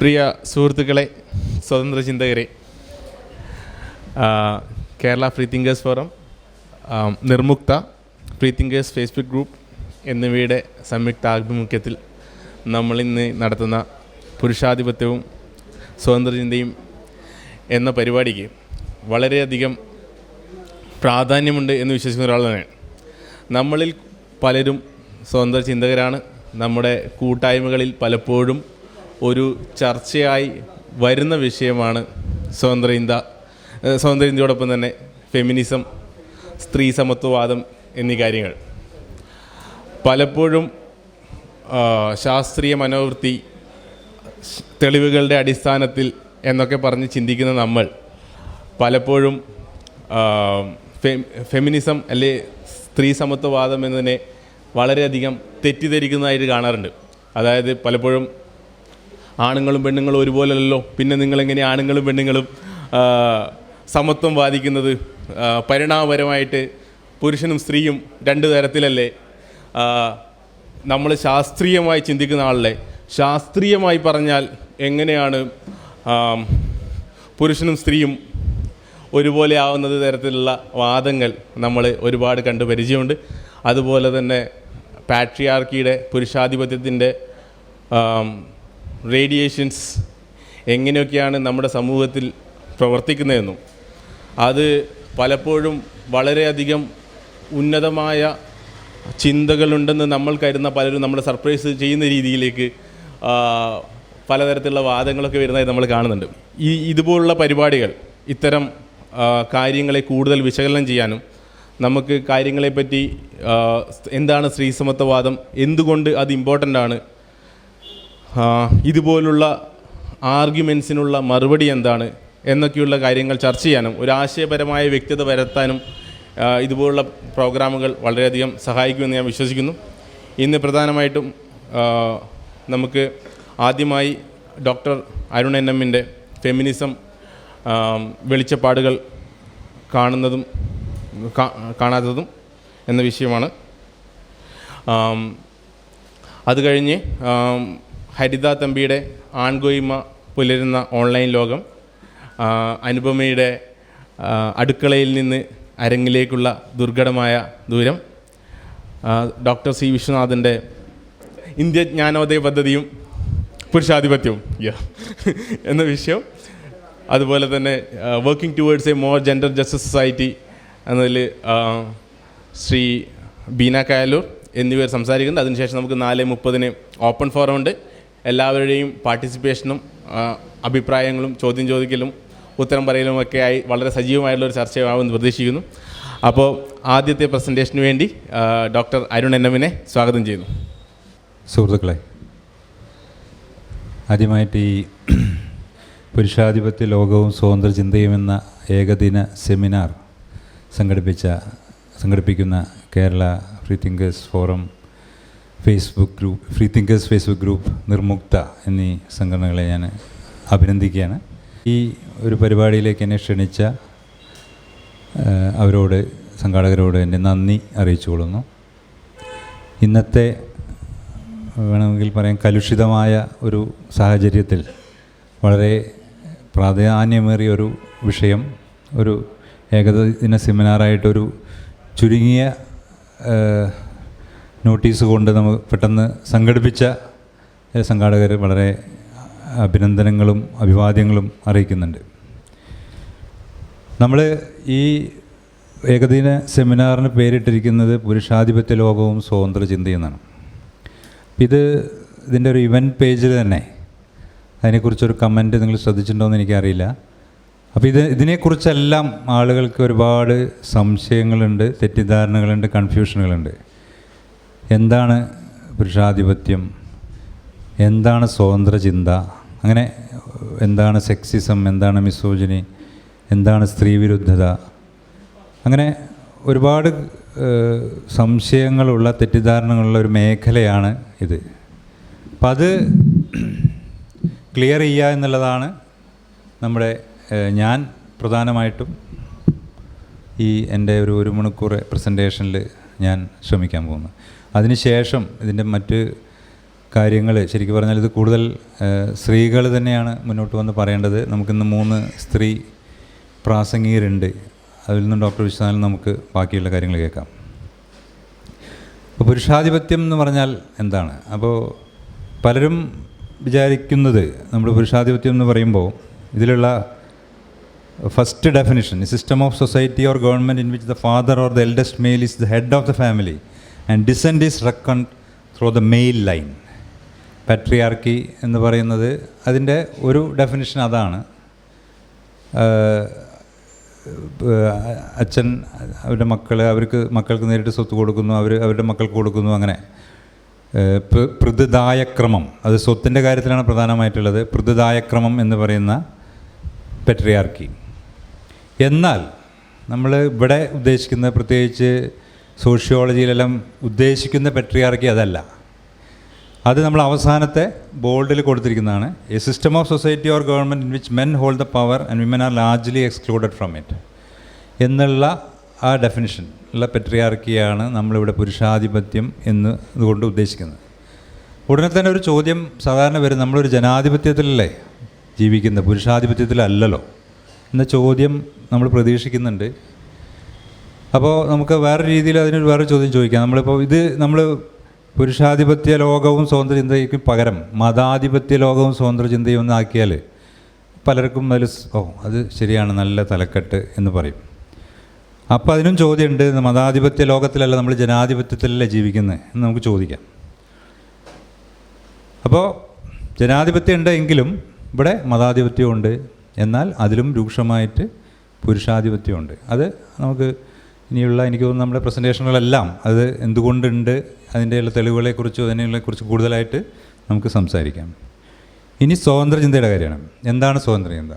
പ്രിയ സുഹൃത്തുക്കളെ, സ്വതന്ത്ര ചിന്തകരെ, Kerala free thinkers forum, Nirmukta, free thinkers Facebook group എന്നിവയുടെ സംയുക്ത ആഭിമുഖ്യത്തിൽ നമ്മളിന്ന് നടത്തുന്ന പുരുഷാധിപത്യവും സ്വതന്ത്ര ചിന്തയും എന്ന പരിപാടിക്ക് വളരെയധികം പ്രാധാന്യമുണ്ട് എന്ന് വിശ്വസിക്കുന്ന ഒരാൾ തന്നെയാണ്. നമ്മളിൽ പലരും സ്വതന്ത്ര ചിന്തകരാണ്. നമ്മുടെ കൂട്ടായ്മകളിൽ പലപ്പോഴും ഒരു ചർച്ചയായി വരുന്ന വിഷയമാണ് സ്വതന്ത്ര ഇന്ത്യയോടൊപ്പം തന്നെ ഫെമിനിസം, സ്ത്രീ സമത്വവാദം എന്നീ കാര്യങ്ങൾ. പലപ്പോഴും ശാസ്ത്രീയ മനോവൃത്തി, തെളിവുകളുടെ അടിസ്ഥാനത്തിൽ എന്നൊക്കെ പറഞ്ഞ് ചിന്തിക്കുന്ന നമ്മൾ പലപ്പോഴും ഫെമിനിസം അല്ലെ സ്ത്രീ സമത്വവാദം എന്നതിനെ വളരെയധികം തെറ്റിദ്ധരിക്കുന്നതായിട്ട് കാണാറുണ്ട്. അതായത് പലപ്പോഴും ആണുങ്ങളും പെണ്ണുങ്ങളും ഒരുപോലെയല്ലോ, പിന്നെ നിങ്ങളെങ്ങനെ ആണുങ്ങളും പെണ്ണുങ്ങളും സമത്വം വാദിക്കുന്നത്? പരിണാമപരമായിട്ട് പുരുഷനും സ്ത്രീയും രണ്ട് തരത്തിലല്ലേ? നമ്മൾ ശാസ്ത്രീയമായി ചിന്തിക്കുന്ന ആളല്ലേ, ശാസ്ത്രീയമായി പറഞ്ഞാൽ എങ്ങനെയാണ് പുരുഷനും സ്ത്രീയും ഒരുപോലെ ആവുന്നത് തരത്തിലുള്ള വാദങ്ങൾ നമ്മൾ ഒരുപാട് കണ്ട് പരിചയമുണ്ട്. അതുപോലെ തന്നെ പാട്രിയാർക്കിയുടെ, പുരുഷാധിപത്യത്തിൻ്റെ റേഡിയേഷൻസ് എങ്ങനെയൊക്കെയാണ് നമ്മുടെ സമൂഹത്തിൽ പ്രവർത്തിക്കുന്നതെന്നും അത് പലപ്പോഴും വളരെയധികം ഉന്നതമായ ചിന്തകളുണ്ടെന്ന് നമ്മൾ കരുതുന്ന പലരും നമ്മളെ സർപ്രൈസ് ചെയ്യുന്ന രീതിയിലേക്ക് പലതരത്തിലുള്ള വാദങ്ങളൊക്കെ വരുന്നതായി നമ്മൾ കാണുന്നുണ്ട്. ഇതുപോലുള്ള പരിപാടികൾ ഇത്തരം കാര്യങ്ങളെ കൂടുതൽ വിശകലനം ചെയ്യാനും നമുക്ക് കാര്യങ്ങളെപ്പറ്റി എന്താണ് സ്ത്രീ സമത്വവാദം, എന്തുകൊണ്ട് അത് ഇമ്പോർട്ടൻ്റ് ആണ്, ഇതുപോലുള്ള ആർഗ്യുമെൻസിനുള്ള മറുപടി എന്താണ് എന്നൊക്കെയുള്ള കാര്യങ്ങൾ ചർച്ച ചെയ്യാനും ഒരു ആശയപരമായ വ്യക്തത വരുത്താനും ഇതുപോലുള്ള പ്രോഗ്രാമുകൾ വളരെയധികം സഹായിക്കുമെന്ന് ഞാൻ വിശ്വസിക്കുന്നു. ഇന്ന് പ്രധാനമായിട്ടും നമുക്ക് ആദ്യമായി ഡോക്ടർ അരുൺ എൻ.എമ്മിൻ്റെ ഫെമിനിസം വെളിച്ചപ്പാടുകൾ കാണുന്നതും കാണാത്തതും എന്ന വിഷയമാണ്. അത് കഴിഞ്ഞ് ഹരിത തമ്പിയുടെ ആൺകോയ്മ പുലരുന്ന ഓൺലൈൻ ലോകം, അനുപമയുടെ അടുക്കളയിൽ നിന്ന് അരങ്ങിലേക്കുള്ള ദുർഘടമായ ദൂരം, ഡോക്ടർ സി വിശ്വനാഥൻ്റെ ഇന്ത്യ ജ്ഞാനോദയ പദ്ധതിയും പുരുഷാധിപത്യവും എന്ന വിഷയം, അതുപോലെ തന്നെ working towards A more gender justice society എന്നതിൽ ശ്രീ ബീന കായലൂർ എന്നിവർ സംസാരിക്കുന്നുണ്ട്. അതിനുശേഷം നമുക്ക് 4:30 ഓപ്പൺ ഫോറം ഉണ്ട്. എല്ലാവരുടെയും പാർട്ടിസിപ്പേഷനും അഭിപ്രായങ്ങളും ചോദ്യം ചോദിക്കലും ഉത്തരം പറയലുമൊക്കെ ആയി വളരെ സജീവമായിട്ടുള്ളൊരു ചർച്ചയാവുമെന്ന് പ്രതീക്ഷിക്കുന്നു. അപ്പോൾ ആദ്യത്തെ പ്രസൻറ്റേഷന് വേണ്ടി ഡോക്ടർ അരുൺ എൻ.എമ്മിനെ സ്വാഗതം ചെയ്യുന്നു. സുഹൃത്തുക്കളെ, ആദ്യമായിട്ട് ഈ പുരുഷാധിപത്യ ലോകവും സ്വതന്ത്ര ചിന്തയും എന്ന ഏകദിന സെമിനാർ സംഘടിപ്പിക്കുന്ന Kerala free thinkers forum free thinkers Facebook group, നിർമുക്ത എന്നീ സംഘടനകളെ ഞാൻ അഭിനന്ദിക്കുകയാണ്. ഈ ഒരു പരിപാടിയിലേക്ക് എന്നെ ക്ഷണിച്ച സംഘാടകരോട് എൻ്റെ നന്ദി അറിയിച്ചുകൊള്ളുന്നു. ഇന്നത്തെ വേണമെങ്കിൽ പറയാം കലുഷിതമായ ഒരു സാഹചര്യത്തിൽ വളരെ പ്രാധാന്യമേറിയ ഒരു വിഷയം ഒരു ഏകദിന സെമിനാറായിട്ടൊരു ചുരുങ്ങിയ നോട്ടീസ് കൊണ്ട് നമുക്ക് പെട്ടെന്ന് സംഘടിപ്പിച്ച സംഘാടകർ വളരെ അഭിനന്ദനങ്ങളും അഭിവാദ്യങ്ങളും അറിയിക്കുന്നുണ്ട്. നമ്മൾ ഈ ഏകദിന സെമിനാറിന് പേരിട്ടിരിക്കുന്നത് പുരുഷാധിപത്യ ലോകവും സ്വതന്ത്ര ചിന്തയെന്നാണ്. ഇതിൻ്റെ ഒരു ഇവൻറ്റ് പേജിൽ തന്നെ അതിനെക്കുറിച്ചൊരു കമൻറ്റ് നിങ്ങൾ ശ്രദ്ധിച്ചിട്ടുണ്ടോ എന്ന് എനിക്കറിയില്ല. അപ്പോൾ ഇതിനെക്കുറിച്ചെല്ലാം ആളുകൾക്ക് ഒരുപാട് സംശയങ്ങളുണ്ട്, തെറ്റിദ്ധാരണകളുണ്ട്, കൺഫ്യൂഷനുകളുണ്ട്. എന്താണ് പുരുഷാധിപത്യം, എന്താണ് സ്വതന്ത്ര ചിന്ത, അങ്ങനെ എന്താണ് സെക്സിസം, എന്താണ് മിസോജിനി, എന്താണ് സ്ത്രീവിരുദ്ധത, അങ്ങനെ ഒരുപാട് സംശയങ്ങളുള്ള, തെറ്റിദ്ധാരണകളുള്ള ഒരു മേഖലയാണ് ഇത്. അപ്പം അത് ക്ലിയർ ചെയ്യുക എന്നുള്ളതാണ് ഞാൻ പ്രധാനമായിട്ടും ഈ എൻ്റെ ഒരു മണിക്കൂർ പ്രസൻറ്റേഷനിൽ ഞാൻ ശ്രമിക്കാൻ പോകുന്നത്. അതിനുശേഷം ഇതിൻ്റെ മറ്റ് കാര്യങ്ങൾ ശരിക്കും പറഞ്ഞാൽ ഇത് കൂടുതൽ സ്ത്രീകൾ തന്നെയാണ് മുന്നോട്ട് വന്ന് പറയേണ്ടത്. നമുക്കിന്ന് 3 സ്ത്രീ പ്രാസംഗികരുണ്ട്. അതിൽ നിന്നും ഡോക്ടർ വിശ്വനാഥൻ നമുക്ക് ബാക്കിയുള്ള കാര്യങ്ങൾ കേൾക്കാം. അപ്പോൾ പുരുഷാധിപത്യം എന്ന് പറഞ്ഞാൽ എന്താണ്? അപ്പോൾ പലരും വിചാരിക്കുന്നത് നമ്മൾ പുരുഷാധിപത്യം എന്ന് പറയുമ്പോൾ ഇതിലുള്ള first definition, system of society or government in which the father or the eldest male is the head of the family and descent is reckoned through the male line. Patriarchy എന്ന് പറയുന്നത് അതിൻ്റെ ഒരു ഡെഫിനിഷൻ അതാണ്. അച്ഛൻ അവരുടെ മക്കൾക്ക് നേരിട്ട് സ്വത്ത് കൊടുക്കുന്നു, അവരുടെ മക്കൾക്ക് കൊടുക്കുന്നു. അങ്ങനെ പൃഥുദായക്രമം, അത് സ്വത്തിൻ്റെ കാര്യത്തിലാണ് പ്രധാനമായിട്ടുള്ളത്. പൃഥുദായക്രമം എന്ന് പറയുന്ന പാട്രിയാർക്കി. എന്നാൽ നമ്മൾ ഇവിടെ ഉദ്ദേശിക്കുന്ന, പ്രത്യേകിച്ച് സോഷ്യോളജിയിലെല്ലാം ഉദ്ദേശിക്കുന്ന പാട്രിയാർക്കി അതല്ല. അത് നമ്മൾ അവസാനത്തെ ബോൾഡിൽ കൊടുത്തിരിക്കുന്നതാണ്. A system of society or government in which men hold the power and women are largely excluded from it എന്നുള്ള ആ ഡെഫിനിഷൻ ഉള്ള പാട്രിയാർക്കിയാണ് നമ്മളിവിടെ പുരുഷാധിപത്യം എന്ന് ഇതുകൊണ്ട് ഉദ്ദേശിക്കുന്നത്. ഉടനെ തന്നെ ഒരു ചോദ്യം സാധാരണ വരും, നമ്മളൊരു ജനാധിപത്യത്തിലല്ലേ ജീവിക്കുന്നത്, പുരുഷാധിപത്യത്തിലല്ലല്ലോ എന്ന ചോദ്യം നമ്മൾ പ്രതീക്ഷിക്കുന്നുണ്ട്. അപ്പോൾ നമുക്ക് വേറെ രീതിയിൽ അതിനൊരു വേറെ ചോദ്യം ചോദിക്കാം. നമ്മൾ പുരുഷാധിപത്യ ലോകവും സ്വതന്ത്ര ചിന്തയ്ക്കും പകരം മതാധിപത്യ ലോകവും സ്വതന്ത്ര ചിന്തയും ഒന്നാക്കിയാൽ പലർക്കും അത് ശരിയാണ്, നല്ല തലക്കെട്ട് എന്ന് പറയും. അപ്പോൾ അതിനും ചോദ്യമുണ്ട്, മതാധിപത്യ ലോകത്തിലല്ല നമ്മൾ ജനാധിപത്യത്തിലല്ലേ ജീവിക്കുന്നത് എന്ന് നമുക്ക് ചോദിക്കാം. അപ്പോൾ ജനാധിപത്യം ഉണ്ടെങ്കിലും ഇവിടെ മതാധിപത്യമുണ്ട്, എന്നാൽ അതിലും രൂക്ഷമായിട്ട് പുരുഷാധിപത്യമുണ്ട്. അത് നമുക്ക് ഇനിയുള്ള, എനിക്ക് തോന്നുന്നു നമ്മുടെ പ്രസൻറ്റേഷനുകളെല്ലാം അത് എന്തുകൊണ്ടുണ്ട്, അതിൻ്റെയുള്ള തെളിവുകളെക്കുറിച്ചും അതിനെക്കുറിച്ച് കൂടുതലായിട്ട് നമുക്ക് സംസാരിക്കാം. ഇനി സ്വതന്ത്ര ചിന്തയുടെ കാര്യമാണ്. എന്താണ് സ്വതന്ത്ര ചിന്ത?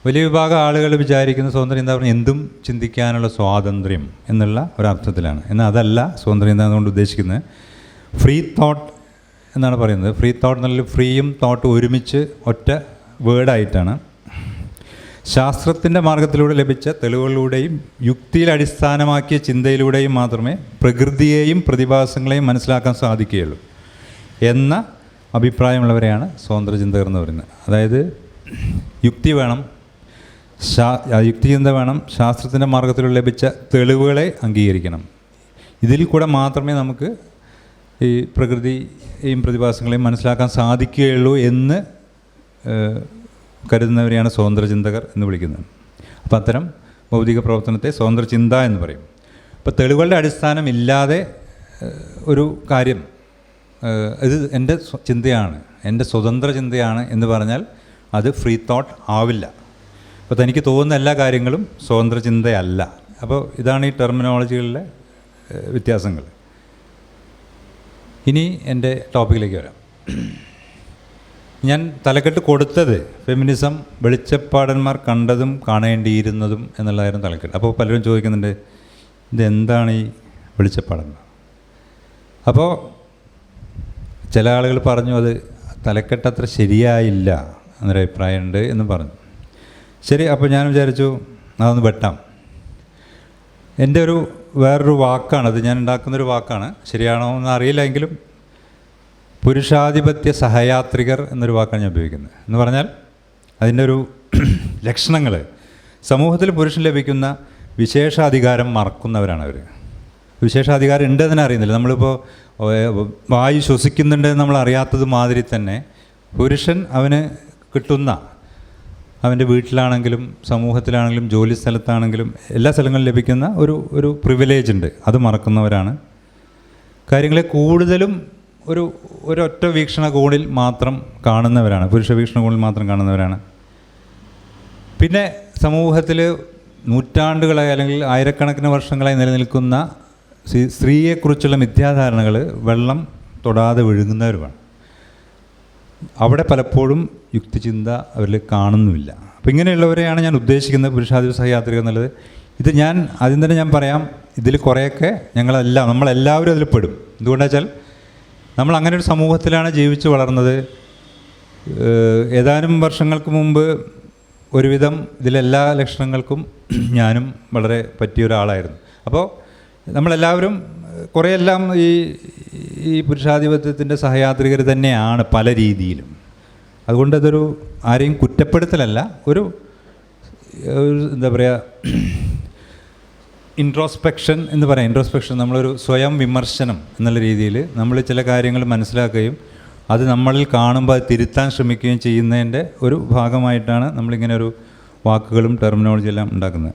വലിയ വിഭാഗം ആളുകൾ വിചാരിക്കുന്ന സ്വതന്ത്ര ചിന്ത പറഞ്ഞാൽ എന്തും ചിന്തിക്കാനുള്ള സ്വാതന്ത്ര്യം എന്നുള്ള ഒരർത്ഥത്തിലാണ്. എന്നാൽ അതല്ല സ്വതന്ത്ര ചിന്ത എന്നുകൊണ്ട് ഉദ്ദേശിക്കുന്നത്. ഫ്രീ തോട്ട് എന്നാണ് പറയുന്നത്. ഫ്രീ തോട്ട് എന്നുള്ള ഫ്രീയും തോട്ടും ഒരുമിച്ച് ഒറ്റ വേർഡായിട്ടാണ്. ശാസ്ത്രത്തിൻ്റെ മാർഗത്തിലൂടെ ലഭിച്ച തെളിവുകളിലൂടെയും യുക്തിയിൽ അടിസ്ഥാനമാക്കിയ ചിന്തയിലൂടെയും മാത്രമേ പ്രകൃതിയെയും പ്രതിഭാസങ്ങളെയും മനസ്സിലാക്കാൻ സാധിക്കുകയുള്ളൂ എന്ന അഭിപ്രായമുള്ളവരെയാണ് സ്വതന്ത്ര ചിന്തകർ എന്ന് പറയുന്നത്. അതായത് യുക്തി വേണം, യുക്തിചിന്ത വേണം, ശാസ്ത്രത്തിൻ്റെ മാർഗത്തിലൂടെ ലഭിച്ച തെളിവുകളെ അംഗീകരിക്കണം. ഇതിൽ കൂടെ മാത്രമേ നമുക്ക് ഈ പ്രകൃതിയെയും പ്രതിഭാസങ്ങളെയും മനസ്സിലാക്കാൻ സാധിക്കുകയുള്ളൂ എന്ന് കരുതുന്നവരെയാണ് സ്വതന്ത്ര ചിന്തകർ എന്ന് വിളിക്കുന്നത്. അപ്പോൾ അത്തരം ഭൗതിക പ്രവർത്തനത്തെ സ്വതന്ത്ര ചിന്ത എന്ന് പറയും. അപ്പോൾ തെളിവുകളുടെ അടിസ്ഥാനമില്ലാതെ ഒരു കാര്യം ഇത് എൻ്റെ ചിന്തയാണ്, എൻ്റെ സ്വതന്ത്ര ചിന്തയാണ് എന്ന് പറഞ്ഞാൽ അത് ഫ്രീ തോട്ട് ആവില്ല. അപ്പോൾ തനിക്ക് തോന്നുന്ന എല്ലാ കാര്യങ്ങളും സ്വതന്ത്ര ചിന്തയല്ല. അപ്പോൾ ഇതാണ് ഈ ടെർമിനോളജികളിലെ വ്യത്യാസങ്ങൾ. ഇനി എൻ്റെ ടോപ്പിക്കിലേക്ക് വരാം. ഞാൻ തലക്കെട്ട് കൊടുത്തത് ഫെമിനിസം വെളിച്ചപ്പാടന്മാർ കണ്ടതും കാണേണ്ടിയിരുന്നതും എന്നുള്ളതായിരുന്നു തലക്കെട്ട്. അപ്പോൾ പലരും ചോദിക്കുന്നുണ്ട്, ഇതെന്താണ് ഈ വെളിച്ചപ്പാടന്മാർ? അപ്പോൾ ചില ആളുകൾ പറഞ്ഞു അത് തലക്കെട്ട് അത്ര ശരിയായില്ല എന്നൊരു അഭിപ്രായമുണ്ട് എന്ന് പറഞ്ഞു. ശരി, അപ്പോൾ ഞാൻ വിചാരിച്ചു അതൊന്ന് വെട്ടാം. എൻ്റെ വേറൊരു വാക്കാണത്, ഞാൻ ഉണ്ടാക്കുന്നൊരു വാക്കാണ്. ശരിയാണോ എന്ന് അറിയില്ല, എങ്കിലും പുരുഷാധിപത്യ സഹയാത്രികർ എന്നൊരു വാക്കാണ് ഞാൻ ഉപയോഗിക്കുന്നത്. എന്ന് പറഞ്ഞാൽ അതിൻ്റെ ഒരു ലക്ഷണങ്ങൾ, സമൂഹത്തിൽ പുരുഷൻ ലഭിക്കുന്ന വിശേഷാധികാരം മറക്കുന്നവരാണ് അവർ. വിശേഷാധികാരം ഉണ്ടെന്ന് അറിയുന്നില്ല. നമ്മളിപ്പോൾ വായു ശ്വസിക്കുന്നുണ്ടെന്ന് നമ്മൾ അറിയാത്തത് മാതിരി തന്നെ പുരുഷൻ അവന് കിട്ടുന്ന, അവൻ്റെ വീട്ടിലാണെങ്കിലും സമൂഹത്തിലാണെങ്കിലും ജോലി സ്ഥലത്താണെങ്കിലും എല്ലാ സ്ഥലങ്ങളിലും ലഭിക്കുന്ന ഒരു പ്രിവിലേജ് ഉണ്ട്, അത് മറക്കുന്നവരാണ്. കാര്യങ്ങളെ കൂടുതലും ഒരൊറ്റ വീക്ഷണകോണിൽ മാത്രം കാണുന്നവരാണ്, പുരുഷ വീക്ഷണകോണിൽ മാത്രം കാണുന്നവരാണ്. പിന്നെ സമൂഹത്തിൽ നൂറ്റാണ്ടുകളായി അല്ലെങ്കിൽ ആയിരക്കണക്കിന് വർഷങ്ങളായി നിലനിൽക്കുന്ന സ്ത്രീയെക്കുറിച്ചുള്ള മിഥ്യാധാരണകൾ വെള്ളം തൊടാതെ വിഴുങ്ങുന്നവരുമാണ്. അവിടെ പലപ്പോഴും യുക്തിചിന്ത അവരിൽ കാണുന്നുമില്ല. അപ്പോൾ ഇങ്ങനെയുള്ളവരെയാണ് ഞാൻ ഉദ്ദേശിക്കുന്നത് പുരുഷാധിപത്യ സഹയാത്രിക എന്നുള്ളത്. ഇത് ഞാൻ ആദ്യം തന്നെ ഞാൻ പറയാം, ഇതിൽ കുറേയൊക്കെ നമ്മളെല്ലാവരും അതിൽ പെടും. എന്തുകൊണ്ടാണെന്ന് വെച്ചാൽ നമ്മൾ അങ്ങനെ ഒരു സമൂഹത്തിലാണ് ജീവിച്ചു വളർന്നത്. ഏതാനും വർഷങ്ങൾക്ക് മുമ്പ് ഒരുവിധം ഇതിലെല്ലാ ലക്ഷണങ്ങൾക്കും ഞാനും വളരെ പറ്റിയ ഒരാളായിരുന്നു. അപ്പോൾ നമ്മളെല്ലാവരും കുറേയെല്ലാം ഈ പുരുഷാധിപത്യത്തിൻ്റെ സഹയാത്രികർ തന്നെയാണ് പല രീതിയിലും. അതുകൊണ്ട് അതൊരു ആരെയും കുറ്റപ്പെടുത്തലല്ല, ഒരു എന്താ പറയുക, ഇൻട്രോസ്പെക്ഷൻ എന്ന് പറയാം. ഇൻട്രോസ്പെക്ഷൻ, നമ്മളൊരു സ്വയം വിമർശനം എന്നുള്ള രീതിയിൽ നമ്മൾ ചില കാര്യങ്ങൾ മനസ്സിലാക്കുകയും അത് നമ്മളിൽ കാണുമ്പോൾ അത് തിരുത്താൻ ശ്രമിക്കുകയും ചെയ്യുന്നതിൻ്റെ ഒരു ഭാഗമായിട്ടാണ് നമ്മളിങ്ങനെ ഒരു വാക്കുകളും ടെർമിനോളജി എല്ലാം ഉണ്ടാക്കുന്നത്.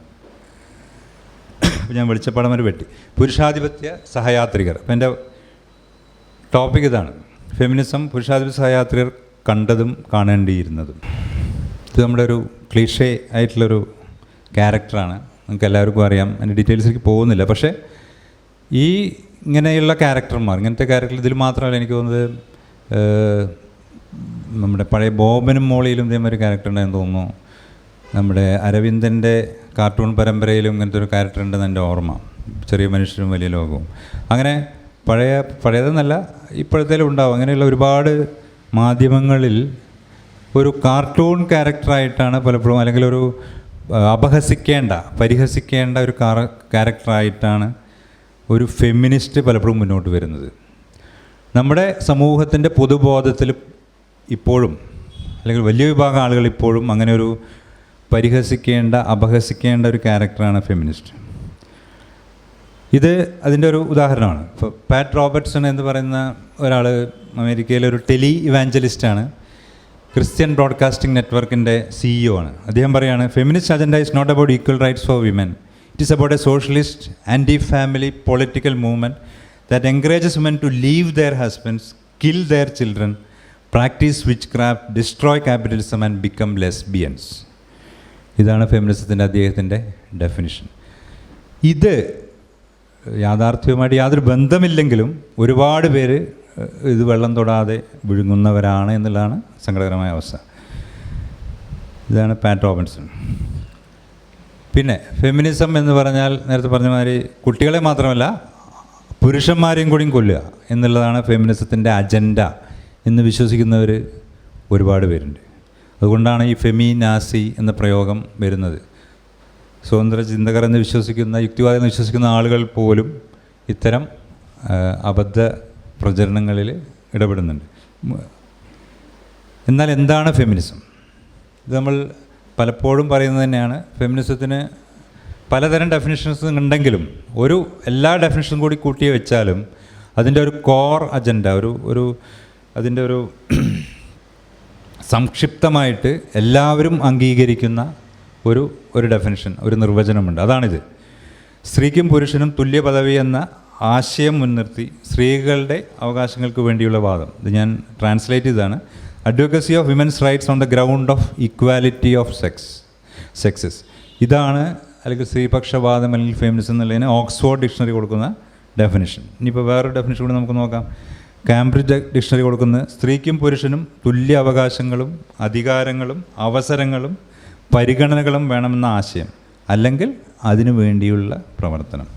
ഞാൻ വെളിച്ചപ്പാടം വരെ വെട്ടി. പുരുഷാധിപത്യ സഹയാത്രികർ. അപ്പം എൻ്റെ ടോപ്പിക് ഇതാണ്: ഫെമിനിസം, പുരുഷാധിപത്യ സഹയാത്രികർ കണ്ടതും കാണേണ്ടിയിരുന്നതും. ഇത് നമ്മുടെ ഒരു ക്ലീഷേ ആയിട്ടുള്ളൊരു ക്യാരക്ടറാണ്, നമുക്ക് എല്ലാവർക്കും അറിയാം. അതിൻ്റെ ഡീറ്റെയിൽസിലേക്ക് പോകുന്നില്ല. പക്ഷേ ഈ ഇങ്ങനെയുള്ള ക്യാരക്ടർമാർ, ഇങ്ങനത്തെ ക്യാരക്ടർ ഇതിൽ മാത്രമല്ല, എനിക്ക് തോന്നുന്നത് നമ്മുടെ പഴയ ബോബനും മോളിയിലും ഇതേമാതിരി ക്യാരക്ടർ ഉണ്ടെന്ന് തോന്നുന്നു. നമ്മുടെ അരവിന്ദൻ്റെ കാർട്ടൂൺ പരമ്പരയിലും ഇങ്ങനത്തെ ഒരു ക്യാരക്ടർ ഉണ്ടെന്ന് എൻ്റെ ഓർമ്മ. ചെറിയ മനുഷ്യരും വലിയ ലോകവും. അങ്ങനെ പഴയതെന്നല്ല, ഇപ്പോഴത്തേലും ഉണ്ടാവും. അങ്ങനെയുള്ള ഒരുപാട് മാധ്യമങ്ങളിൽ ഒരു കാർട്ടൂൺ ക്യാരക്ടറായിട്ടാണ് പലപ്പോഴും, അല്ലെങ്കിൽ ഒരു പരിഹസിക്കേണ്ട ഒരു ക്യാരക്ടറായിട്ടാണ് ഒരു ഫെമിനിസ്റ്റ് പലപ്പോഴും മുന്നോട്ട് വരുന്നത്. നമ്മുടെ സമൂഹത്തിൻ്റെ പൊതുബോധത്തിൽ ഇപ്പോഴും, അല്ലെങ്കിൽ വലിയ വിഭാഗം ആളുകൾ ഇപ്പോഴും അങ്ങനെ ഒരു അപഹസിക്കേണ്ട ഒരു ക്യാരക്ടറാണ് ഫെമിനിസ്റ്റ്. ഇത് അതിൻ്റെ ഒരു ഉദാഹരണമാണ്. ഇപ്പോൾ പാറ്റ് റോബർട്ട്സൺ എന്ന് പറയുന്ന ഒരാൾ അമേരിക്കയിലെ ഒരു ടെലി ഇവാഞ്ചലിസ്റ്റാണ്. ക്രിസ്ത്യൻ ബ്രോഡ്കാസ്റ്റിംഗ് നെറ്റ്വർക്കിൻ്റെ CEO ആണ്. അദ്ദേഹം പറയുകയാണ്, feminist agenda is not about equal rights for women. It is about a socialist anti family political movement that encourages women to leave their husbands, kill their children, practice witchcraft, destroy capitalism and become lesbians. ഇതാണ് ഫെമിനിസത്തിൻ്റെ അദ്ദേഹത്തിൻ്റെ definition. ഇത് യാഥാർത്ഥ്യവുമായിട്ട് യാതൊരു ബന്ധമില്ലെങ്കിലും ഒരുപാട് പേര് ഇത് വെള്ളം തൊടാതെ വിഴുങ്ങുന്നവരാണ് എന്നുള്ളതാണ് സങ്കടകരമായ അവസ്ഥ. ഇതാണ് പാറ്റ് റോബിൻസൺ. പിന്നെ ഫെമിനിസം എന്ന് പറഞ്ഞാൽ നേരത്തെ പറഞ്ഞ മാതിരി കുട്ടികളെ മാത്രമല്ല പുരുഷന്മാരെയും കൂടിയും കൊല്ലുക എന്നുള്ളതാണ് ഫെമിനിസത്തിൻ്റെ അജണ്ട എന്ന് വിശ്വസിക്കുന്നവർ ഒരുപാട് പേരുണ്ട്. അതുകൊണ്ടാണ് ഈ ഫെമിനാസി എന്ന പ്രയോഗം വരുന്നത്. സ്വതന്ത്ര ചിന്തകർ എന്ന് വിശ്വസിക്കുന്ന, യുക്തിവാദം എന്ന് വിശ്വസിക്കുന്ന ആളുകൾ പോലും ഇത്തരം അബദ്ധ പ്രചരണങ്ങളിൽ ഇടപെടുന്നുണ്ട്. എന്നാൽ എന്താണ് ഫെമിനിസം? ഇത് നമ്മൾ പലപ്പോഴും പറയുന്നത് തന്നെയാണ്. ഫെമിനിസത്തിന് പലതരം ഡെഫിനിഷൻസ് ഉണ്ടെങ്കിലും എല്ലാ ഡെഫിനിഷനും കൂടി കൂട്ടി വെച്ചാലും അതിൻ്റെ ഒരു കോർ അജണ്ട, അതിൻ്റെ ഒരു സംക്ഷിപ്തമായിട്ട് എല്ലാവരും അംഗീകരിക്കുന്ന ഒരു ഡെഫിനിഷൻ, ഒരു നിർവചനമുണ്ട്. അതാണിത്: സ്ത്രീക്കും പുരുഷനും തുല്യ പദവി എന്ന ആശയം മുൻനിർത്തി സ്ത്രീകളുടെ അവകാശങ്ങൾക്ക് വേണ്ടിയുള്ള വാദം. ഇത് ഞാൻ ട്രാൻസ്ലേറ്റ് ചെയ്തതാണ്. Advocacy of women's rights on the ground of equality of sexes. ഇതാണ്, അല്ലെങ്കിൽ സ്ത്രീപക്ഷവാദം അല്ലെങ്കിൽ ഫെമിനിസം എന്നുള്ളതിന് ഓക്സ്ഫോർഡ് ഡിക്ഷണറി കൊടുക്കുന്ന ഡെഫിനിഷൻ. ഇനിയിപ്പോൾ വേറൊരു ഡെഫിനിഷൻ കൂടി നമുക്ക് നോക്കാം. കാംബ്രിഡ്ജ് ഡിക്ഷണറി കൊടുക്കുന്നത് സ്ത്രീക്കും പുരുഷനും തുല്യ അവകാശങ്ങളും അധികാരങ്ങളും അവസരങ്ങളും പരിഗണനകളും വേണമെന്ന ആശയം, അല്ലെങ്കിൽ അതിനു വേണ്ടിയുള്ള പ്രവർത്തനം.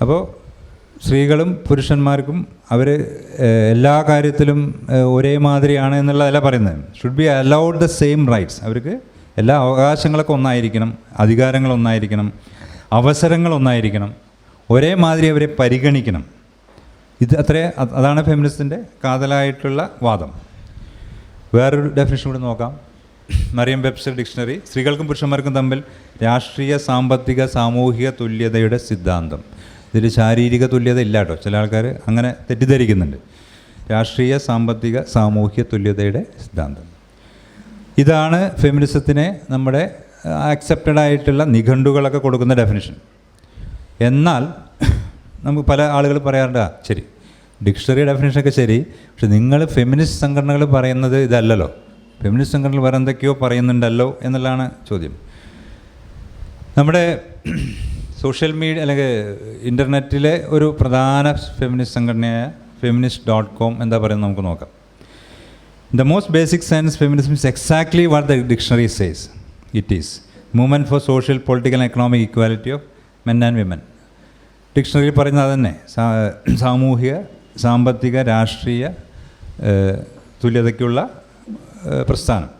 അപ്പോൾ സ്ത്രീകളും പുരുഷന്മാർക്കും അവർ എല്ലാ കാര്യത്തിലും ഒരേ മാതിരിയാണ് എന്നുള്ളതല്ല പറയുന്നത്. Should be allowed the same rights. അവർക്ക് എല്ലാ അവകാശങ്ങളൊക്കെ ഒന്നായിരിക്കണം, അധികാരങ്ങളൊന്നായിരിക്കണം, അവസരങ്ങളൊന്നായിരിക്കണം, ഒരേ മാതിരി അവരെ പരിഗണിക്കണം. അതാണ് ഫെമിനിസ്റ്റിൻ്റെ കാതലായിട്ടുള്ള വാദം. വേറൊരു ഡെഫിനിഷൻ കൂടി നോക്കാം. മറിയം വെബ്സ്റ്റർ ഡിക്ഷണറി: സ്ത്രീകൾക്കും പുരുഷന്മാർക്കും തമ്മിൽ രാഷ്ട്രീയ, സാമ്പത്തിക, സാമൂഹിക തുല്യതയുടെ സിദ്ധാന്തം. ഇതിൽ ശാരീരിക തുല്യത ഇല്ല കേട്ടോ, ചില ആൾക്കാർ അങ്ങനെ തെറ്റിദ്ധരിക്കുന്നുണ്ട്. രാഷ്ട്രീയ, സാമ്പത്തിക, സാമൂഹിക തുല്യതയുടെ സിദ്ധാന്തം. ഇതാണ് ഫെമിനിസത്തിനെ നമ്മുടെ ആക്സെപ്റ്റഡ് ആയിട്ടുള്ള നിഘണ്ടുകളൊക്കെ കൊടുക്കുന്ന ഡെഫിനിഷൻ. എന്നാൽ നമുക്ക് പല ആളുകൾ പറയാറുണ്ട്, ശരി ഡിക്ഷണറി ഡെഫിനിഷനൊക്കെ ശരി, പക്ഷെ നിങ്ങൾ ഫെമിനിസ്റ്റ് സംഘടനകൾ പറയുന്നത് ഇതല്ലല്ലോ, ഫെമിനിസ്റ്റ് സംഘടനകൾ വേറെ എന്തൊക്കെയോ പറയുന്നുണ്ടല്ലോ എന്നുള്ളതാണ് ചോദ്യം. നമ്മുടെ സോഷ്യൽ മീഡിയ അല്ലെങ്കിൽ ഇൻ്റർനെറ്റിലെ ഒരു പ്രധാന ഫെമിനിസ്റ്റ് സംഘടനയായ feminist.com എന്താ പറയുന്നത് നമുക്ക് നോക്കാം. The most basic sense feminism is exactly what the dictionary says. It is movement for social, political and economic equality of men and women. ഡിക്ഷണറിയിൽ പറയുന്നത് അതന്നെ, സാമൂഹിക, സാമ്പത്തിക, രാഷ്ട്രീയ തുല്യതയ്ക്കുള്ള പ്രസ്ഥാനം.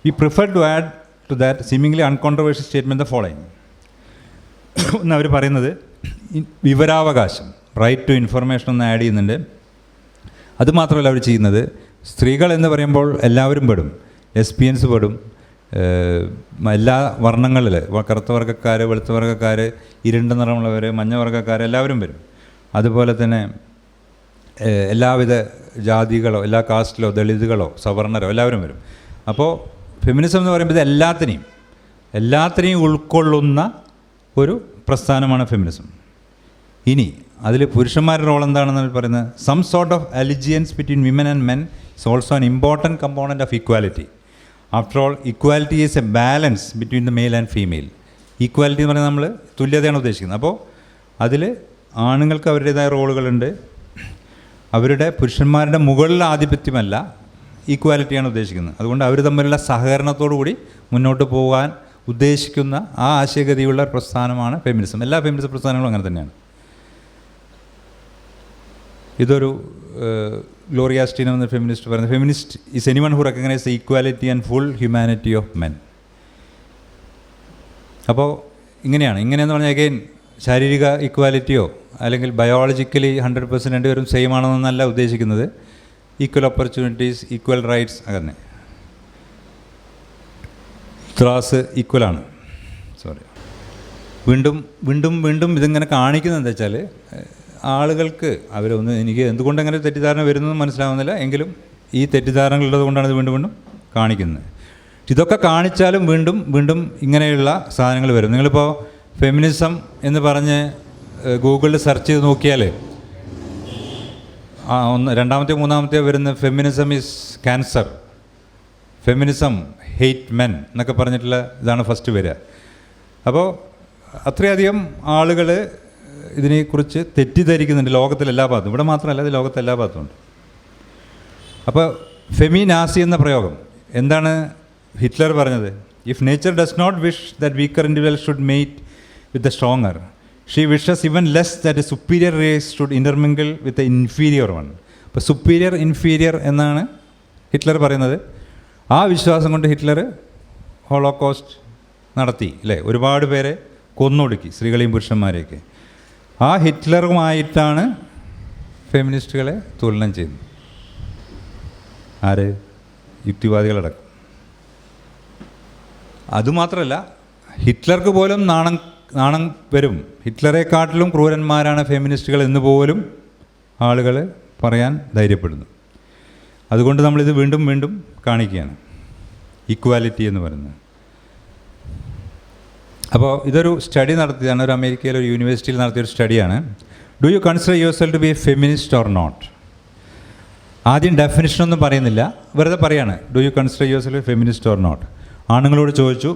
We prefer to add to that seemingly uncontroversial statement the following. ഒന്ന് അവർ പറയുന്നത് വിവരാവകാശം, right to information ഒന്ന് add ചെയ്യുന്നുണ്ട്. അതുമാത്രമല്ല അവർ ചെയ്യുന്നത്, സ്ത്രീകൾ എന്ന് പറയുമ്പോൾ എല്ലാവരും പെടും, ലെസ്ബിയൻസ് പെടും, എല്ലാ വർണ്ണങ്ങളിൽ, കറുത്ത വർഗ്ഗക്കാർ, വെളുത്ത വർഗ്ഗക്കാർ, ഇരുണ്ട നിറമുള്ളവർ, മഞ്ഞ വർഗ്ഗക്കാർ എല്ലാവരും വരും. അതുപോലെ തന്നെ എല്ലാവിധ ജാതികളോ, എല്ലാ കാസ്റ്റിലോ, ദളിതുകളോ, സവർണരോ എല്ലാവരും വരും. അപ്പോൾ ഫെമിനിസം എന്ന് പറയുമ്പോൾ ഇത് എല്ലാത്തിനെയും ഉൾക്കൊള്ളുന്ന ഒരു പ്രസ്ഥാനമാണ് ഫെമിനിസം. ഇനി അതിൽ പുരുഷന്മാരുടെ റോൾ എന്താണെന്ന് പറയുന്നത്, some sort of allegiance between women and men is also an important component of equality. After all equality is a balance between the male and female. Equality എന്ന് പറഞ്ഞാൽ നമ്മൾ തുല്യതയാണ് ഉദ്ദേശിക്കുന്നത്. അപ്പോൾ അതിൽ ആണുങ്ങൾക്ക് അവരുടേതായ റോളുകളുണ്ട്. അവരുടെ പുരുഷന്മാരുടെ മുകളിൽ ആധിപത്യമല്ല, ഈക്വാലിറ്റിയാണ് ഉദ്ദേശിക്കുന്നത്. അതുകൊണ്ട് അവർ തമ്മിലുള്ള സഹകരണത്തോടു കൂടി മുന്നോട്ട് പോകാൻ ഉദ്ദേശിക്കുന്ന ആ ആശയഗതിയുള്ള പ്രസ്ഥാനമാണ് ഫെമിനിസം. എല്ലാ ഫെമിനിസം പ്രസ്ഥാനങ്ങളും അങ്ങനെ തന്നെയാണ്. ഇതൊരു ഗ്ലോറിയ സ്റ്റീനം എന്ന ഫെമിനിസ്റ്റ് പറയുന്നത്, feminist is anyone who recognise the equality and full humanity of men. അപ്പോൾ ഇങ്ങനെയെന്ന് പറഞ്ഞാൽ അഗെയിൻ ശാരീരിക ഇക്വാലിറ്റിയോ അല്ലെങ്കിൽ ബയോളജിക്കലി 100% രണ്ടുപേരും സെയിം ആണെന്നല്ല ഉദ്ദേശിക്കുന്നത്. ഈക്വൽ ഓപ്പർച്യൂണിറ്റീസ്, ഈക്വൽ റൈറ്റ്സ്, അങ്ങനെ ത്രാസ് ഈക്വലാണ്. വീണ്ടും ഇതിങ്ങനെ കാണിക്കുന്നത് എന്താ വെച്ചാൽ, ആളുകൾക്ക് എനിക്ക് എന്തുകൊണ്ടങ്ങനെ തെറ്റിദ്ധാരണ വരുന്നതെന്ന് മനസ്സിലാവുന്നില്ല. എങ്കിലും ഈ തെറ്റിദ്ധാരണകളുള്ളത് കൊണ്ടാണ് ഇത് വീണ്ടും കാണിക്കുന്നത്. ഇതൊക്കെ കാണിച്ചാലും വീണ്ടും ഇങ്ങനെയുള്ള സാധനങ്ങൾ വരും. നിങ്ങളിപ്പോൾ ഫെമിനിസം എന്ന് പറഞ്ഞ് ഗൂഗിളിൽ സെർച്ച് ചെയ്ത് നോക്കിയാൽ രണ്ടാമത്തെ മൂന്നാമത്തെ വരുന്ന feminism is cancer, feminism hate men എന്നൊക്കെ പറഞ്ഞിട്ടുള്ള ഇതാണ് ഫസ്റ്റ് വരിക. അപ്പോൾ അത്രയധികം ആളുകൾ ഇതിനെക്കുറിച്ച് തെറ്റിദ്ധരിക്കുന്നുണ്ട് ലോകത്തിലെല്ലാ ഭാഗത്തും. ഇവിടെ മാത്രമല്ല, ഇത് ലോകത്തെല്ലാ ഭാഗത്തുമുണ്ട്. അപ്പോൾ ഫെമിനാസി എന്ന പ്രയോഗം എന്താണ് ഹിറ്റ്ലർ പറഞ്ഞത്? If nature does not wish that weaker individual should mate with the stronger, she wishes even less that a superior race should intermingle with an inferior one. അപ്പോൾ സുപ്പീരിയർ ഇൻഫീരിയർ എന്നാണ് ഹിറ്റ്ലർ പറയുന്നത്. ആ വിശ്വാസം കൊണ്ട് Hitler holocaust നടത്തി, അല്ലേ? ഒരുപാട് പേരെ കൊന്നൊടുക്കി, സ്ത്രീകളെയും പുരുഷന്മാരെയൊക്കെ. ആ ഹിറ്റ്ലറുമായിട്ടാണ് ഫെമിനിസ്റ്റുകളെ തുലനം ചെയ്യുന്നത്. ആര്? യുക്തിവാദികളടക്കം. അതുമാത്രമല്ല, ഹിറ്റ്ലർക്ക് പോലും നാണം വരും. ഹിറ്റ്ലറെക്കാട്ടിലും ക്രൂരന്മാരാണ് ഫെമിനിസ്റ്റുകൾ എന്ന് പോലും ആളുകൾ പറയാൻ ധൈര്യപ്പെടുന്നു. അതുകൊണ്ട് നമ്മളിത് വീണ്ടും കാണിക്കുകയാണ്, ഈക്വാലിറ്റി എന്ന് പറയുന്നത്. അപ്പോൾ ഇതൊരു സ്റ്റഡി നടത്തിയതാണ്, ഒരു അമേരിക്കയിലെ ഒരു യൂണിവേഴ്സിറ്റിയിൽ നടത്തിയൊരു സ്റ്റഡിയാണ്. Do you consider yourself to be a feminist or not? ആദ്യം ഡെഫിനിഷനൊന്നും പറയുന്നില്ല, വെറുതെ പറയാണ്, do you consider yourself a feminist or not. ആണുങ്ങളോട് ചോദിച്ചു,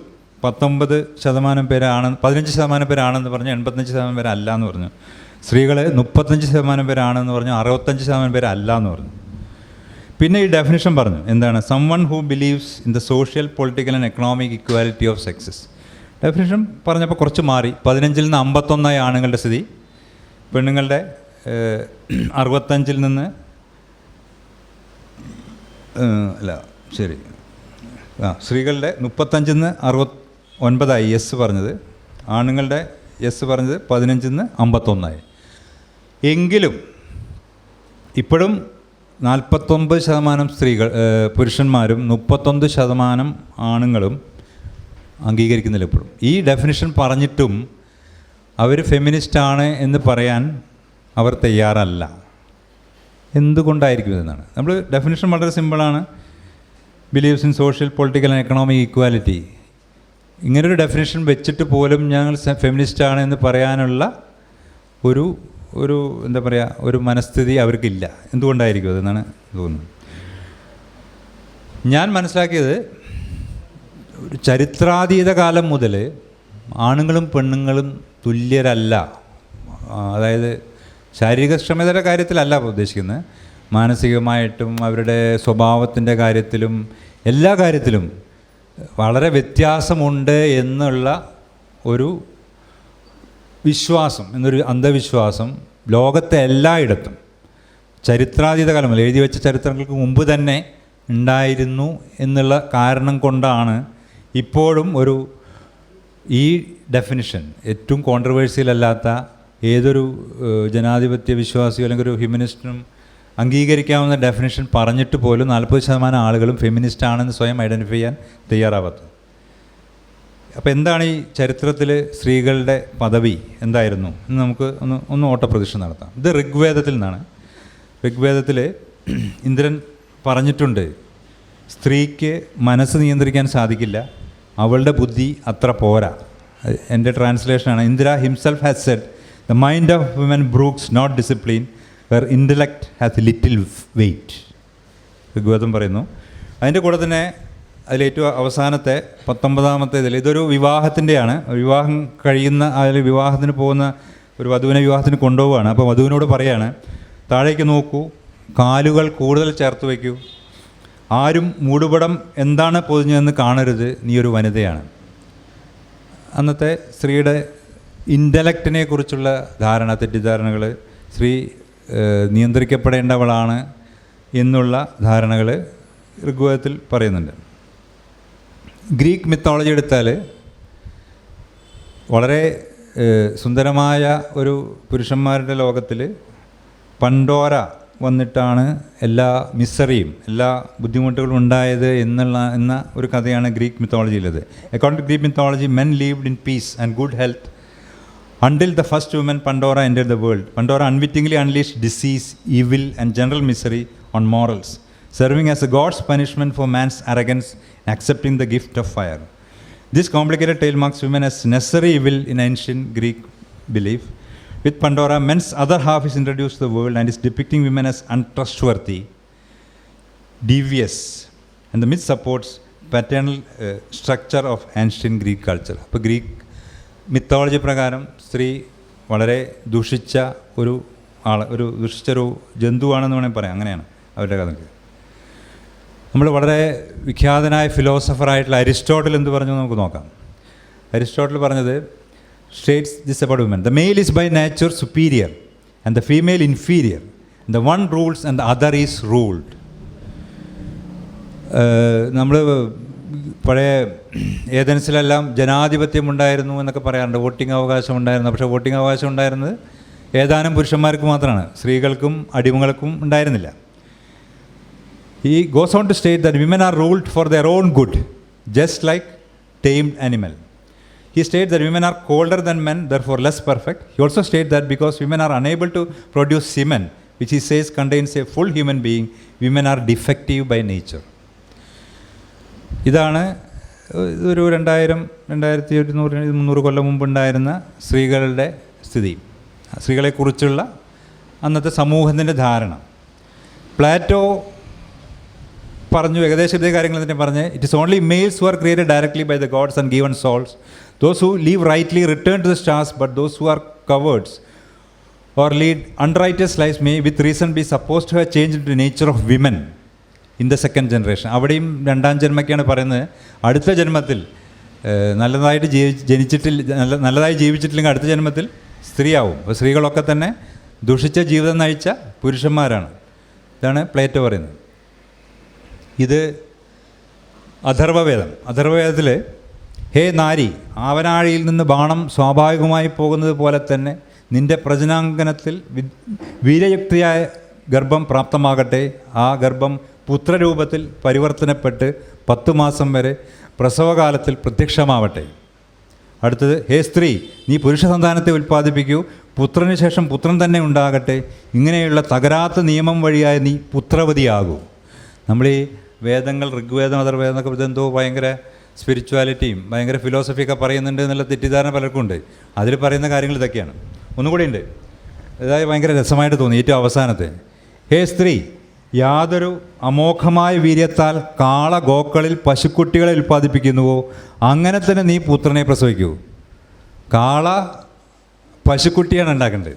19% പേരാണ്, 15% പേരാണെന്ന് പറഞ്ഞു, 85% പേര് അല്ല എന്ന് പറഞ്ഞു. സ്ത്രീകൾ 35% പേരാണെന്ന് പറഞ്ഞു, 65% പേര് അല്ല എന്ന് പറഞ്ഞു. പിന്നെ ഈ ഡെഫിനിഷൻ പറഞ്ഞു, എന്താണ്? Someone who believes in the social, political and economic equality of sexes. Definition പറഞ്ഞപ്പോൾ കുറച്ച് മാറി. 15 നിന്ന് 51 ആണുങ്ങളുടെ സ്ഥിതി, പെണ്ണുങ്ങളുടെ 65 നിന്ന് സ്ത്രീകളുടെ 35 നിന്ന് 69 യെസ് പറഞ്ഞത്, ആണുങ്ങളുടെ യെസ് പറഞ്ഞത് 15 നിന്ന് 51. എങ്കിലും ഇപ്പോഴും 49% സ്ത്രീകൾ പുരുഷന്മാരും 31% ആണുങ്ങളും അംഗീകരിക്കുന്നില്ല ഇപ്പോഴും. ഈ ഡെഫിനിഷൻ പറഞ്ഞിട്ടും അവർ ഫെമിനിസ്റ്റാണ് എന്ന് പറയാൻ അവർ തയ്യാറല്ല. എന്തുകൊണ്ടായിരിക്കും ഇതെന്നാണ്. നമ്മൾ ഡെഫിനിഷൻ വളരെ സിമ്പിളാണ്, believes in social, political and economic equality. ഇങ്ങനൊരു ഡെഫിനിഷൻ വെച്ചിട്ട് പോലും ഞങ്ങൾ ഫെമിനിസ്റ്റാണ് എന്ന് പറയാനുള്ള ഒരു എന്താ പറയുക, ഒരു മനസ്ഥിതി അവർക്കില്ല. എന്തുകൊണ്ടായിരിക്കും അതെന്നാണ് തോന്നുന്നത്. ഞാൻ മനസ്സിലാക്കിയത്, ഒരു ചരിത്രാതീത കാലം മുതൽ ആണുങ്ങളും പെണ്ണുങ്ങളും തുല്യരല്ല. അതായത് ശാരീരിക ക്ഷമതയുടെ കാര്യത്തിലല്ല ഉദ്ദേശിക്കുന്നത്, മാനസികമായിട്ടും അവരുടെ സ്വഭാവത്തിൻ്റെ കാര്യത്തിലും എല്ലാ കാര്യത്തിലും വളരെ വ്യത്യാസമുണ്ട് എന്നുള്ള ഒരു വിശ്വാസം, എന്നൊരു അന്ധവിശ്വാസം ലോകത്തെ എല്ലായിടത്തും ചരിത്രാതീത കാലം മുതൽ, എഴുതി വെച്ച ചരിത്രങ്ങൾക്ക് മുമ്പ് തന്നെ ഉണ്ടായിരുന്നു എന്നുള്ള കാരണം കൊണ്ടാണ് ഇപ്പോഴും ഈ ഡെഫിനിഷൻ ഏറ്റവും കോൺട്രവേഴ്സ്യൽ അല്ലാത്ത ഏതൊരു ജനാധിപത്യ വിശ്വാസിയോ അല്ലെങ്കിൽ ഒരു ഹ്യൂമനിസ്റ്റിനും അംഗീകരിക്കാവുന്ന ഡെഫിനിഷൻ പറഞ്ഞിട്ട് പോലും 40% ആളുകളും ഫെമിനിസ്റ്റ് ആണെന്ന് സ്വയം ഐഡൻറ്റിഫൈ ചെയ്യാൻ തയ്യാറാവാത്തത്. അപ്പോൾ എന്താണ് ഈ ചരിത്രത്തിൽ സ്ത്രീകളുടെ പദവി എന്തായിരുന്നു എന്ന് നമുക്ക് ഒന്ന് ഓട്ടപ്രദക്ഷിണം നടത്താം. ഇത് ഋഗ്വേദത്തിൽ നിന്നാണ്. ഋഗ്വേദത്തിൽ ഇന്ദ്രൻ പറഞ്ഞിട്ടുണ്ട്, സ്ത്രീക്ക് മനസ്സ് നിയന്ത്രിക്കാൻ സാധിക്കില്ല, അവളുടെ ബുദ്ധി അത്ര പോരാ. എൻ്റെ ട്രാൻസ്ലേഷനാണ്. Indra himself has said, the mind of women brooks not discipline, her intellect has little weight. Rigveda പറയുന്നു. അതിൻ്റെ കൂടെ തന്നെ അതിലേറ്റവും അവസാനത്തെ 19-ാമത്തേതിൽ ഇതൊരു വിവാഹത്തിൻ്റെയാണ്. വിവാഹം കഴിയുന്ന അതിൽ വിവാഹത്തിന് പോകുന്ന ഒരു വധുവിനെ വിവാഹത്തിന് കൊണ്ടുപോവുകയാണ്. അപ്പോൾ വധുവിനോട് പറയാണ്, താഴേക്ക് നോക്കൂ, കാലുകൾ കൂടുതൽ ചേർത്ത് വയ്ക്കൂ, ആരും മൂടുപടം എന്താണ് പൊതിഞ്ഞതെന്ന് കാണരുത്, നീ ഒരു വനിതയാണ്. അന്നത്തെ സ്ത്രീയുടെ ഇൻ്റലക്റ്റിനെ കുറിച്ചുള്ള തെറ്റിദ്ധാരണകൾ, സ്ത്രീ നിയന്ത്രിക്കപ്പെടേണ്ടവളാണ് എന്നുള്ള ധാരണകൾ ഋഗ്വേദത്തിൽ പറയുന്നുണ്ട്. ഗ്രീക്ക് മിത്തോളജി എടുത്താൽ വളരെ സുന്ദരമായ ഒരു പുരുഷന്മാരുടെ ലോകത്തിൽ പണ്ടോര വന്നിട്ടാണ് എല്ലാ മിസറിയും എല്ലാ ബുദ്ധിമുട്ടുകളും ഉണ്ടായത് എന്ന ഒരു കഥയാണ് ഗ്രീക്ക് മിത്തോളജിയിലത്. According to Greek mythology, men lived in peace and good health until the first woman Pandora entered the world. Pandora unwittingly unleashed disease, evil and general misery on mortals, serving as a god's punishment for man's arrogance in accepting the gift of fire. This complicated tale marks women as necessary evil in ancient Greek belief. With Pandora, men's other half is introduced to the world and is depicting women as untrustworthy, devious, and the myth supports paternal structure of ancient Greek culture. അപ്പോൾ Greek mythology പ്രകാരം സ്ത്രീ വളരെ ദുഷിച്ചൊരു ജന്തുവാണെന്ന് വേണമെങ്കിൽ പറയാം. അങ്ങനെയാണ് അവരുടെ കഥ. നമ്മൾ വളരെ വിഖ്യാതനായ ഫിലോസഫറായിട്ടുള്ള അരിസ്റ്റോട്ടിൽ എന്ത് പറഞ്ഞു നമുക്ക് നോക്കാം. അരിസ്റ്റോട്ടിൽ പറഞ്ഞത് states this about women: the male is by nature superior and the female inferior, and the one rules and the other is ruled. നമ്മൾ പഴയ ഏതൻസിലെല്ലാം ജനാധിപത്യം ഉണ്ടായിരുന്നു എന്നൊക്കെ പറയാറുണ്ട്, വോട്ടിംഗ് അവകാശം ഉണ്ടായിരുന്നു. പക്ഷേ വോട്ടിംഗ് അവകാശം ഉണ്ടായിരുന്നത് ഏതാനും പുരുഷന്മാർക്ക് മാത്രമാണ്, സ്ത്രീകൾക്കും അടിമകൾക്കും ഉണ്ടായിരുന്നില്ല. He goes on to state that women are ruled for their own good, just like tamed animal. He states that women are colder than men, therefore less perfect. He also states that because women are unable to produce semen, which he says contains a full human being, women are defective by nature. ഇതാണ് ഒരു 2100 കൊല്ലം മുമ്പുണ്ടായിരുന്ന സ്ത്രീകളുടെ സ്ഥിതി, സ്ത്രീകളെക്കുറിച്ചുള്ള അന്നത്തെ സമൂഹത്തിൻ്റെ ധാരണ. Plato പറഞ്ഞു ഏകദേശം ഇതേ കാര്യങ്ങൾ തന്നെ പറഞ്ഞ്, it is only males who are created directly by the gods and given souls. Those who live rightly return to the stars, but those who are cowards or lead unrighteous lives may with reason be supposed to have changed the nature of women in the second generation. അവിടെയും രണ്ടാം ജന്മയ്ക്കാണ് പറയുന്നത്. അടുത്ത ജന്മത്തിൽ നല്ലതായി ജീവിച്ചിട്ടില്ലെങ്കിൽ അടുത്ത ജന്മത്തിൽ സ്ത്രീയാവും. അപ്പോൾ സ്ത്രീകളൊക്കെ തന്നെ ദുഷിച്ച ജീവിതം നയിച്ച പുരുഷന്മാരാണ്. ഇതാണ് പ്ലേറ്റോ പറയുന്നത്. ഇത് അഥർവവേദത്തിൽ ഹേ നാരി, ആവനാഴിയിൽ നിന്ന് ബാണം സ്വാഭാവികമായി പോകുന്നത് പോലെ തന്നെ നിൻ്റെ പ്രജനാങ്കനത്തിൽ വീര്യയുക്തിയായ ഗർഭം പ്രാപ്തമാകട്ടെ. ആ ഗർഭം പുത്രരൂപത്തിൽ പരിവർത്തനപ്പെട്ട് 10 മാസം വരെ പ്രസവകാലത്തിൽ പ്രത്യക്ഷമാവട്ടെ. അടുത്തത്, ഹേ സ്ത്രീ, നീ പുരുഷ സന്താനത്തെ ഉൽപ്പാദിപ്പിക്കൂ, പുത്രന് ശേഷം പുത്രൻ തന്നെ ഉണ്ടാകട്ടെ. ഇങ്ങനെയുള്ള തകരാത്ത നിയമം വഴിയായി നീ പുത്രവതിയാകൂ. നമ്മൾ ഈ വേദങ്ങൾ, ഋഗ്വേദം, അഥർവേദം എന്നൊക്കെ ഇതെന്തോ ഭയങ്കര സ്പിരിച്വാലിറ്റിയും ഭയങ്കര ഫിലോസഫിയൊക്കെ പറയുന്നുണ്ട് എന്നുള്ള തെറ്റിദ്ധാരണ പലർക്കും ഉണ്ട്. അതിൽ പറയുന്ന കാര്യങ്ങൾ ഇതൊക്കെയാണ്. ഒന്നുകൂടി ഉണ്ട്, അതായത് ഭയങ്കര രസമായിട്ട് തോന്നി. ഏറ്റവും അവസാനത്തെ, ഹേ സ്ത്രീ, യാതൊരു അമോഘമായ വീര്യത്താൽ കാള ഗോക്കളിൽ പശുക്കുട്ടികളെ ഉൽപ്പാദിപ്പിക്കുന്നുവോ അങ്ങനെ തന്നെ നീ പുത്രനെ പ്രസവിക്കൂ. കാള പശുക്കുട്ടിയാണ് ഉണ്ടാക്കേണ്ടത്,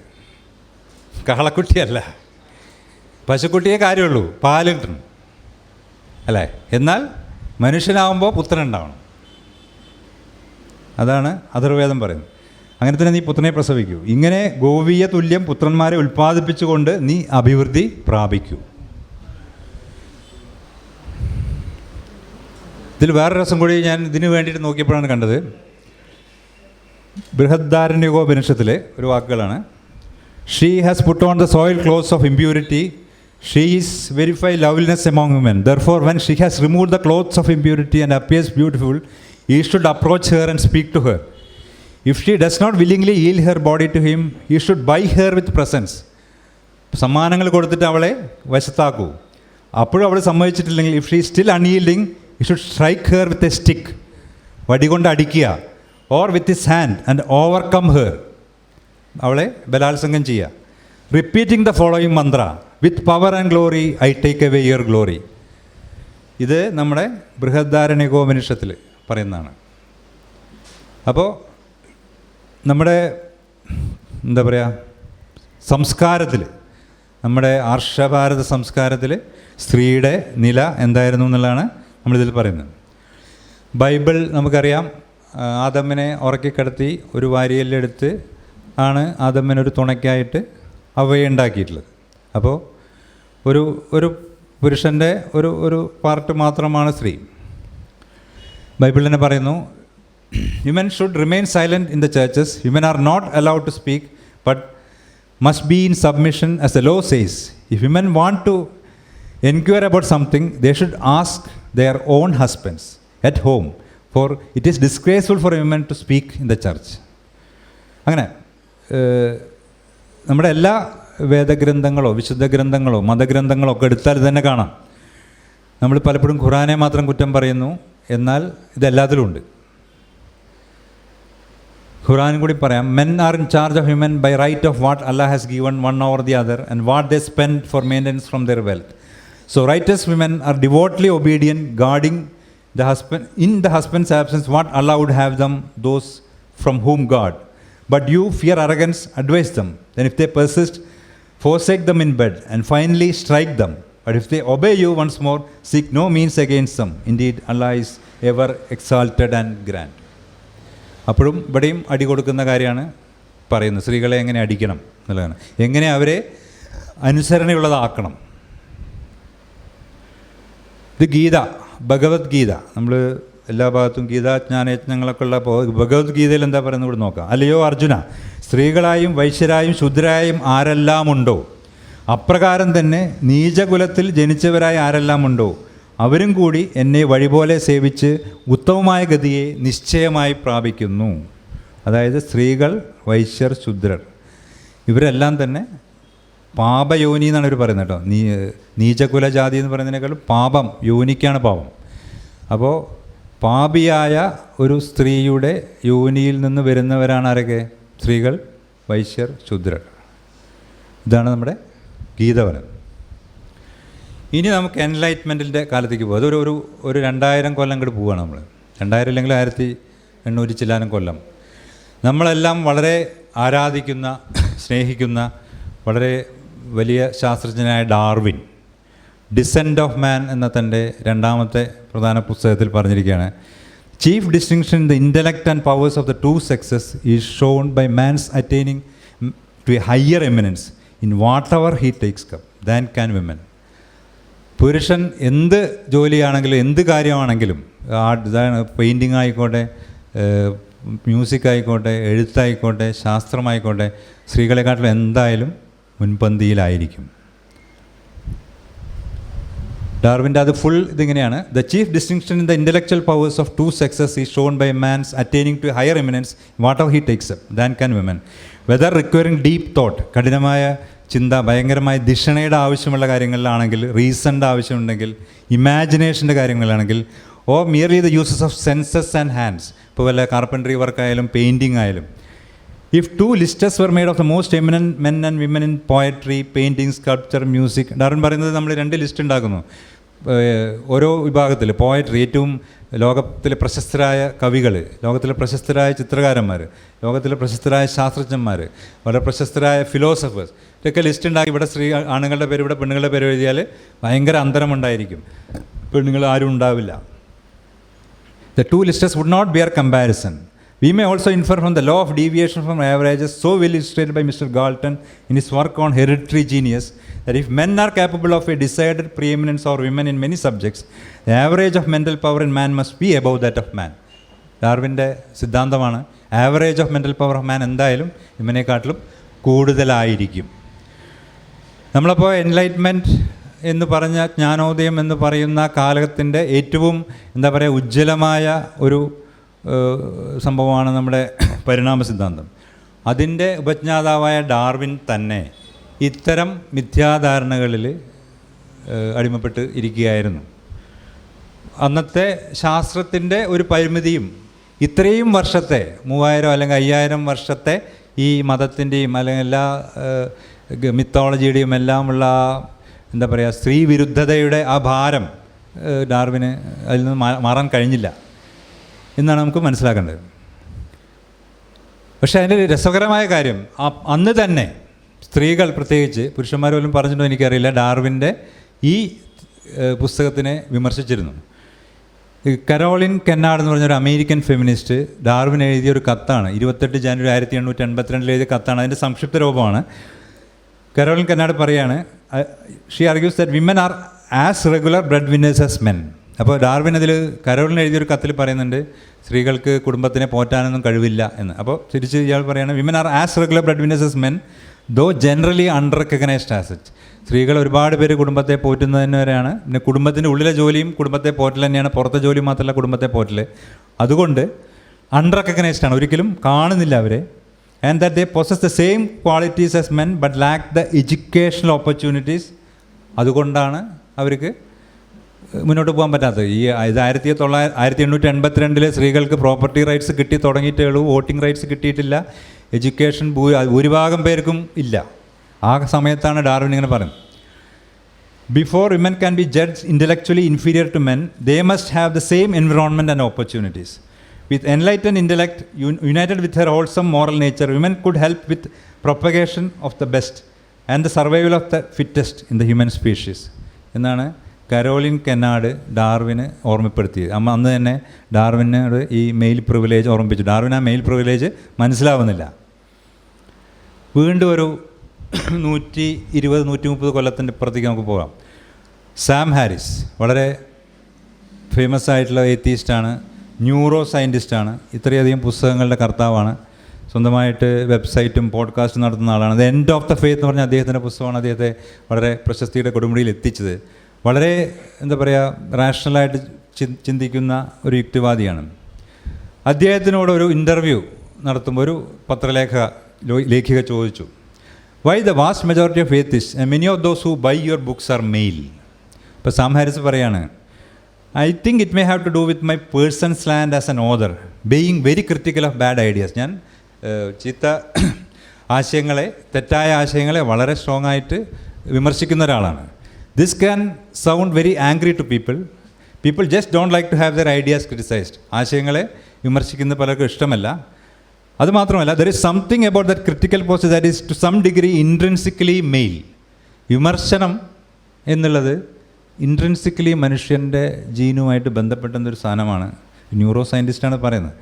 കാളക്കുട്ടിയല്ല. പശുക്കുട്ടിയെ കാര്യമുള്ളൂ, പാല് കിട്ടണം അല്ലേ. എന്നാൽ മനുഷ്യനാകുമ്പോൾ പുത്രൻ ഉണ്ടാവണം. അതാണ് അഥർവേദം പറയുന്നത്. അങ്ങനെ തന്നെ നീ പുത്രനെ പ്രസവിക്കൂ. ഇങ്ങനെ ഗോവീയ തുല്യം പുത്രന്മാരെ ഉൽപ്പാദിപ്പിച്ചുകൊണ്ട് നീ അഭിവൃദ്ധി പ്രാപിക്കൂ. ഇതിൽ വേറെ രസം കൂടി ഞാൻ ഇതിനു വേണ്ടിയിട്ട് നോക്കിയപ്പോഴാണ് കണ്ടത്. ബൃഹദാരണ്യകോപനിഷത്തിലെ ഒരു വാക്കുകളാണ്. She has put on the soil clothes of impurity. She is verify loveliness among women. Therefore when she has remove the clothes of impurity and appears beautiful, he should approach her and speak to her. If she does not willingly yield her body to him, he should buy her with presents. സമ്മാനങ്ങൾ കൊടുത്തിട്ട് അവളെ വശത്താക്കൂ. അപ്പോഴും അവൾ സമ്മതിച്ചിട്ടില്ലെങ്കിൽ, if she still unyielding, he should strike her with a stick. വടി കൊണ്ട് അടിക്കുക. Or with his hand and overcome her, അവളെ ബലാത്സംഗം ചെയ്യുക. Repeating the following Mantra, with power and glory I take away your glory. ഇത് നമ്മുടെ ബൃഹദാരണ്യകോപനിഷത്തിൽ പറയുന്നതാണ്. അപ്പോൾ നമ്മുടെ എന്താ പറയുക, സംസ്കാരത്തിൽ, നമ്മുടെ ആർഷഭാരത സംസ്കാരത്തിൽ സ്ത്രീയുടെ നില എന്തായിരുന്നു എന്നുള്ളതാണ് നമ്മളിതിൽ പറയുന്നത്. ബൈബിൾ നമുക്കറിയാം, ആദമിനെ ഉറക്കിക്കിടത്തി ഒരു വാരിയെല്ലെടുത്ത് ആണ് ആദമിനൊരു തുണയ്ക്കായിട്ട് അവയെ ഉണ്ടാക്കിയിട്ടുള്ളത്. അപ്പോൾ ഒരു പുരുഷൻ്റെ ഒരു പാർട്ട് മാത്രമാണ് സ്ത്രീ. ബൈബിൾ തന്നെ പറയുന്നു, women should remain silent in the churches. Women are not allowed to speak but must be in submission as the law says. If women want to inquire about something, they should ask their own husbands at home, for it is disgraceful for a woman to speak in the church. അങ്ങനെ നമ്മുടെ എല്ലാ വേദഗ്രന്ഥങ്ങളോ വിശുദ്ധ ഗ്രന്ഥങ്ങളോ മതഗ്രന്ഥങ്ങളോ ഒക്കെ എടുത്താൽ തന്നെ കാണാം, നമ്മൾ പലപ്പോഴും ഖുറാനെ മാത്രം കുറ്റം പറയുന്നു, എന്നാൽ ഇതെല്ലാത്തിലും ഉണ്ട്. ഖുറാൻ കൂടി പറയാം, men are in charge of women by right of what Allah has given one over the other and what they spend for maintenance from their wealth. So righteous women are devotedly obedient, guarding the husband in the husband's absence what Allah would have them, those from whom God. But you fear arrogance, advise them. Then if they persist, forsake them in bed and finally strike them. But if they obey you once more, seek no means against them. Indeed, Allah is ever exalted and grand. അപ്പോഴും ഇവിടെയും അടി കൊടുക്കുന്ന കാര്യമാണ് പറയുന്നത്. സ്ത്രീകളെ എങ്ങനെ അടിക്കണം എന്നുള്ളതാണ്, എങ്ങനെ അവരെ അനുസരണയുള്ളതാക്കണം. ഇത് ഗീത, ഭഗവത്ഗീത, നമ്മൾ എല്ലാ ഭാഗത്തും ഗീതാജ്ഞാനയജ്ഞങ്ങളൊക്കെ ഉള്ള ഭഗവത്ഗീതയിൽ എന്താ പറയുന്നത് കൂടി നോക്കാം. അല്ലയോ അർജുന, സ്ത്രീകളായും വൈശ്യരായും ശൂദ്രരായും ആരെല്ലാം ഉണ്ടോ, അപ്രകാരം തന്നെ നീചകുലത്തിൽ ജനിച്ചവരായ ആരെല്ലാം ഉണ്ടോ, അവരും കൂടി എന്നെ വഴിപോലെ സേവിച്ച് ഉത്തമമായ ഗതിയെ നിശ്ചയമായി പ്രാപിക്കുന്നു. അതായത് സ്ത്രീകൾ, വൈശ്യർ, ശൂദ്രർ ഇവരെല്ലാം തന്നെ പാപയോനി എന്നാണ് ഇവർ പറയുന്നത് കേട്ടോ. നീചകുല ജാതി എന്ന് പറയുന്നതിനേക്കാളും പാപം, യോനിക്കാണ് പാപം. അപ്പോൾ പാപിയായ ഒരു സ്ത്രീയുടെ യോനിയിൽ നിന്ന് വരുന്നവരാണ് ആരൊക്കെ? സ്ത്രീകൾ, വൈശ്യർ, ശൂദ്രർ. ഇതാണ് നമ്മുടെ ഗീതവനം. ഇനി നമുക്ക് എൻലൈറ്റ്മെൻറ്റിൻ്റെ കാലത്തേക്ക് പോകും. അതൊരു 2000 കൊല്ലം കൂടി പോവുകയാണ് നമ്മൾ. 2000 അല്ലെങ്കിൽ 1800 ചില്ലാനം കൊല്ലം. നമ്മളെല്ലാം വളരെ ആരാധിക്കുന്ന, സ്നേഹിക്കുന്ന വളരെ വലിയ ശാസ്ത്രജ്ഞനായ ഡാർവിൻ ഡിസെൻറ്റ് ഓഫ് മാൻ എന്ന തൻ്റെ 2ാമത്തെ പ്രധാന പുസ്തകത്തിൽ പറഞ്ഞിരിക്കുകയാണ്, chief distinction in the intellect and powers of the two sexes is shown by man's attaining to a higher eminence in whatever he takes up than can women. പുരുഷൻ എന്ത് ജോലിയാണെങ്കിലും എന്ത് കാര്യമാണെങ്കിലും, ഇതാണ് പെയിൻറ്റിങ് ആയിക്കോട്ടെ, മ്യൂസിക് ആയിക്കോട്ടെ, എഴുത്തായിക്കോട്ടെ, ശാസ്ത്രമായിക്കോട്ടെ, സ്ത്രീകളെക്കാട്ടിലും എന്തായാലും മുൻപന്തിയിലായിരിക്കും. ഡാർവിൻ്റെ അത് ഫുൾ ഇതിങ്ങനെയാണ്, the chief distinction in the intellectual powers of two sexes is shown by man's attaining to higher eminence whatever he takes up than can women. Whether requiring deep thought, കഠിനമായ ചിന്ത, ഭയങ്കരമായ ധിഷണയുടെ ആവശ്യമുള്ള കാര്യങ്ങളിലാണെങ്കിൽ, റീസണിൻ്റെ ആവശ്യമുണ്ടെങ്കിൽ, ഇമാജിനേഷൻ്റെ കാര്യങ്ങളിലാണെങ്കിൽ, or merely the uses of senses and hands, ഇപ്പോൾ വല്ല കാർപ്പൻട്രി വർക്കായാലും പെയിൻറ്റിങ് ആയാലും. If 2 lists were made of the most eminent men and women in poetry, painting, sculpture, music. Darwin പറയുന്നത് നമ്മൾ 2 ലിസ്റ്റ് ഉണ്ടാക്കുന്നു. ഓരോ വിഭാഗത്തിൽ പോയട്രി, ഏറ്റവും ലോകത്തിലെ പ്രശസ്തരായ കവികൾ, ലോകത്തിലെ പ്രശസ്തരായ ചിത്രകാരന്മാർ, ലോകത്തിലെ പ്രശസ്തരായ ശാസ്ത്രജ്ഞന്മാർ, വളരെ പ്രശസ്തരായ ഫിലോസഫേഴ്സ്, ഇതൊക്കെ ലിസ്റ്റ് ഉണ്ടാക്കി ഇവിടെ ആണുങ്ങളുടെ പേര്, ഇവിടെ പെണ്ണുങ്ങളുടെ പേര് എഴുതിയാൽ ഭയങ്കര അന്തരമുണ്ടായിരിക്കും, പെണ്ണുങ്ങൾ ആരും ഉണ്ടാവില്ല. The 2 lists would not bear comparison. We may also infer from the law of deviation from averages, so well illustrated by Mr. Galton in his work on hereditary genius, that if men are capable of a decided preeminence over women in many subjects, the average of mental power in man must be above that of man. ഡാർവിൻ്റെ സിദ്ധാന്തമാണ് average of mental power of മാൻ എന്തായാലും ഇവനെക്കാട്ടിലും കൂടുതലായിരിക്കും. നമ്മളപ്പോൾ enlightenment എന്ന് പറഞ്ഞ ജ്ഞാനോദയം എന്ന് പറയുന്ന കാലത്തിൻ്റെ ഏറ്റവും എന്താ പറയുക ഉജ്ജ്വലമായ ഒരു സംഭവമാണ് നമ്മുടെ പരിണാമ സിദ്ധാന്തം. അതിൻ്റെ ഉപജ്ഞാതാവായ ഡാർവിൻ തന്നെ ഇത്തരം മിഥ്യാധാരണകളിൽ അടിമപ്പെട്ട് ഇരിക്കുകയായിരുന്നു. അന്നത്തെ ശാസ്ത്രത്തിൻ്റെ ഒരു പരിമിതിയും ഇത്രയും വർഷത്തെ 3000 അല്ലെങ്കിൽ 5000 വർഷത്തെ ഈ മതത്തിൻ്റെയും അല്ലെങ്കിൽ എല്ലാ മിത്തോളജിയുടെയും എല്ലാമുള്ള എന്താ പറയുക സ്ത്രീ വിരുദ്ധതയുടെ ആ ഭാരം ഡാർവിന് അതിൽ നിന്ന് മാറാൻ കഴിഞ്ഞില്ല എന്നാണ് നമുക്ക് മനസ്സിലാക്കേണ്ടത്. പക്ഷേ അതിൻ്റെ രസകരമായ കാര്യം അന്ന് തന്നെ സ്ത്രീകൾ, പ്രത്യേകിച്ച് പുരുഷന്മാർ പോലും പറഞ്ഞിട്ടുണ്ടോ എനിക്കറിയില്ല, ഡാർവിൻ്റെ ഈ പുസ്തകത്തിനെ വിമർശിച്ചിരുന്നു. കരോളിൻ കെന്നാർഡ് എന്ന് പറഞ്ഞൊരു അമേരിക്കൻ ഫെമിനിസ്റ്റ് ഡാർവിൻ എഴുതിയൊരു കത്താണ്, 28 ജനുവരി 1882 എഴുതിയ കത്താണ്. അതിൻ്റെ സംക്ഷിപ്ത രൂപമാണ്. കരോളിൻ കെന്നാർഡ് പറയാണ്, she argues that women are as regular breadwinners as men. അപ്പോൾ ഡാർവിൻ അതിൽ കരോളിൻ എഴുതിയൊരു കത്തിൽ പറയുന്നുണ്ട് സ്ത്രീകൾക്ക് കുടുംബത്തിനെ പോറ്റാനൊന്നും കഴിവില്ല എന്ന്. അപ്പോൾ തിരിച്ച് ഇയാൾ പറയുകയാണ്, women are as regular breadwinners as men though generally unrecognised asset. സ്ത്രീകൾ ഒരുപാട് പേര് കുടുംബത്തെ പോറ്റുന്നതിന് വരെയാണ്. പിന്നെ കുടുംബത്തിൻ്റെ ഉള്ളിലെ ജോലിയും കുടുംബത്തെ പോറ്റൽ തന്നെയാണ്, പുറത്തെ ജോലി മാത്രമല്ല കുടുംബത്തെ പോറ്റൽ. അതുകൊണ്ട് അൺറെക്കഗ്നൈസ്ഡ് ആണ്, ഒരിക്കലും കാണുന്നില്ല അവരെ. And that they possess the same qualities as men but lack the educational opportunities. അതുകൊണ്ടാണ് അവർക്ക് മുന്നോട്ട് പോകാൻ പറ്റാത്തത്. ഈ 1882 സ്ത്രീകൾക്ക് പ്രോപ്പർട്ടി റൈറ്റ്സ് കിട്ടി തുടങ്ങിയിട്ടേ ഉള്ളൂ, വോട്ടിംഗ് റൈറ്റ്സ് കിട്ടിയിട്ടില്ല, എഡ്യൂക്കേഷൻ ഭൂരിഭാഗം പേർക്കും ഇല്ല. ആ സമയത്താണ് ഡാർവിൻ ഇങ്ങനെ പറയുന്നത്, before women can be judge intellectually inferior to men they must have the same environment and opportunities. With enlightened intellect united with her wholesome moral nature, women could help with propagation of the best and the survival of the fittest in the human species എന്നാണ് Caroline കെന്നാർഡ് ഡാർവിന് ഓർമ്മപ്പെടുത്തിയത്. അന്ന് തന്നെ ഡാർവിനോട് ഈ mail privilege ഓർമ്മിപ്പിച്ചു. Darwin ആ mail privilege മനസ്സിലാവുന്നില്ല. വീണ്ടും ഒരു 120-130 കൊല്ലത്തിൻ്റെ ഇപ്പുറത്തേക്ക് നമുക്ക് പോകാം. സാം ഹാരിസ് വളരെ ഫേമസ് ആയിട്ടുള്ള എത്തീസ്റ്റാണ്, ന്യൂറോ സയൻറ്റിസ്റ്റാണ്, ഇത്രയധികം പുസ്തകങ്ങളുടെ കർത്താവാണ്, സ്വന്തമായിട്ട് വെബ്സൈറ്റും പോഡ്കാസ്റ്റും നടത്തുന്ന ആളാണ്. The end of the faith എന്ന് പറഞ്ഞ അദ്ദേഹത്തിൻ്റെ പുസ്തകമാണ് അദ്ദേഹത്തെ വളരെ പ്രശസ്തിയുടെ കൊടുമുടിയിൽ എത്തിച്ചത്. വളരെ എന്താ പറയുക റാഷണലായിട്ട് ചിന്തിക്കുന്ന ഒരു യുക്തിവാദിയാണ്. അദ്ദേഹത്തിനോട് ഒരു ഇൻ്റർവ്യൂ നടത്തുമ്പോൾ ഒരു ലേഖിക ചോദിച്ചു, why the vast majority of atheist and many of those who buy your books are male. ഇപ്പോൾ സാം ഹാരിസ് പറയാണ്, I think it may have to do with my personal slant as an author, being very critical of bad ideas. ഞാൻ ചീത്ത ആശയങ്ങളെ, തെറ്റായ ആശയങ്ങളെ വളരെ strong ആയിട്ട് വിമർശിക്കുന്ന ഒരാളാണ്. This can sound very angry to people just don't like to have their ideas criticised. ആശയങ്ങളെ വിമർശിക്കുന്ന പലർക്കും ഇഷ്ടമല്ല. അതുമാത്രമല്ല, there is something about that critical post that is to some degree intrinsically male. വിമർശനം എന്നുള്ളത് ഇൻട്രിൻസിക്കലി മനുഷ്യൻ്റെ ജീനുമായിട്ട് ബന്ധപ്പെട്ടൊരു സാധനമാണ്. ന്യൂറോ സയൻറ്റിസ്റ്റാണ് പറയുന്നത്.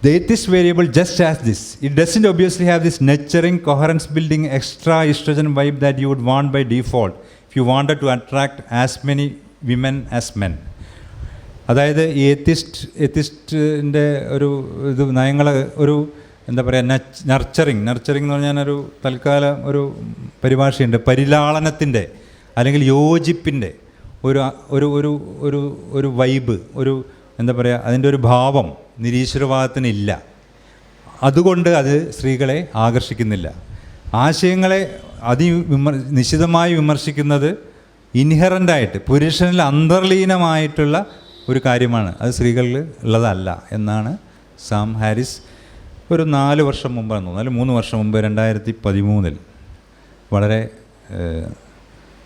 The atheist variable just as this. It doesn't obviously have this nurturing, coherence building, extra estrogen vibe that you would want by default if you wanted to attract as many women as men. അതായത് ഈ എത്തിസ്റ്റിൻ്റെ ഒരു ഇത് നയങ്ങൾ ഒരു എന്താ പറയുക nurturing എന്ന് പറഞ്ഞാൽ ഒരു തൽക്കാലം ഒരു പരിഭാഷയുണ്ട്, പരിലാളനത്തിൻ്റെ അല്ലെങ്കിൽ യോജിപ്പിൻ്റെ ഒരു ഒരു ഒരു ഒരു ഒരു വൈബ്, ഒരു എന്താ പറയുക അതിൻ്റെ ഒരു ഭാവം നിരീശ്വരവാദത്തിനില്ല. അതുകൊണ്ട് അത് സ്ത്രീകളെ ആകർഷിക്കുന്നില്ല. ആശയങ്ങളെ നിശിതമായി വിമർശിക്കുന്നത് ഇൻഹെറൻ്റായിട്ട് പുരുഷനിൽ അന്തർലീനമായിട്ടുള്ള ഒരു കാര്യമാണ്, അത് സ്ത്രീകളിൽ ഉള്ളതല്ല എന്നാണ് സാം ഹാരിസ് ഒരു 4 വർഷം മുമ്പാണ്, 3 വർഷം മുമ്പ് 2013 വളരെ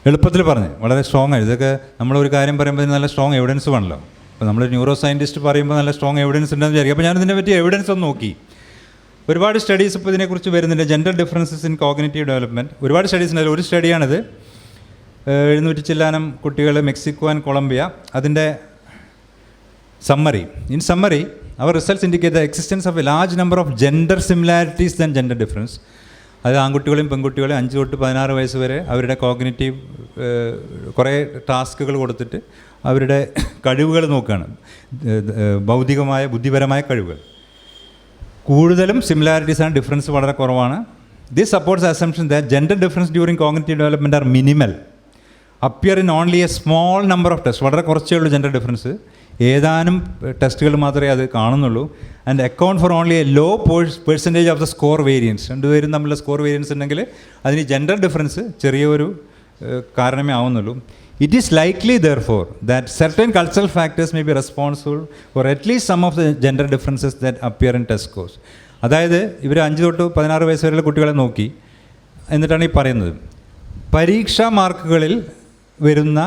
എളുപ്പത്തിൽ പറഞ്ഞ് വളരെ സ്ട്രോങ് ആയിട്ട്. ഇതൊക്കെ നമ്മളൊരു കാര്യം പറയുമ്പോൾ നല്ല സ്ട്രോങ് എവിഡൻസ് വേണമല്ലോ. അപ്പോൾ നമ്മൾ ന്യൂറോ സയൻറ്റിസ്റ്റ് പറയുമ്പോൾ നല്ല സ്ട്രോങ് എവിഡൻസ് ഉണ്ടെന്ന് വിചാരിക്കും. അപ്പോൾ ഞാനിതിനെ പറ്റി എവിഡൻസ് ഒന്ന് നോക്കി. ഒരുപാട് സ്റ്റഡീസ് ഇപ്പോൾ ഇതിനെക്കുറിച്ച് വരുന്നുണ്ട്. Gender differences in cognitive development ഒരുപാട് സ്റ്റഡീസ് ഉണ്ട്. ഒരു സ്റ്റഡിയാണിത്, 700 ചില്ലാനം കുട്ടികൾ, മെക്സിക്കോ ആൻഡ് കൊളംബിയ. അതിൻ്റെ summary, in summary our results indicate the existence of a large number of gender similarities than gender difference. അത് ആൺകുട്ടികളെയും പെൺകുട്ടികളെയും 5 തൊട്ട് 16 വയസ്സ് വരെ അവരുടെ കോഗ്നിറ്റീവ് കുറേ ടാസ്കുകൾ കൊടുത്തിട്ട് അവരുടെ കഴിവുകൾ നോക്കുകയാണ്, ബുദ്ധിപരമായ കഴിവുകൾ. കൂടുതലും സിമിലാരിറ്റീസ് ആണ്, ഡിഫറൻസ് വളരെ കുറവാണ്. This supports assumption that gender difference during cognitive development are minimal, appear in only a small number of test. വളരെ കുറച്ചേ ഉള്ളൂ ജെൻഡർ ഡിഫറൻസ്, ഏതാനും ടെസ്റ്റുകൾ മാത്രമേ അത് കാണുന്നുള്ളൂ. And account for only a low percentage of the score variance. രണ്ടുപേരും തമ്മിലുള്ള സ്കോർ വേരിയൻസ് ഉണ്ടെങ്കിൽ അതിന് ജെൻഡർ ഡിഫറൻസ് ചെറിയൊരു കാരണമേ ആവുന്നുള്ളൂ. It is likely therefore that certain cultural factors may be responsible for at least some of the gender differences that appear in test scores. അതായത് ഇവർ 5 തൊട്ട് 16 വയസ്സ് വരെയുള്ള കുട്ടികളെ നോക്കി, എന്നിട്ടാണ് ഈ പറയുന്നത് പരീക്ഷാ മാർക്കുകളിൽ വരുന്ന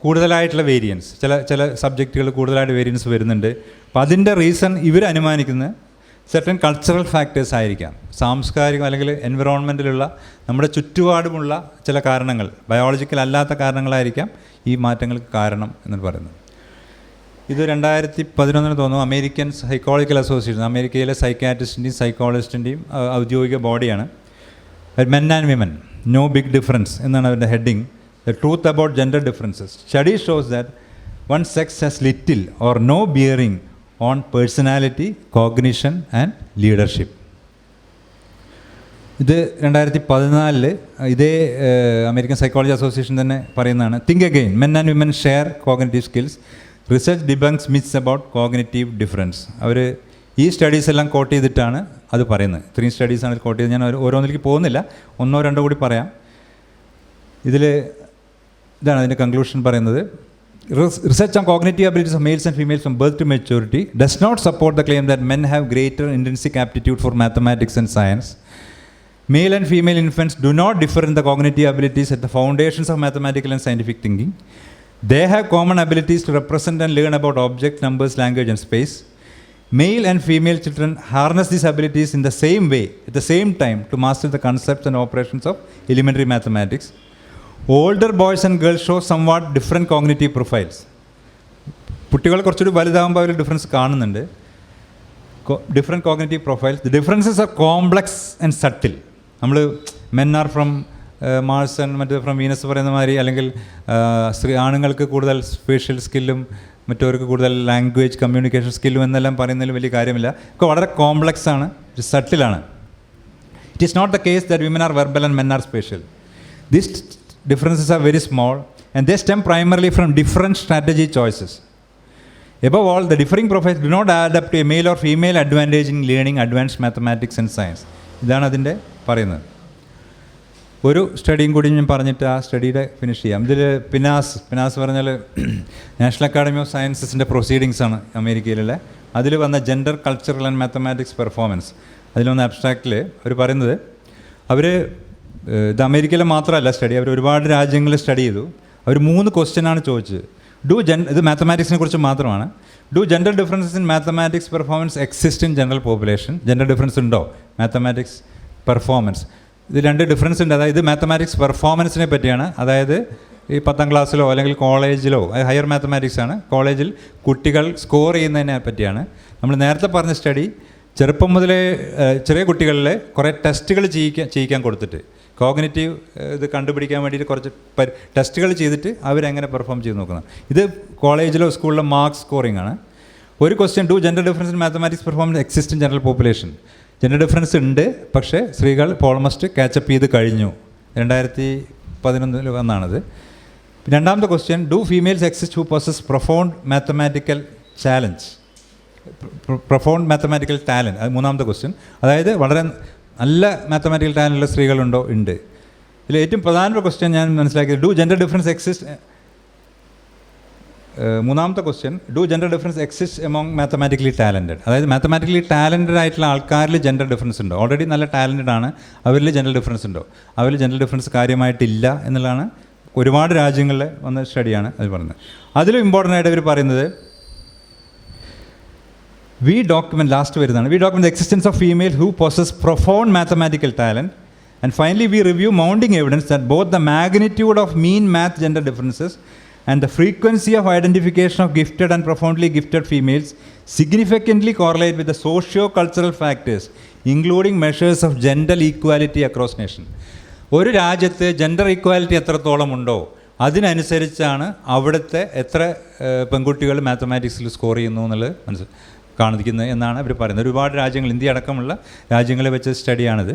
കൂടുതലായിട്ടുള്ള വേരിയൻസ്, ചില സബ്ജക്റ്റുകൾ കൂടുതലായിട്ട് വേരിയൻസ് വരുന്നുണ്ട്. അപ്പോൾ അതിൻ്റെ റീസൺ ഇവർ അനുമാനിക്കുന്നത് സെർട്ടൻ കൾച്ചറൽ ഫാക്ടേഴ്സ് ആയിരിക്കാം, സാംസ്കാരികം അല്ലെങ്കിൽ എൻവിറോൺമെൻറ്റിലുള്ള നമ്മുടെ ചുറ്റുപാടുമുള്ള ചില കാരണങ്ങൾ, ബയോളജിക്കൽ അല്ലാത്ത കാരണങ്ങളായിരിക്കാം ഈ മാറ്റങ്ങൾക്ക് കാരണം എന്ന് പറയുന്നത്. ഇത് 2011 തോന്നുന്നു അമേരിക്കൻ സൈക്കോളജിക്കൽ അസോസിയേഷൻ, അമേരിക്കയിലെ സൈക്കാട്രിസ്റ്റിൻ്റെയും സൈക്കോളജിസ്റ്റിൻ്റെയും ഔദ്യോഗിക ബോഡിയാണ്. Men and women no big difference എന്നാണ് അവരുടെ heading. The truth about gender differences study shows that one sex has little or no bearing on personality, cognition and leadership. ഇത് 2014 ഇതേ അമേരിക്കൻ സൈക്കോളജി അസോസിയേഷൻ തന്നെ പറയുന്നതാണ്. Think again, men and women share cognitive skills, research debunks myths about cognitive difference. അവർ ഈ studies എല്ലാം coat ചെയ്തിട്ടാണ് അത് പറയുന്നത്. 3 സ്റ്റഡീസാണ് കോട്ട് ചെയ്ത്. ഞാൻ ഓരോന്നിലേക്ക് പോകുന്നില്ല, 1-2 കൂടി പറയാം. ഇതാണ് അതിൻ്റെ കൺക്ലൂഷൻ പറയുന്നത്. Research on cognitive abilities of males and females from birth to maturity does not support the claim that men have greater intrinsic aptitude for mathematics and science. Male and female infants do not differ in the cognitive abilities at the foundations of mathematical and scientific thinking. They have common abilities to represent and learn about objects, numbers, language, and space. Male and female children harness these abilities in the same way, at the same time, to master the concepts and operations of elementary mathematics. Older boys and girls show somewhat different cognitive profiles. കുട്ടികൾ കുറച്ചുകൂടി വലുതാകുമ്പോൾ അവർ difference കാണുന്നുണ്ട്. Different cognitive profiles. The differences are complex and subtle. നമ്മൾ men are from Mars and മറ്റേ from Venus പറയുന്ന മാതിരി, അല്ലെങ്കിൽ ആണുങ്ങൾക്ക് കൂടുതൽ സ്പേഷ്യൽ സ്കില്ലും മറ്റവർക്ക് കൂടുതൽ ലാംഗ്വേജ് കമ്മ്യൂണിക്കേഷൻ സ്കില്ലും എന്നെല്ലാം പറയുന്നതിൽ വലിയ കാര്യമില്ല. ഒക്കെ വളരെ കോംപ്ലക്സ് ആണ്, സട്ടിലാണ്. It is not the case that women are verbal and men are spatial. This differences are very small and they stem primarily from different strategy choices. Above all, the differing profiles do not add up to a male or female advantage in learning advanced mathematics and science. ഇതാണ് അതിൻ്റെ പറയുന്നത്. ഒരു സ്റ്റഡിയും കൂടി ഞാൻ പറഞ്ഞിട്ട് ആ സ്റ്റഡിയുടെ finish ചെയ്യാം. ഇതിൽ പിനാസ് പറഞ്ഞാൽ നാഷണൽ അക്കാഡമി ഓഫ് സയൻസസിൻ്റെ പ്രൊസീഡിങ്സ് ആണ് അമേരിക്കയിലുള്ള. അതിൽ വന്ന gender, cultural and mathematics performance, അതിലൊന്ന് അബ്സ്ട്രാക്റ്റിൽ അവർ പറയുന്നത്, അവർ ഇത് അമേരിക്കയിലെ മാത്രമല്ല സ്റ്റഡി, അവർ ഒരുപാട് രാജ്യങ്ങളിൽ സ്റ്റഡി ചെയ്തു. അവർ 3 ക്വസ്റ്റ്യനാണ് ചോദിച്ചത്. ഇത് മാത്തമാറ്റിക്സിനെ കുറിച്ച് മാത്രമാണ്. Do gender differences in mathematics performance exist in general population? Gender difference ഉണ്ടോ മാത്തമാറ്റിക്സ് പെർഫോമൻസ്? ഇത് 2 ഡിഫറൻസ് ഉണ്ട്. അതായത് മാത്തമാറ്റിക്സ് പെർഫോമൻസിനെ പറ്റിയാണ്. അതായത് ഈ 10ാം ക്ലാസ്സിലോ അല്ലെങ്കിൽ കോളേജിലോ, ഹയർ മാത്തമാറ്റിക്സ് ആണ്, കോളേജിൽ കുട്ടികൾ സ്കോർ ചെയ്യുന്നതിനെ പറ്റിയാണ്. നമ്മൾ നേരത്തെ പറഞ്ഞ സ്റ്റഡി ചെറുപ്പം മുതലേ ചെറിയ കുട്ടികളിലെ കുറേ ടെസ്റ്റുകൾ ചെയ്യിക്കാൻ കൊടുത്തിട്ട്, കോഗ്നിറ്റീവ് ഇത് കണ്ടുപിടിക്കാൻ വേണ്ടിയിട്ട് കുറച്ച് ടെസ്റ്റുകൾ ചെയ്തിട്ട് അവരെങ്ങനെ പെർഫോം ചെയ്ത് നോക്കുന്നത്. ഇത് കോളേജിലോ സ്കൂളിലോ മാർക്ക് സ്കോറിംഗ് ആണ്. ഒരു question, do gender difference in mathematics performance exist in general population? Gender difference ഉണ്ട്, പക്ഷേ സ്ത്രീകൾ ഓൾമോസ്റ്റ് കാച്ചപ്പ് ചെയ്ത് കഴിഞ്ഞു. 2011 വന്നാണത്. രണ്ടാമത്തെ question, do females exist who possess profound mathematical talent? അത് മൂന്നാമത്തെ ക്വസ്റ്റ്യൻ. അതായത് വളരെ നല്ല മാത്തമാറ്റിക്കൽ ടാലൻ്റുള്ള സ്ത്രീകളുണ്ടോ? ഉണ്ട്. ഇതിൽ ഏറ്റവും പ്രധാനപ്പെട്ട ക്വസ്റ്റ്യൻ ഞാൻ മനസ്സിലാക്കിയത്, ഡു ജെൻഡർ ഡിഫറൻസ് എക്സിസ്റ്റ്? മൂന്നാമത്തെ question, do gender difference exist among mathematically talented? അതായത് മാത്തമാറ്റിക്കലി ടാലൻറ്റഡ് ആയിട്ടുള്ള ആൾക്കാരിൽ ജെൻഡർ ഡിഫറൻസ് ഉണ്ടോ? ഓൾറെഡി നല്ല ടാലൻറ്റഡ് ആണ്, അവരിൽ ജെൻഡർ ഡിഫറൻസ് ഉണ്ടോ? അവരിൽ ജെൻഡർ ഡിഫറൻസ് കാര്യമായിട്ടില്ല എന്നുള്ളതാണ് ഒരുപാട് രാജ്യങ്ങളിൽ വന്ന സ്റ്റഡിയാണ് അത് പറയുന്നത്. അതിലും ഇമ്പോർട്ടൻ്റ് ആയിട്ട് അവർ പറയുന്നത്, we document the existence of female who possess profound mathematical talent, and finally we review mounting evidence that both the magnitude of mean math gender differences and the frequency of identification of gifted and profoundly gifted females significantly correlate with the socio-cultural factors, including measures of gender equality across nation. ഒരു രാജ്യത്ത് gender equality എത്രത്തോളം ഉണ്ടോ അതിനനുസരിച്ചാണ് അവിടുത്തെ എത്ര പെൺകുട്ടികൾ മാത്തമാറ്റിക്സിൽ score ചെയ്യുന്നു എന്നുള്ളത് കാണിക്കുന്നത് എന്നാണ് അവർ പറയുന്നത്. ഒരുപാട് രാജ്യങ്ങൾ, ഇന്ത്യ അടക്കമുള്ള രാജ്യങ്ങളെ വെച്ച് സ്റ്റഡിയാണിത്.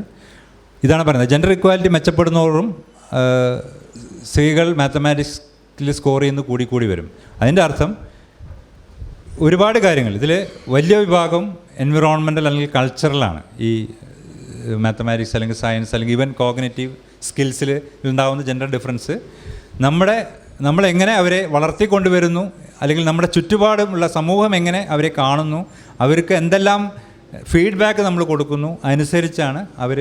ഇതാണ് പറയുന്നത്, ജെൻഡർ ഇക്വാലിറ്റി മെച്ചപ്പെടുന്നതോറും സ്ത്രീകൾ മാത്തമാറ്റിക്സിൽ സ്കോർ ചെയ്യുന്നത് കൂടി വരും. അതിൻ്റെ അർത്ഥം ഒരുപാട് കാര്യങ്ങൾ, ഇതിൽ വലിയ വിഭാഗം എൻവിറോൺമെൻ്റൽ അല്ലെങ്കിൽ കൾച്ചറലാണ്. ഈ മാത്തമാറ്റിക്സ് അല്ലെങ്കിൽ സയൻസ് അല്ലെങ്കിൽ ഈവൻ കോഗ്നിറ്റീവ് സ്കിൽസിൽ ഉണ്ടാകുന്ന ജെൻഡർ ഡിഫറൻസ് നമ്മളെങ്ങനെ അവരെ വളർത്തിക്കൊണ്ടുവരുന്നു, അല്ലെങ്കിൽ നമ്മുടെ ചുറ്റുപാടുമുള്ള സമൂഹം എങ്ങനെ അവരെ കാണുന്നു, അവർക്ക് എന്തെല്ലാം ഫീഡ്ബാക്ക് നമ്മൾ കൊടുക്കുന്നു, അനുസരിച്ചാണ് അവർ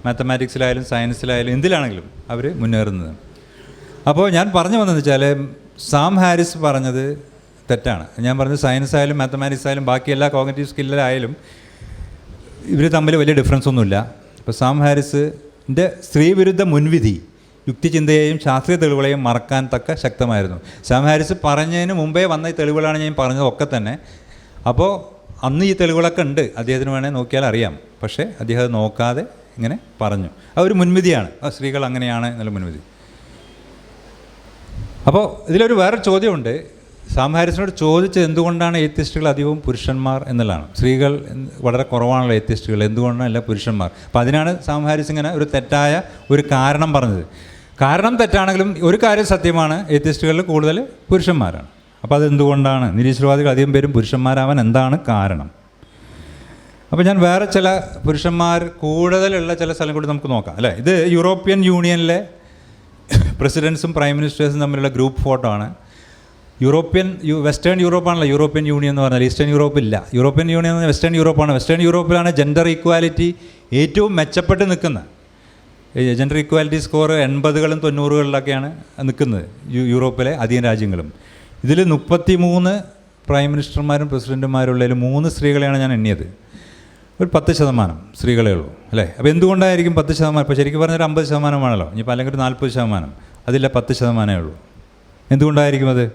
മാത്തമാറ്റിക്സിലായാലും സയൻസിലായാലും എന്തിലാണെങ്കിലും അവർ മുന്നേറുന്നത്. അപ്പോൾ ഞാൻ പറഞ്ഞു വന്നതെന്ന് വെച്ചാൽ, സാം ഹാരിസ് പറഞ്ഞത് തെറ്റാണ്. ഞാൻ പറഞ്ഞത് സയൻസ് ആയാലും മാത്തമാറ്റിക്സ് ആയാലും ബാക്കി എല്ലാ കോഗ്നിറ്റീവ് സ്കില്ലായാലും ഇവർ തമ്മിൽ വലിയ ഡിഫറൻസ് ഒന്നുമില്ല. ഇപ്പോൾ സാം ഹാരിസിൻ്റെ സ്ത്രീവിരുദ്ധ മുൻവിധി യുക്തിചിന്തയെയും ശാസ്ത്രീയ തെളിവുകളെയും മറക്കാൻ തക്ക ശക്തമായിരുന്നു. സാം ഹാരിസ് പറഞ്ഞതിന് മുമ്പേ വന്ന ഈ തെളിവുകളാണ് ഞാൻ പറഞ്ഞതൊക്കെ തന്നെ. അപ്പോൾ അന്ന് ഈ തെളിവുകളൊക്കെ ഉണ്ട്, അദ്ദേഹത്തിന് വേണേൽ നോക്കിയാൽ അറിയാം. പക്ഷേ അദ്ദേഹം അത് നോക്കാതെ ഇങ്ങനെ പറഞ്ഞു. ആ ഒരു മുൻവിധിയാണ്, സ്ത്രീകൾ അങ്ങനെയാണ് എന്നുള്ള മുൻവിധി. അപ്പോൾ ഇതിലൊരു വേറെ ചോദ്യമുണ്ട്. സാം ഹാരിസിനോട് ചോദിച്ചത് എന്തുകൊണ്ടാണ് എയ്ത്തിസ്റ്റുകൾ അധികവും പുരുഷന്മാർ എന്നുള്ളതാണ്. സ്ത്രീകൾ വളരെ കുറവാണല്ലോ എയ്ത്തിസ്റ്റുകൾ, എന്തുകൊണ്ടാണ് എല്ലാ പുരുഷന്മാർ. അപ്പോൾ അതിനാണ് സാം ഹാരിസ് ഇങ്ങനെ ഒരു തെറ്റായ ഒരു കാരണം പറഞ്ഞത്. കാരണം തെറ്റാണെങ്കിലും ഒരു കാര്യം സത്യമാണ്, എയ്ത്തിസ്റ്റുകളിൽ കൂടുതൽ പുരുഷന്മാരാണ്. അപ്പോൾ അതെന്തുകൊണ്ടാണ്, നിരീശ്വരവാദികൾ അധികം പേരും പുരുഷന്മാരാവാൻ എന്താണ് കാരണം? അപ്പോൾ ഞാൻ വേറെ ചില പുരുഷന്മാർ കൂടുതലുള്ള ചില സ്ഥലം കൂടി നമുക്ക് നോക്കാം അല്ലേ. ഇത് യൂറോപ്യൻ യൂണിയനിലെ പ്രസിഡൻസും പ്രൈം മിനിസ്റ്റേഴ്സും തമ്മിലുള്ള ഗ്രൂപ്പ് ഫോട്ടോ ആണ്. വെസ്റ്റേൺ യൂറോപ്പാണല്ലോ യൂറോപ്യൻ യൂണിയൻ എന്ന് പറഞ്ഞാൽ. ഈസ്റ്റേൺ യൂറോപ്പ് ഇല്ല. യൂറോപ്യൻ യൂണിയൻ എന്ന് പറഞ്ഞാൽ വെസ്റ്റേൺ യൂറോപ്പാണ്. വെസ്റ്റേൺ യൂറോപ്പിലാണ് ജെൻഡർ ഈക്വാലിറ്റി ഏറ്റവും മെച്ചപ്പെട്ട് നിൽക്കുന്നത്. ജെൻഡർ ഈക്വാലിറ്റി സ്കോർ 80കളും 90കളിലൊക്കെയാണ് നിൽക്കുന്നത് യൂറോപ്പിലെ അധികം രാജ്യങ്ങളും. ഇതിൽ 33 പ്രൈം മിനിസ്റ്റർമാരും പ്രസിഡൻറ്റുമാരുള്ളതിൽ 3 സ്ത്രീകളെയാണ് ഞാൻ എണ്ണിയത്. ഒരു 10% സ്ത്രീകളേ ഉള്ളൂ അല്ലേ. അപ്പോൾ എന്തുകൊണ്ടായിരിക്കും 10%? ഇപ്പോൾ ശരിക്കും പറഞ്ഞാൽ 50%ആണല്ലോ. ഇനിയിപ്പോൾ അല്ലെങ്കിൽ ഒരു 40%. അതില്ല, 10% ഉള്ളൂ. എന്തുകൊണ്ടായിരിക്കും അത്?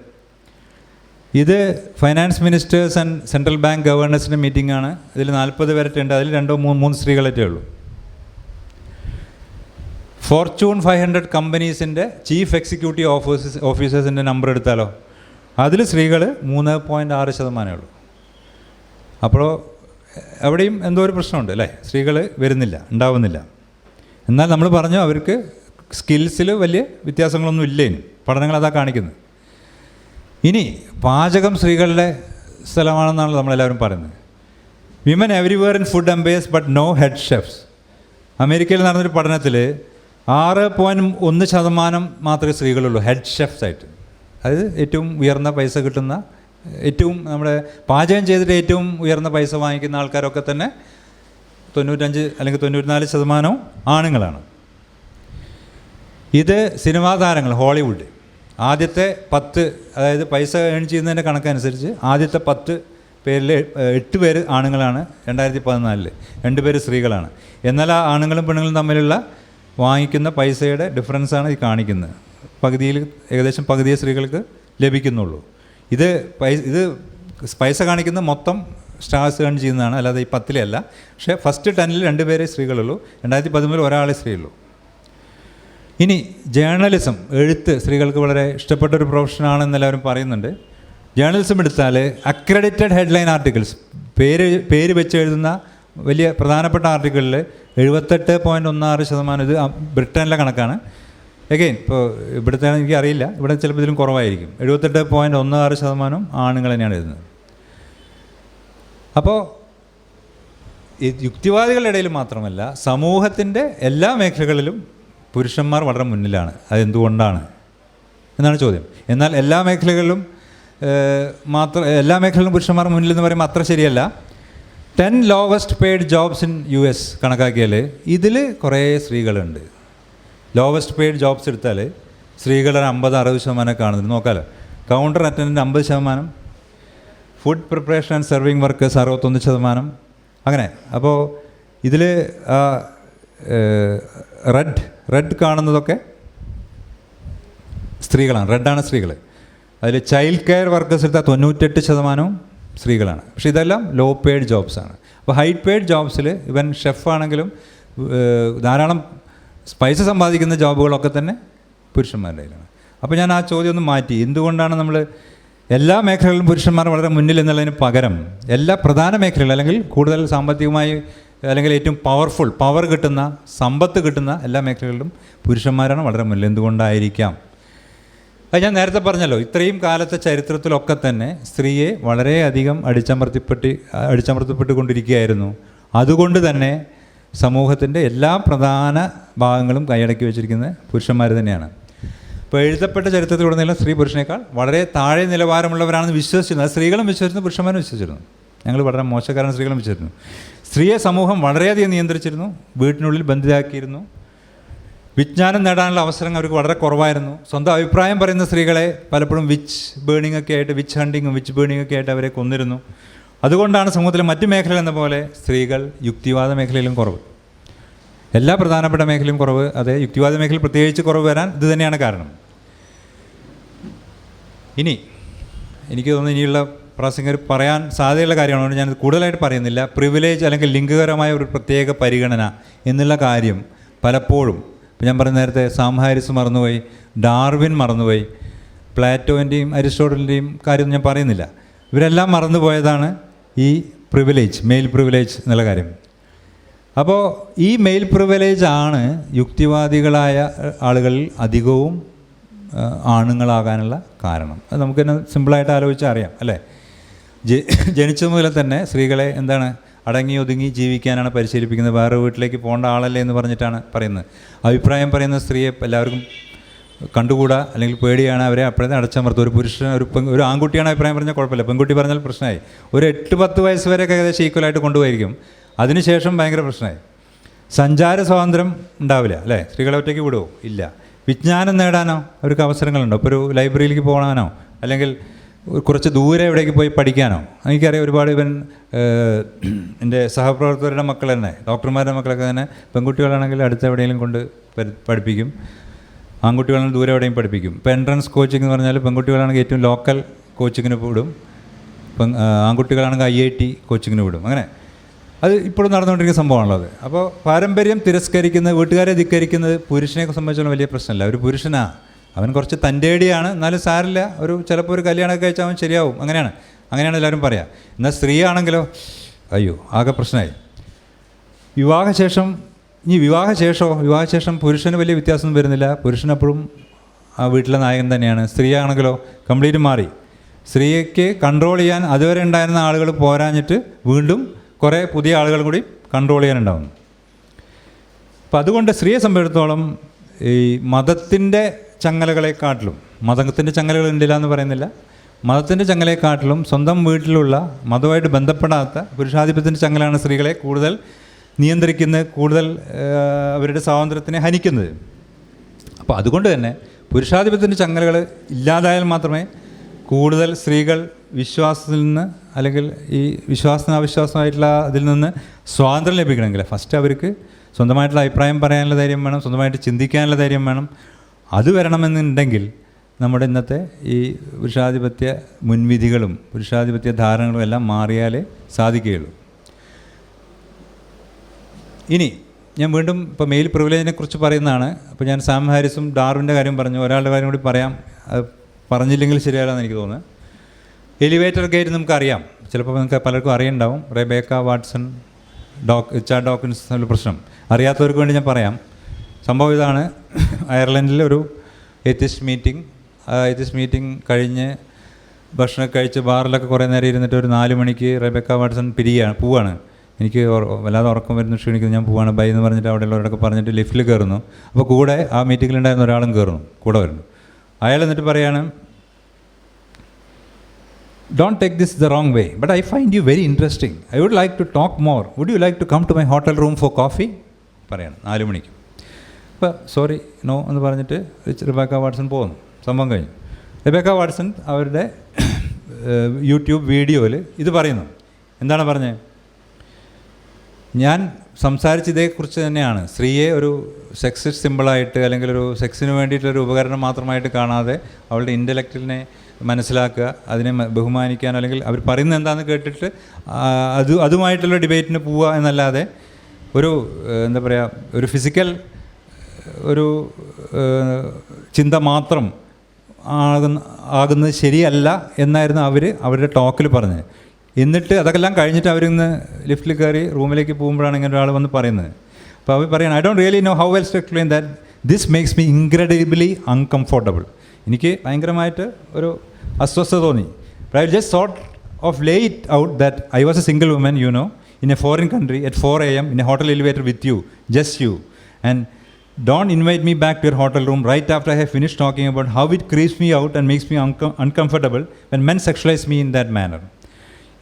ഇത് finance ministers and central bank ഗവർണേഴ്സിൻ്റെ മീറ്റിംഗ് ആണ്. ഇതിൽ 40 പേരറ്റുണ്ട്. അതിൽ 2-3 സ്ത്രീകളേറ്റേ ഉള്ളൂ. ഫോർച്യൂൺ 500 കമ്പനീസിൻ്റെ ചീഫ് എക്സിക്യൂട്ടീവ് ഓഫീസേഴ്സിൻ്റെ നമ്പർ എടുത്താലോ, അതിൽ സ്ത്രീകൾ 3.6% ഉള്ളൂ. അപ്പോൾ അവിടെയും എന്തോ ഒരു പ്രശ്നമുണ്ട് അല്ലേ, സ്ത്രീകൾ വരുന്നില്ല, ഉണ്ടാവുന്നില്ല. എന്നാൽ നമ്മൾ പറഞ്ഞു അവർക്ക് സ്കിൽസിൽ വലിയ വ്യത്യാസങ്ങളൊന്നും ഇല്ല. ഇനി പഠനങ്ങൾ അതാ കാണിക്കുന്നത്. ഇനി പാചകം സ്ത്രീകളുടെ സ്ഥലമാണെന്നാണ് നമ്മളെല്ലാവരും പറയുന്നത്. Women everywhere in food empires but no head chefs. അമേരിക്കയിൽ നടന്നൊരു പഠനത്തിൽ 6.1% മാത്രമേ സ്ത്രീകളുള്ളൂ ഹെഡ് ഷെഫ്സ് ആയിട്ട്. അതായത് ഏറ്റവും ഉയർന്ന പൈസ കിട്ടുന്ന, ഏറ്റവും നമ്മുടെ പാചകം ചെയ്തിട്ട് ഏറ്റവും ഉയർന്ന പൈസ വാങ്ങിക്കുന്ന ആൾക്കാരൊക്കെ തന്നെ 95 അല്ലെങ്കിൽ 94% ആണുങ്ങളാണ്. ഇത് സിനിമാ താരങ്ങൾ, ഹോളിവുഡ് ആദ്യത്തെ 10, അതായത് പൈസ ഏൺ ചെയ്യുന്നതിൻ്റെ കണക്കനുസരിച്ച് ആദ്യത്തെ 10 പേരിൽ 8 പേര് ആണുങ്ങളാണ് 2014, 2 പേര് സ്ത്രീകളാണ്. എന്നാൽ ആ ആണുങ്ങളും പെണ്ണുങ്ങളും തമ്മിലുള്ള വാങ്ങിക്കുന്ന പൈസയുടെ ഡിഫറൻസാണ് ഈ കാണിക്കുന്നത്. ഏകദേശം പകുതിയെ സ്ത്രീകൾക്ക് ലഭിക്കുന്നുള്ളൂ. ഇത് പൈസ കാണിക്കുന്ന മൊത്തം സ്റ്റാർസ് ഏൺ ചെയ്യുന്നതാണ്, അല്ലാതെ ഈ 10 അല്ല. പക്ഷേ ഫസ്റ്റ് 10 2 പേരെ സ്ത്രീകളുള്ളൂ. 2013 ഒരാളെ സ്ത്രീയുള്ളൂ. ഇനി ജേർണലിസം, എഴുത്ത് സ്ത്രീകൾക്ക് വളരെ ഇഷ്ടപ്പെട്ടൊരു പ്രൊഫഷനാണെന്ന് എല്ലാവരും പറയുന്നുണ്ട്. ജേർണലിസം എടുത്താൽ അക്രഡിറ്റഡ് ഹെഡ്ലൈൻ ആർട്ടിക്കിൾസ്, പേര് വെച്ച് എഴുതുന്ന വലിയ പ്രധാനപ്പെട്ട ആർട്ടിക്കിളിൽ 78.16%. ഇത് ബ്രിട്ടനിലെ കണക്കാണ്. എഗെയിൻ ഇപ്പോൾ ഇവിടുത്തെ എനിക്ക് അറിയില്ല, ഇവിടെ ചിലപ്പോൾ ഇതിലും കുറവായിരിക്കും. 78.16% ആണുങ്ങൾ തന്നെയാണ് എഴുതുന്നത്. അപ്പോൾ യുക്തിവാദികളുടെ ഇടയിൽ മാത്രമല്ല, സമൂഹത്തിൻ്റെ എല്ലാ മേഖലകളിലും പുരുഷന്മാർ വളരെ മുന്നിലാണ്. അതെന്തുകൊണ്ടാണ് എന്നാണ് ചോദ്യം. എന്നാൽ എല്ലാ മേഖലകളിലും പുരുഷന്മാർ മുന്നിലെന്ന് പറയുമ്പോൾ അത്ര ശരിയല്ല. 10 lowest paid jobs in US കണക്കാക്കിയാൽ ഇതിൽ കുറേ സ്ത്രീകളുണ്ട്. ലോവസ്റ്റ് പെയ്ഡ് ജോബ്സ് എടുത്താൽ സ്ത്രീകൾ 50-60% കാണുന്നുണ്ട്. നോക്കാമല്ലോ. Counter attendant 50%, food preparation and serving workers 61%. അങ്ങനെ. അപ്പോൾ ഇതിൽ റെഡ് കാണുന്നതൊക്കെ സ്ത്രീകളാണ്. റെഡാണ് സ്ത്രീകൾ. അതിൽ ചൈൽഡ് കെയർ വർക്കേഴ്സ് എടുത്താൽ 98% സ്ത്രീകളാണ്. പക്ഷേ ഇതെല്ലാം ലോ പെയ്ഡ് ജോബ്സാണ്. അപ്പോൾ ഹൈ പെയ്ഡ് ജോബ്സിൽ ഇവൻ ഷെഫാണെങ്കിലും ധാരാളം പൈസ സമ്പാദിക്കുന്ന ജോബുകളൊക്കെ തന്നെ പുരുഷന്മാരുടെ കയ്യിലാണ്. അപ്പോൾ ഞാൻ ആ ചോദ്യം ഒന്ന് മാറ്റി. എന്തുകൊണ്ടാണ് നമ്മൾ എല്ലാ മേഖലകളിലും പുരുഷന്മാർ വളരെ മുന്നിൽ എന്നുള്ളതിന് പകരം എല്ലാ പ്രധാന മേഖലകളിലും അല്ലെങ്കിൽ കൂടുതൽ സാമ്പത്തികമായി അല്ലെങ്കിൽ ഏറ്റവും പവർ കിട്ടുന്ന സമ്പത്ത് കിട്ടുന്ന എല്ലാ മേഖലകളിലും പുരുഷന്മാരാണ് വളരെ മുന്നിൽ. എന്തുകൊണ്ടായിരിക്കാം? അത് ഞാൻ നേരത്തെ പറഞ്ഞല്ലോ, ഇത്രയും കാലത്തെ ചരിത്രത്തിലൊക്കെ തന്നെ സ്ത്രീയെ വളരെയധികം അടിച്ചമർത്തപ്പെട്ടുകൊണ്ടിരിക്കുകയായിരുന്നു. അതുകൊണ്ട് തന്നെ സമൂഹത്തിൻ്റെ എല്ലാ പ്രധാന ഭാഗങ്ങളും കൈയടക്കി വെച്ചിരിക്കുന്നത് പുരുഷന്മാർ തന്നെയാണ്. ഇപ്പോൾ എഴുതപ്പെട്ട ചരിത്രത്തിലുടനീളം സ്ത്രീ പുരുഷനേക്കാൾ വളരെ താഴെ നിലവാരമുള്ളവരാണെന്ന് വിശ്വസിച്ചിരുന്നു. അത് സ്ത്രീകളും വിശ്വസിച്ചിരുന്നു, പുരുഷന്മാരും വിശ്വസിച്ചിരുന്നു. ഞങ്ങൾ വളരെ മോശക്കാരാണ് സ്ത്രീകളും വിശ്വസിച്ചിരുന്നു. സ്ത്രീയെ സമൂഹം വളരെയധികം നിയന്ത്രിച്ചിരുന്നു, വീട്ടിനുള്ളിൽ ബന്ധിതാക്കിയിരുന്നു. വിജ്ഞാനം നേടാനുള്ള അവസരങ്ങൾ അവർക്ക് വളരെ കുറവായിരുന്നു. സ്വന്തം അഭിപ്രായം പറയുന്ന സ്ത്രീകളെ പലപ്പോഴും വിച്ച് ഹണ്ടിങ്ങും വിച്ച് ബേണിംഗ് ഒക്കെ ആയിട്ട് അവരെ കൊന്നിരുന്നു. അതുകൊണ്ടാണ് സമൂഹത്തിലെ മറ്റു മേഖലകൾ എന്ന പോലെ സ്ത്രീകൾ യുക്തിവാദ മേഖലയിലും കുറവ്, എല്ലാ പ്രധാനപ്പെട്ട മേഖലയും കുറവ്. അതെ, യുക്തിവാദ മേഖലയിൽ പ്രത്യേകിച്ച് കുറവ് വരാൻ ഇത് തന്നെയാണ് കാരണം. എനിക്ക് തോന്നുന്നു ഇനിയുള്ള പ്രാസംഗികർ പറയാൻ സാധ്യതയുള്ള കാര്യമാണ്, ഞാൻ കൂടുതലായിട്ട് പറയുന്നില്ല. പ്രിവിലേജ് അല്ലെങ്കിൽ ലിംഗപരമായ ഒരു പ്രത്യേക പരിഗണന എന്നുള്ള കാര്യം പലപ്പോഴും, ഇപ്പം ഞാൻ പറഞ്ഞ നേരത്തെ സാം ഹാരിസ് മറന്നുപോയി, ഡാർവിൻ മറന്നുപോയി, പ്ലാറ്റോൻ്റെയും അരിസ്റ്റോട്ടലിൻ്റെയും കാര്യം ഞാൻ പറയുന്നില്ല. ഇവരെല്ലാം മറന്നുപോയതാണ് ഈ മെയിൽ പ്രിവിലേജ് എന്നുള്ള കാര്യം. അപ്പോൾ ഈ മെയിൽ പ്രിവിലേജ് ആണ് യുക്തിവാദികളായ ആളുകളിൽ അധികവും ആണുങ്ങളാകാനുള്ള കാരണം. അത് നമുക്ക് തന്നെ സിമ്പിളായിട്ട് ആലോചിച്ചാൽ അറിയാം അല്ലേ? ജനിച്ച മുതൽ തന്നെ സ്ത്രീകളെ എന്താണ് അടങ്ങി ഒതുങ്ങി ജീവിക്കാനാണ് പരിശീലിപ്പിക്കുന്നത്. വേറെ വീട്ടിലേക്ക് പോകേണ്ട ആളല്ലേ എന്ന് പറഞ്ഞിട്ടാണ് പറയുന്നത്. അഭിപ്രായം പറയുന്ന സ്ത്രീയെ എല്ലാവർക്കും കണ്ടുകൂടാ, അല്ലെങ്കിൽ പേടിയാണ്, അവരെ അപ്പോഴത്തെ അടച്ചമർത്തും. ഒരു ആൺകുട്ടിയാണ് അഭിപ്രായം പറഞ്ഞാൽ കുഴപ്പമില്ല, പെൺകുട്ടി പറഞ്ഞാൽ പ്രശ്നമായി. ഒരു 8-10 വയസ്സ് വരെയൊക്കെ ഏകദേശം ഈക്വലായിട്ട് കൊണ്ടുപോയിരിക്കും. അതിനുശേഷം ഭയങ്കര പ്രശ്നമായി. സഞ്ചാര സ്വാതന്ത്ര്യം ഉണ്ടാവില്ല അല്ലേ? സ്ത്രീകളെ ഒറ്റയ്ക്ക് വിടുമോ? ഇല്ല. വിജ്ഞാനം നേടാനോ അവർക്ക് അവസരങ്ങളുണ്ടോ? ഇപ്പോൾ ഒരു ലൈബ്രറിയിലേക്ക് പോകാനോ അല്ലെങ്കിൽ കുറച്ച് ദൂരെ എവിടേക്ക് പോയി പഠിക്കാനോ? എനിക്കറിയാം ഒരുപാട് എൻ്റെ സഹപ്രവർത്തകരുടെ മക്കൾ തന്നെ, ഡോക്ടർമാരുടെ മക്കളൊക്കെ തന്നെ പെൺകുട്ടികളാണെങ്കിൽ അടുത്ത് എവിടെയെങ്കിലും കൊണ്ട് പഠിപ്പിക്കും, ആൺകുട്ടികളാണെങ്കിൽ ദൂരെ എവിടെയും പഠിപ്പിക്കും. ഇപ്പോൾ എൻട്രൻസ് കോച്ചിങ് എന്ന് പറഞ്ഞാൽ പെൺകുട്ടികളാണെങ്കിൽ ഏറ്റവും ലോക്കൽ കോച്ചിങ്ങിന് വിടും, ആൺകുട്ടികളാണെങ്കിൽ IIT കോച്ചിങ്ങിന് വിടും. അങ്ങനെ അത് ഇപ്പോഴും നടന്നുകൊണ്ടിരിക്കുന്ന സംഭവമാണുള്ളത്. അപ്പോൾ പാരമ്പര്യം തിരസ്കരിക്കുന്നത്, വീട്ടുകാരെ ധിക്കരിക്കുന്നത് പുരുഷനെ സംബന്ധിച്ചുള്ള വലിയ പ്രശ്നമല്ല. ഒരു പുരുഷനാ, അവൻ കുറച്ച് തൻ്റെടിയാണ്, എന്നാലും സാരില്ല, ചിലപ്പോൾ ഒരു കല്യാണമൊക്കെ കഴിച്ചാൽ അവൻ ശരിയാവും, അങ്ങനെയാണ് എല്ലാവരും പറയുക. എന്നാൽ സ്ത്രീ ആണെങ്കിലോ അയ്യോ ആകെ പ്രശ്നമായി. വിവാഹശേഷം പുരുഷന് വലിയ വ്യത്യാസമൊന്നും വരുന്നില്ല. പുരുഷനപ്പോഴും ആ വീട്ടിലെ നായകൻ തന്നെയാണ്. സ്ത്രീ ആണെങ്കിലോ കംപ്ലീറ്റ് മാറി. സ്ത്രീക്ക് കൺട്രോൾ ചെയ്യാൻ അതുവരെ ഉണ്ടായിരുന്ന ആളുകൾ പോരാഞ്ഞിട്ട് വീണ്ടും കുറേ പുതിയ ആളുകൾ കൂടി കൺട്രോൾ ചെയ്യാനുണ്ടാവുന്നു. അപ്പം അതുകൊണ്ട് സ്ത്രീയെ സംബന്ധിച്ചിടത്തോളം ഈ മതത്തിൻ്റെ ചങ്ങലകളെക്കാട്ടിലും, മതത്തിൻ്റെ ചങ്ങലകൾ ഉണ്ടില്ല എന്ന് പറയുന്നില്ല, മതത്തിൻ്റെ ചങ്ങലയെക്കാട്ടിലും സ്വന്തം വീട്ടിലുള്ള മതമായിട്ട് ബന്ധപ്പെടാത്ത പുരുഷാധിപത്യത്തിൻ്റെ ചങ്ങലാണ് സ്ത്രീകളെ കൂടുതൽ നിയന്ത്രിക്കുന്നത്, കൂടുതൽ അവരുടെ സ്വാതന്ത്ര്യത്തിനെ ഹനിക്കുന്നത്. അപ്പോൾ അതുകൊണ്ട് തന്നെ പുരുഷാധിപത്യത്തിൻ്റെ ചങ്ങലകൾ ഇല്ലാതായാൽ മാത്രമേ കൂടുതൽ സ്ത്രീകൾ വിശ്വാസത്തിൽ നിന്ന്, അല്ലെങ്കിൽ ഈ അവിശ്വാസമായിട്ടുള്ള അതിൽ നിന്ന് സ്വാതന്ത്ര്യം ലഭിക്കണമെങ്കിൽ ഫസ്റ്റ് അവർക്ക് സ്വന്തമായിട്ടുള്ള അഭിപ്രായം പറയാനുള്ള ധൈര്യം വേണം, സ്വന്തമായിട്ട് ചിന്തിക്കാനുള്ള ധൈര്യം വേണം. അത് വരണമെന്നുണ്ടെങ്കിൽ നമ്മുടെ ഇന്നത്തെ ഈ പുരുഷാധിപത്യ മുൻവിധികളും പുരുഷാധിപത്യ ധാരണകളും എല്ലാം മാറിയാലേ സാധിക്കുകയുള്ളൂ. ഇനി ഞാൻ വീണ്ടും ഇപ്പോൾ മെയിൽ പ്രിവിലേജിനെ കുറിച്ച് പറയുന്നതാണ്. അപ്പോൾ ഞാൻ സാം ഹാരിസും ഡാർവിൻ്റെ കാര്യം പറഞ്ഞു, ഒരാളുടെ കാര്യം കൂടി പറയാം, അത് പറഞ്ഞില്ലെങ്കിൽ ശരിയാവില്ലെന്ന് എനിക്ക് തോന്നുന്നു. എലിവേറ്റർ ഗേറ്റ് നമുക്കറിയാം, ചിലപ്പോൾ നിങ്ങൾക്ക് പലർക്കും അറിയുണ്ടാവും. റെബേക്ക വാട്സൺ, റിച്ചാർഡ് ഡോക്കിൻസ് എന്നുള്ള പ്രശ്നം അറിയാത്തവർക്ക് വേണ്ടി ഞാൻ പറയാം. സംഭവം ഇതാണ്. അയർലൻഡിൽ ഒരു എത്തിസ്റ്റ് മീറ്റിംഗ് കഴിഞ്ഞ് ഭക്ഷണം കഴിച്ച് ബാറിലൊക്കെ കുറേ നേരം ഇരുന്നിട്ട് ഒരു 4 മണിക്ക് റെബേക്ക വാട്സൺ പോവാണ്. എനിക്ക് വല്ലാതെ ഉറക്കം വരുന്നു, ക്ഷീണിക്കുന്നു, ഞാൻ പോവാണ് ബൈ എന്ന് പറഞ്ഞിട്ട് അവിടെയുള്ളവരൊക്കെ പറഞ്ഞിട്ട് ലിഫ്റ്റിൽ കയറുന്നു. അപ്പോൾ കൂടെ ആ മീറ്റിങ്ങിലുണ്ടായിരുന്ന ഒരാളും കൂടെ വരുന്നു. അയാൾ എന്നിട്ട് പറയാണ്, "Don't take this the wrong way, but I find you very interesting. I would like to talk more. Would you like to come to my hotel room for coffee?" പറയാണ് 4 മണിക്ക്. അപ്പോൾ സോറി നോ എന്ന് പറഞ്ഞിട്ട് Rebecca Watson പോകുന്നു. സംഭവം കഴിഞ്ഞു. Rebecca Watson അവരുടെ YouTube വീഡിയോയിൽ ഇത് പറയുന്നു. എന്താണ് പറഞ്ഞത്? ഞാൻ സംസാരിച്ചതേക്കുറിച്ച് തന്നെയാണ്. സ്ത്രീയെ ഒരു സെക്സിസ്റ്റ് സിമ്പിളായിട്ട് അല്ലെങ്കിൽ ഒരു സെക്സിന് വേണ്ടിയിട്ടൊരു ഉപകരണം മാത്രമായിട്ട് കാണാതെ അവളുടെ ഇൻ്റലക്റ്റിനെ മനസ്സിലാക്കുക, അതിനെ ബഹുമാനിക്കാൻ, അല്ലെങ്കിൽ അവർ പറയുന്നത് എന്താണെന്ന് കേട്ടിട്ട് അതുമായിട്ടുള്ള ഡിബേറ്റിന് പോവുക എന്നല്ലാതെ എന്താ പറയുക, ഒരു ഫിസിക്കൽ ഒരു ചിന്ത മാത്രം ആകുന്നത് ശരിയല്ല എന്നായിരുന്നു അവരുടെ ടോക്കിൽ പറഞ്ഞത്. എന്നിട്ട് അതൊക്കെല്ലാം കഴിഞ്ഞിട്ട് അവരിന്ന് ലിഫ്റ്റിൽ കയറി റൂമിലേക്ക് പോകുമ്പോഴാണ് ഇങ്ങനെ ഒരാൾ വന്ന് പറയുന്നത്. അപ്പോൾ അവർ പറയുന്നത്, I don't really know how else to explain that this makes me incredibly uncomfortable. എനിക്ക് ഭയങ്കരമായിട്ട് ഒരു അസ്വസ്ഥത തോന്നി. I just sort of lay it out that I was a single woman, you know, in a foreign country at 4 a.m. in a hotel elevator with you, just you. And don't invite me back to your hotel room right after I have finished talking about how it creeps me out and makes me uncomfortable when men sexualize me in that manner.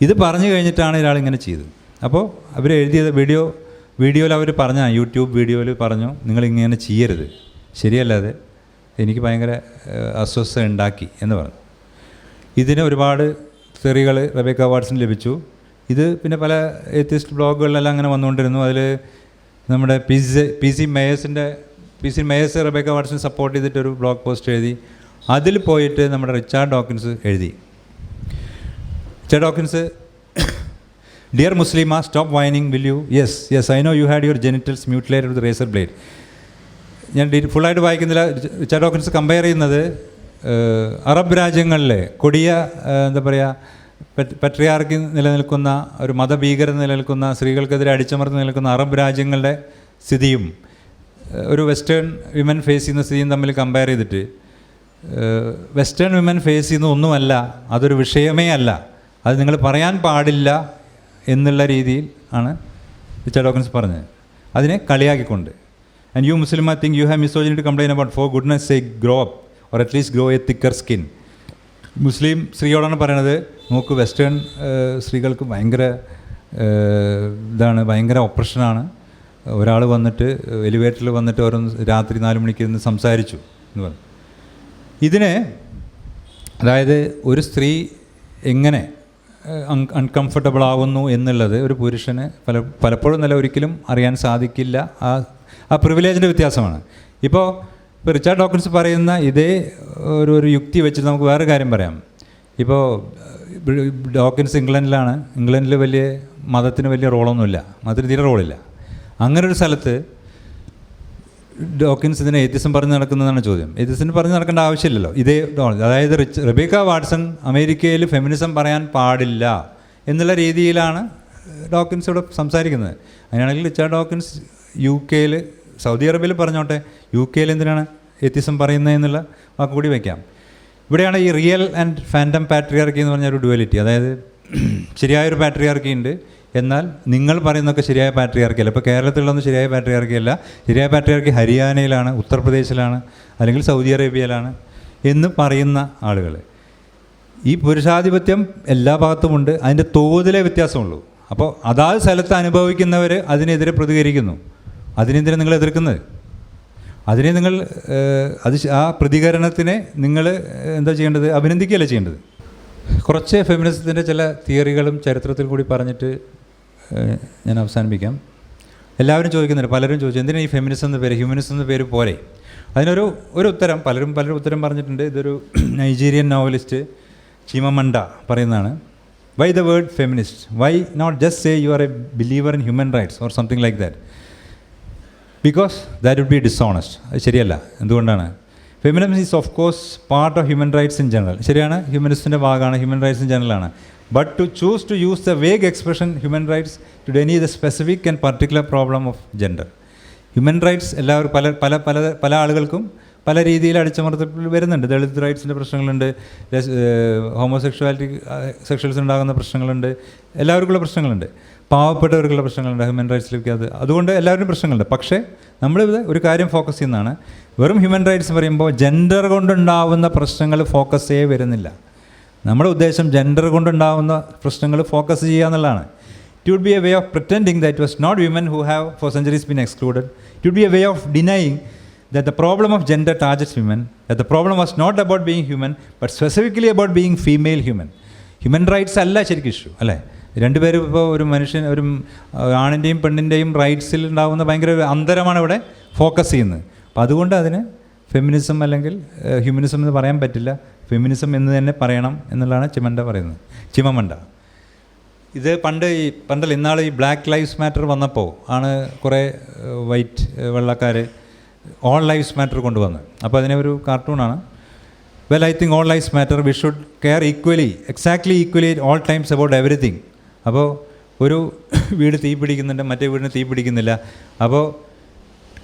ഇത് പറഞ്ഞു കഴിഞ്ഞിട്ടാണ് ഒരാൾ ഇങ്ങനെ ചെയ്തത്. അപ്പോൾ അവർ എഴുതിയത് വീഡിയോയിൽ അവർ പറഞ്ഞ യൂട്യൂബ് വീഡിയോയിൽ പറഞ്ഞു, നിങ്ങളിങ്ങനെ ചെയ്യരുത്, ശരിയല്ലാതെ എനിക്ക് ഭയങ്കര അസ്വസ്ഥത ഉണ്ടാക്കി എന്ന് പറഞ്ഞു. ഇതിന് ഒരുപാട് തെറികൾ റബേക്ക വാട്സന് ലഭിച്ചു. ഇത് പിന്നെ പല എത്തിസ്റ്റ് ബ്ലോഗുകളിലെല്ലാം അങ്ങനെ വന്നുകൊണ്ടിരുന്നു. അതിൽ നമ്മുടെ പി സി മേയേഴ്സ് റബേക്ക വാട്സനെ സപ്പോർട്ട് ചെയ്തിട്ടൊരു ബ്ലോഗ് പോസ്റ്റ് എഴുതി. അതിൽ പോയിട്ട് നമ്മുടെ റിച്ചാർഡ് ഡോക്കിൻസ് എഴുതി. Richard Dawkins, dear Muslima, stop whining, will you? Yes I know you had your genitals mutilated with razor blade. ഞാൻ ഫുള്ളായിട്ട് വായിക്കുന്നില്ല. റിച്ചാർഡ് ഡോക്കിൻസ് കമ്പയർ ചെയ്യുന്നത് അറബ് രാജ്യങ്ങളിലെ കൊടിയ എന്താ പറയുക, പട്രിയാർക്കി നിലനിൽക്കുന്ന ഒരു മതഭീകരത നിലനിൽക്കുന്ന, സ്ത്രീകൾക്കെതിരെ അടിച്ചമർത്തി നിലനിൽക്കുന്ന അറബ് രാജ്യങ്ങളുടെ സ്ഥിതിയും ഒരു വെസ്റ്റേൺ വിമൻ ഫേസ് ചെയ്യുന്ന സ്ഥിതിയും തമ്മിൽ കമ്പയർ ചെയ്തിട്ട്, വെസ്റ്റേൺ വിമൻ ഫേസ് ചെയ്യുന്ന ഒന്നുമല്ല, അതൊരു വിഷയമേ അല്ല, അത് നിങ്ങൾ പറയാൻ പാടില്ല എന്നുള്ള രീതിയിൽ ആണ് റിച്ചാർഡ് ഡോക്കിൻസ് പറഞ്ഞത്, അതിനെ കളിയാക്കിക്കൊണ്ട്. And you Muslim think you have misogyny to complain about for goodness sake grow up or at least grow a thicker skin. Muslim സ്ത്രീയോടാണ് പറയണത്, നോക്ക് വെസ്റ്റേൺ സ്ത്രീകൾക്ക് ഭയങ്കര ഭയങ്കര ഓപ്പറേഷനാണ്. ഒരാൾ വന്നിട്ട് എലിവേറ്ററിൽ വന്നിട്ട് രാത്രി 4 മണിക്ക് ഇരുന്ന് സംസാരിച്ചു എന്ന് പറഞ്ഞു. ഇതിന് അതായത് ഒരു സ്ത്രീ എങ്ങനെ അൺകംഫർട്ടബിൾ ആവുന്നു എന്നുള്ളത് ഒരു പുരുഷന് പലപ്പോഴും നല്ല ഒരിക്കലും അറിയാൻ സാധിക്കില്ല. ആ പ്രിവിലേജിൻ്റെ വ്യത്യാസമാണ്. ഇപ്പോൾ റിച്ചാർഡ് ഡോക്കിൻസ് പറയുന്ന ഇതേ ഒരു യുക്തി വെച്ചിട്ട് നമുക്ക് വേറെ കാര്യം പറയാം. ഇപ്പോൾ ഡോക്കിൻസ് ഇംഗ്ലണ്ടിലാണ്. ഇംഗ്ലണ്ടിൽ വലിയ മതത്തിന് വലിയ റോളൊന്നുമില്ല, മതത്തിന് തീരെ റോളില്ല. അങ്ങനെ ഒരു സ്ഥലത്ത് ഡോക്കിൻസ് ഇതിനെ എത്തിസം പറഞ്ഞ് നടക്കുന്നതാണ് ചോദ്യം. എത്തിസിന് പറഞ്ഞ് നടക്കേണ്ട ആവശ്യമില്ലല്ലോ. ഇതേ അതായത് റബേക്ക വാട്സൺ അമേരിക്കയിൽ ഫെമിനിസം പറയാൻ പാടില്ല എന്നുള്ള രീതിയിലാണ് ഡോക്കിൻസ് ഇവിടെ സംസാരിക്കുന്നത്. അങ്ങനെയാണെങ്കിൽ റിച്ചാർഡ് ഡോക്കിൻസ് UK സൗദി അറേബ്യയിൽ പറഞ്ഞോട്ടെ, UK എന്തിനാണ് എത്തിസം പറയുന്നത് എന്നുള്ള വാക്ക് കൂടി വയ്ക്കാം. ഇവിടെയാണ് ഈ റിയൽ ആൻഡ് ഫാൻറ്റം പാട്രിയാർക്കി എന്ന് പറഞ്ഞൊരു ഡുവലിറ്റി. അതായത് ശരിയായൊരു പാട്രിയാർക്കി ഉണ്ട്, എന്നാൽ നിങ്ങൾ പറയുന്നതൊക്കെ ശരിയായ പാട്രിയാർക്കി അല്ല. ഇപ്പോൾ കേരളത്തിലുള്ളതൊന്നും ശരിയായ പാട്രിയാർക്കി അല്ല. ശരിയായ പാട്രിയാർക്കി ഹരിയാനയിലാണ്, ഉത്തർപ്രദേശിലാണ്, അല്ലെങ്കിൽ സൗദി അറേബ്യയിലാണ് എന്ന് പറയുന്ന ആളുകൾ. ഈ പുരുഷാധിപത്യം എല്ലാ ഭാഗത്തുമുണ്ട്, അതിൻ്റെ തോതിലെ വ്യത്യാസമുള്ളൂ. അപ്പോൾ അതാത് സ്ഥലത്ത് അനുഭവിക്കുന്നവർ അതിനെതിരെ പ്രതികരിക്കുന്നു. അതിനെന്തിനാണ് നിങ്ങൾ എതിർക്കുന്നത്? അതിനെ നിങ്ങൾ ആ പ്രതികരണത്തിനെ നിങ്ങൾ എന്താ ചെയ്യേണ്ടത്? അഭിനന്ദിക്കുകയല്ല ചെയ്യേണ്ടത്. കുറച്ച് ഫെമിനിസത്തിൻ്റെ ചില തിയറികളും ചരിത്രത്തിൽ കൂടി പറഞ്ഞിട്ട് ഞാൻ അവസാനിപ്പിക്കാം. എല്ലാവരും ചോദിക്കുന്നുണ്ട്, പലരും ചോദിച്ചു എന്തിനാണ് ഈ ഫെമിനിസം എന്ന പേര്, ഹ്യൂമനിസം എന്ന പേര് പോരെ? അതിനൊരു ഉത്തരം പലരും ഉത്തരം പറഞ്ഞിട്ടുണ്ട്. ഇതൊരു നൈജീരിയൻ നോവലിസ്റ്റ് ചിമമണ്ട പറയുന്നതാണ്. Why the word feminist? Why not just say you are a believer in human rights or something like that? Because that would be dishonest. അത് ശരിയല്ല. എന്തുകൊണ്ടാണ്? Feminism is of course part of human rights in general. ശരിയാണ്, ഹ്യൂമനിസ്റ്റിൻ്റെ ഭാഗമാണ്, human rights in ജനറലാണ്. But to choose to use the vague expression human rights to deny the specific and particular problem of gender. Human rights എല്ലാവർക്കും പല ആളുകൾക്കും പല രീതിയിൽ അടിച്ചമർത്തൽ വരുന്നുണ്ട്. ദളിത് റൈറ്റ്സിൻ്റെ പ്രശ്നങ്ങളുണ്ട്, ഹോമോസെക്ഷുവാലിറ്റി സെക്ഷൽസ് ഉണ്ടാകുന്ന പ്രശ്നങ്ങളുണ്ട്, എല്ലാവർക്കുള്ള പ്രശ്നങ്ങളുണ്ട്, പാവപ്പെട്ടവർക്കുള്ള പ്രശ്നങ്ങളുണ്ട് ഹ്യൂമൻ റൈറ്റ്സിലേക്ക്. അതുകൊണ്ട് എല്ലാവരും പ്രശ്നങ്ങളുണ്ട്. പക്ഷേ നമ്മളിത് ഒരു കാര്യം ഫോക്കസ് ചെയ്യുന്നതാണ്, വെറും ഹ്യൂമൻ റൈറ്റ്സ് പറയുമ്പോൾ ജെൻഡർ കൊണ്ടുണ്ടാവുന്ന പ്രശ്നങ്ങൾ ഫോക്കസേ വരുന്നില്ല. നമ്മുടെ ഉദ്ദേശം ജെൻഡർ കൊണ്ടുണ്ടാവുന്ന പ്രശ്നങ്ങൾ ഫോക്കസ് ചെയ്യുക എന്നുള്ളതാണ്. It would be a way of pretending that it was not women who have for centuries been excluded. It would be a way of denying that the problem of gender targets women, that the problem was not about being human, but specifically about being female human. Human rights അല്ല ശരിക്കും issue, അല്ലേ? രണ്ടുപേരും ഇപ്പോൾ ഒരു ആണിൻ്റെയും പെണ്ണിൻ്റെയും റൈറ്റ്സിൽ ഉണ്ടാകുന്ന ഭയങ്കര അന്തരമാണ് ഇവിടെ focus ചെയ്യുന്നത്. അപ്പോൾ അതുകൊണ്ട് അതിന് ഫെമിനിസം അല്ലെങ്കിൽ ഹ്യൂമനിസം എന്ന് പറയാൻ പറ്റില്ല, ഫെമിനിസം എന്ന് തന്നെ പറയണം എന്നുള്ളതാണ് ചിമമണ്ട. ഇത് പണ്ടല്ല ഇന്നാൾ ഈ ബ്ലാക്ക് ലൈവ്സ് മാറ്റർ വന്നപ്പോൾ ആണ് കുറേ വെള്ളക്കാർ ഓൾ ലൈവ്സ് മാറ്റർ കൊണ്ടുവന്നത്. അപ്പോൾ അതിനെ ഒരു കാർട്ടൂണാണ്. Well I think all lives matter, we should care exactly equally all times about everything. അപ്പോൾ ഒരു വീട് തീ പിടിക്കുന്നുണ്ട്, മറ്റേ വീടിന് തീ പിടിക്കുന്നില്ല. അപ്പോൾ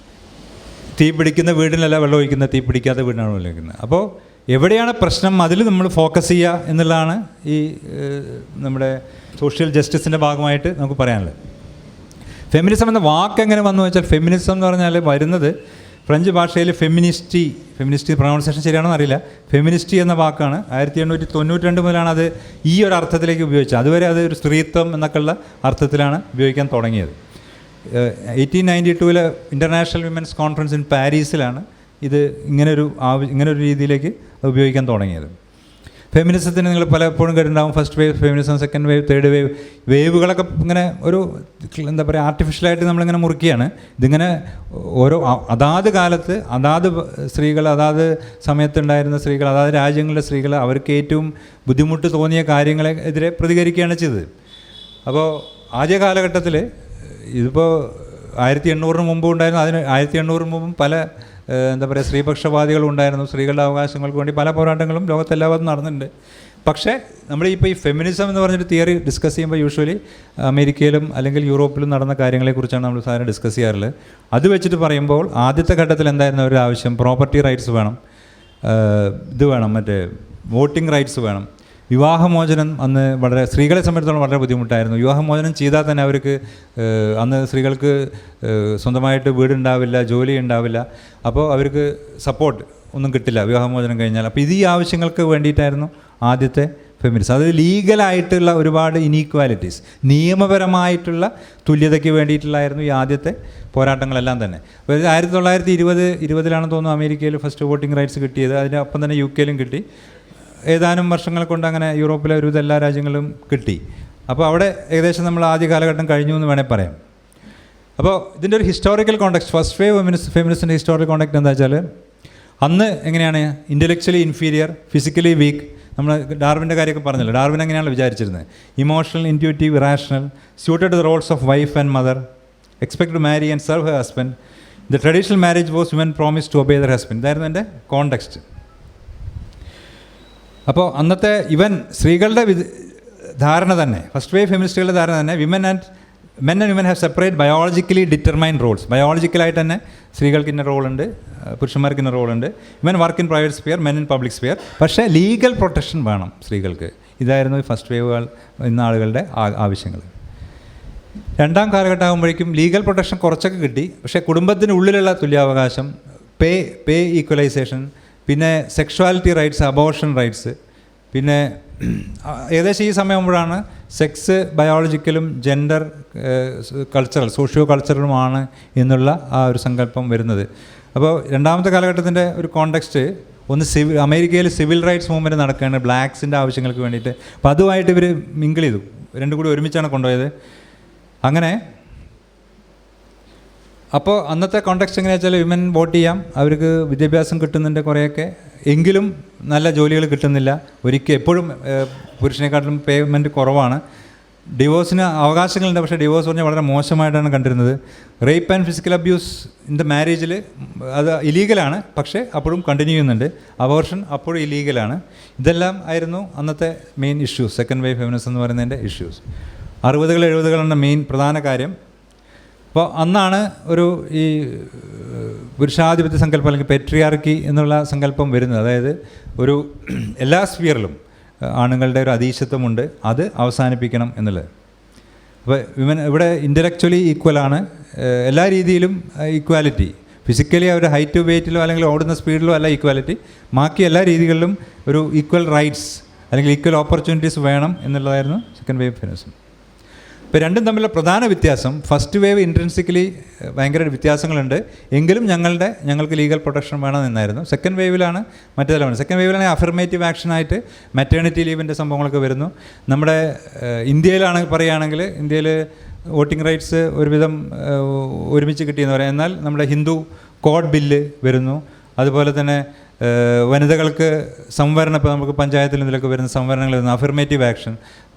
തീ പിടിക്കുന്ന വീടിനല്ല വെള്ളം ഒഴിക്കുന്നത്, തീ പിടിക്കാത്ത വീടിനാണ് വെള്ളം ഒഴിക്കുന്നത്. അപ്പോൾ എവിടെയാണ് പ്രശ്നം അതിൽ നമ്മൾ ഫോക്കസ് ചെയ്യുക എന്നുള്ളതാണ് ഈ നമ്മുടെ സോഷ്യൽ ജസ്റ്റിസിൻ്റെ ഭാഗമായിട്ട് നമുക്ക് പറയാനുള്ളത്. ഫെമിനിസം എന്ന വാക്ക് എങ്ങനെ വന്നു വെച്ചാൽ, ഫെമിനിസം എന്ന് പറഞ്ഞാൽ വരുന്നത് ഫ്രഞ്ച് ഭാഷയിൽ ഫെമിനിസ്റ്റ് പ്രൊണൗൺസിയേഷൻ ശരിയാണെന്ന് അറിയില്ല, ഫെമിനിസ്റ്റ് എന്ന വാക്കാണ് 1892 മുതലാണ് അത് ഈ ഒരു അർത്ഥത്തിലേക്ക് ഉപയോഗിച്ചത്. അതുവരെ അത് ഒരു സ്ത്രീത്വം എന്നൊക്കെയുള്ള അർത്ഥത്തിലാണ് ഉപയോഗിക്കാൻ തുടങ്ങിയത്. 1892 ഇൻ്റർനാഷണൽ വിമൻസ് കോൺഫറൻസ് ഇൻ പാരീസിലാണ് ഇത് ഇങ്ങനൊരു രീതിയിലേക്ക് ഉപയോഗിക്കാൻ തുടങ്ങിയത്. ഫെമിനിസത്തിന് നിങ്ങൾ പലപ്പോഴും കേട്ടിട്ടുണ്ടാകും, first wave feminism, second wave, third wave. വേവുകളൊക്കെ ഇങ്ങനെ ഒരു എന്താ പറയുക ആർട്ടിഫിഷ്യലായിട്ട് നമ്മളിങ്ങനെ മുറിക്കുകയാണ്. ഇതിങ്ങനെ ഓരോ അതാത് കാലത്ത് അതാത് സ്ത്രീകൾ, അതാത് സമയത്തുണ്ടായിരുന്ന സ്ത്രീകൾ, അതാത് രാജ്യങ്ങളിലെ സ്ത്രീകൾ അവർക്ക് ഏറ്റവും ബുദ്ധിമുട്ട് തോന്നിയ കാര്യങ്ങളെ എതിരെ പ്രതികരിക്കുകയാണ് ചെയ്തത്. അപ്പോൾ ആദ്യ കാലഘട്ടത്തിൽ ഇതിപ്പോൾ 1800 മുമ്പ് ഉണ്ടായിരുന്നു. 1800 മുമ്പും പല എന്താ പറയുക സ്ത്രീപക്ഷവാദികളും ഉണ്ടായിരുന്നു. സ്ത്രീകളുടെ അവകാശങ്ങൾക്ക് വേണ്ടി പല പോരാട്ടങ്ങളും ലോകത്തെല്ലാവരും നടന്നിട്ടുണ്ട്. പക്ഷേ നമ്മളിപ്പോൾ ഈ ഫെമിനിസം എന്ന് പറഞ്ഞൊരു തിയറി ഡിസ്കസ് ചെയ്യുമ്പോൾ യൂഷ്വലി അമേരിക്കയിലും അല്ലെങ്കിൽ യൂറോപ്പിലും നടന്ന കാര്യങ്ങളെക്കുറിച്ചാണ് നമ്മൾ സാധാരണ ഡിസ്കസ് ചെയ്യാറുള്ളത്. അത് വെച്ചിട്ട് പറയുമ്പോൾ ആദ്യത്തെ ഘട്ടത്തിൽ എന്തായിരുന്നു ഒരു ആവശ്യം? പ്രോപ്പർട്ടി റൈറ്റ്സ് വേണം, ഇത് വേണം, മറ്റേ വോട്ടിംഗ് റൈറ്റ്സ് വേണം. വിവാഹമോചനം അന്ന് വളരെ സ്ത്രീകളെ സംബന്ധിച്ചിടത്തോളം വളരെ ബുദ്ധിമുട്ടായിരുന്നു. വിവാഹമോചനം ചെയ്താൽ തന്നെ അവർക്ക് അന്ന് സ്ത്രീകൾക്ക് സ്വന്തമായിട്ട് വീടുണ്ടാവില്ല, ജോലി ഉണ്ടാവില്ല. അപ്പോൾ അവർക്ക് സപ്പോർട്ട് ഒന്നും കിട്ടില്ല വിവാഹമോചനം കഴിഞ്ഞാൽ. അപ്പോൾ ഇത് ഈ ആവശ്യങ്ങൾക്ക് വേണ്ടിയിട്ടായിരുന്നു ആദ്യത്തെ ഫെമിനിസം. അത് ലീഗലായിട്ടുള്ള ഒരുപാട് ഇനീക്വാലിറ്റീസ്, നിയമപരമായിട്ടുള്ള തുല്യതയ്ക്ക് വേണ്ടിയിട്ടുള്ളായിരുന്നു ഈ ആദ്യത്തെ പോരാട്ടങ്ങളെല്ലാം തന്നെ. അപ്പോൾ 1920 തോന്നുന്നു അമേരിക്കയിൽ ഫസ്റ്റ് വോട്ടിംഗ് റൈറ്റ്സ് കിട്ടിയത്. അതിനൊപ്പം തന്നെ UK കിട്ടി. ഏതാനും വർഷങ്ങൾ കൊണ്ട് അങ്ങനെ യൂറോപ്പിലെ ഒരുവിധ എല്ലാ രാജ്യങ്ങളും കിട്ടി. അപ്പോൾ അവിടെ ഏകദേശം നമ്മൾ ആദ്യ കാലഘട്ടം കഴിഞ്ഞു എന്ന് വേണേൽ പറയാം. അപ്പോൾ ഇതിൻ്റെ ഒരു ഹിസ്റ്റോറിക്കൽ കോണ്ടെക്സ്റ്റ്, ഫസ്റ്റ് വേവ് ഫെമിനിസ്റ്റിൻ്റെ ഹിസ്റ്റോറിക്കൽ കോണ്ടെക്സ്റ്റ് എന്താ വെച്ചാൽ, അന്ന് എങ്ങനെയാണ് ഇൻ്റലക്ച്വലി ഇൻഫീരിയർ, ഫിസിക്കലി വീക്ക്. നമ്മൾ ഡാർവിൻ്റെ കാര്യമൊക്കെ പറഞ്ഞല്ലോ, ഡാർവിൻ എങ്ങനെയാണ് വിചാരിച്ചിരുന്നത്? Emotional, intuitive, irrational, suited to the roles of wife and mother, expect to marry and serve her husband. The traditional marriage was women promise to obey their husband. ഇതായിരുന്നു എൻ്റെ context. അപ്പോൾ അന്നത്തെ സ്ത്രീകളുടെ ധാരണ തന്നെ, ഫസ്റ്റ് വേവ് ഫെമിനിസ്റ്റുകളുടെ ധാരണ തന്നെ, men and women have separate biologically determined roles. ബയോളജിക്കലായിട്ട് തന്നെ സ്ത്രീകൾക്ക് ഇന്ന റോളുണ്ട്, പുരുഷന്മാർക്ക് ഇന്ന റോളുണ്ട്. Women work in private sphere, men in public sphere. പക്ഷേ ലീഗൽ പ്രൊട്ടക്ഷൻ വേണം സ്ത്രീകൾക്ക്. ഇതായിരുന്നു ഫസ്റ്റ് വേവുകൾ ഇന്ന ആളുകളുടെ ആവശ്യങ്ങൾ. രണ്ടാം കാലഘട്ടം ആകുമ്പോഴേക്കും ലീഗൽ പ്രൊട്ടക്ഷൻ കുറച്ചൊക്കെ കിട്ടി. പക്ഷേ കുടുംബത്തിനുള്ളിലുള്ള തുല്യാവകാശം, പേ ഈക്വലൈസേഷൻ, പിന്നെ സെക്ഷുവാലിറ്റി റൈറ്റ്സ്, അബോർഷൻ റൈറ്റ്സ്, പിന്നെ ഏകദേശം ഈ സമയമാകുമ്പോഴാണ് സെക്സ് ബയോളജിക്കലും ജെൻഡർ കൾച്ചറൽ, സോഷ്യോ കൾച്ചറലുമാണ് എന്നുള്ള ആ ഒരു സങ്കല്പം വരുന്നത്. അപ്പോൾ രണ്ടാമത്തെ കാലഘട്ടത്തിൻ്റെ ഒരു കോണ്ടെക്സ്റ്റ് അമേരിക്കയിൽ സിവിൽ റൈറ്റ്സ് മൂവ്മെൻറ്റ് നടക്കുകയാണ് ബ്ലാക്സിൻ്റെ ആവശ്യങ്ങൾക്ക് വേണ്ടിയിട്ട്. അപ്പോൾ അതുമായിട്ട് ഇവർ മിങ്കിൾ ചെയ്തു, രണ്ടും കൂടി ഒരുമിച്ചാണ് കൊണ്ടുപോയത്. അങ്ങനെ അപ്പോൾ അന്നത്തെ കോണ്ടെക്സ്റ്റ് എങ്ങനെയാ വെച്ചാൽ, വിമൻ വോട്ട് ചെയ്യാം, അവർക്ക് വിദ്യാഭ്യാസം കിട്ടുന്നുണ്ട് കുറേയൊക്കെ, എങ്കിലും നല്ല ജോലികൾ കിട്ടുന്നില്ല. എപ്പോഴും പുരുഷനെക്കാട്ടിലും പേയ്മെൻറ്റ് കുറവാണ്. ഡിവോഴ്സിന് അവകാശങ്ങളുണ്ട്, പക്ഷേ ഡിവോഴ്സ് പറഞ്ഞാൽ വളരെ മോശമായിട്ടാണ് കണ്ടിരുന്നത്. Rape and physical abuse in the മാരേജിൽ അത് ഇലീഗലാണ്, പക്ഷേ അപ്പോഴും കണ്ടിന്യൂ ചെയ്യുന്നുണ്ട്. അബോർഷൻ അപ്പോഴും ഇലീഗലാണ്. ഇതെല്ലാം ആയിരുന്നു അന്നത്തെ main issues, second wave feminism എന്ന് പറയുന്നതിൻ്റെ ഇഷ്യൂസ്. 60s 70s മെയിൻ പ്രധാന കാര്യം. അപ്പോൾ അന്നാണ് ഈ പുരുഷാധിപത്യ സങ്കല്പം അല്ലെങ്കിൽ പെട്രിയാർക്കി എന്നുള്ള സങ്കല്പം വരുന്നത്. അതായത് എല്ലാ സ്ഫിയറിലും ആണുങ്ങളുടെ ഒരു അധീശത്വമുണ്ട്, അത് അവസാനിപ്പിക്കണം എന്നുള്ളത്. അപ്പോൾ ഇവിടെ ഇൻ്റലക്ച്വലി ഈക്വലാണ്, എല്ലാ രീതിയിലും ഈക്വാലിറ്റി. ഫിസിക്കലി അവരുടെ ഹൈറ്റ് വെയ്റ്റിലോ അല്ലെങ്കിൽ ഓടുന്ന സ്പീഡിലോ അല്ല ഈക്വാലിറ്റി, ബാക്കി എല്ലാ രീതികളിലും ഒരു ഈക്വൽ റൈറ്റ്സ് അല്ലെങ്കിൽ ഈക്വൽ ഓപ്പർച്യൂണിറ്റീസ് വേണം എന്നുള്ളതായിരുന്നു സെക്കൻഡ് വേവ് ഫെമിനിസം. ഇപ്പോൾ രണ്ടും തമ്മിലുള്ള പ്രധാന വ്യത്യാസം, ഫസ്റ്റ് വേവ് ഇൻട്രിൻസിക്കലി ഭയങ്കര വ്യത്യാസങ്ങളുണ്ട്, എങ്കിലും ഞങ്ങൾക്ക് ലീഗൽ പ്രൊട്ടക്ഷൻ വേണം എന്നായിരുന്നു. സെക്കൻഡ് വേവിലാണ് മറ്റേതെല്ലാം. സെക്കൻഡ് വേവിലാണെങ്കിൽ അഫർമേറ്റീവ് ആക്ഷനായിട്ട് മെറ്റേണിറ്റി ലീവിൻ്റെ സംഭവങ്ങളൊക്കെ വരുന്നു. നമ്മുടെ ഇന്ത്യയിലാണ് പറയുകയാണെങ്കിൽ, ഇന്ത്യയിൽ വോട്ടിംഗ് റൈറ്റ്സ് ഒരുവിധം ഒരുമിച്ച് കിട്ടിയെന്ന് പറയാം. എന്നാൽ നമ്മുടെ ഹിന്ദു കോഡ് ബില്ല് വരുന്നു. അതുപോലെ തന്നെ വനിതകൾക്ക് സംവരണം, ഇപ്പോൾ നമുക്ക് പഞ്ചായത്തിൽ ഇതിലൊക്കെ വരുന്ന സംവരണങ്ങൾ വരുന്നു. അഫർമേറ്റീവ് ആക്ഷൻ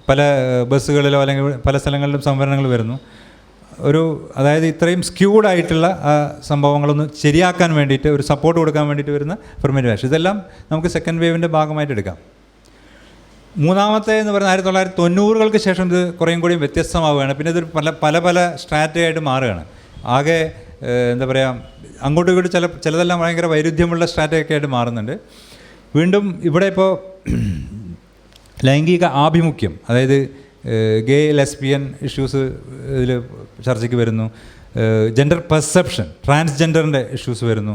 പല ബസ്സുകളിലോ അല്ലെങ്കിൽ പല സ്ഥലങ്ങളിലും സംവരണങ്ങൾ വരുന്നു. ഒരു അതായത് ഇത്രയും സ്ക്യൂഡ് ആയിട്ടുള്ള സംഭവങ്ങളൊന്ന് ശരിയാക്കാൻ വേണ്ടിയിട്ട് ഒരു സപ്പോർട്ട് കൊടുക്കാൻ വേണ്ടിയിട്ട് വരുന്ന അഫർമേറ്റീവ് ആക്ഷൻ. ഇതെല്ലാം നമുക്ക് സെക്കൻഡ് വേവിൻ്റെ ഭാഗമായിട്ട് എടുക്കാം. മൂന്നാമത്തെ എന്ന് പറയുന്നത് 1990-കൾക്ക് ശേഷം ഇത് കുറേയും കൂടി വ്യത്യസ്തമാവുകയാണ്. പിന്നെ ഇതൊരു പല സ്ട്രാറ്റജി ആയിട്ട് മാറുകയാണ്. ആകെ എന്താ പറയുക, അങ്ങോട്ടും ഇങ്ങോട്ടും ചിലതെല്ലാം ഭയങ്കര വൈരുദ്ധ്യമുള്ള സ്ട്രാറ്റജി ആയിട്ട് മാറുന്നുണ്ട്. വീണ്ടും ഇവിടെ ഇപ്പോൾ ലൈംഗിക ആഭിമുഖ്യം, അതായത് ഗേ ലെസ്ബിയൻ ഇഷ്യൂസ് ഇതിൽ ചർച്ചയ്ക്ക് വരുന്നു, ജെൻഡർ പെർസെപ്ഷൻ, ട്രാൻസ്ജെൻഡറിൻ്റെ ഇഷ്യൂസ് വരുന്നു,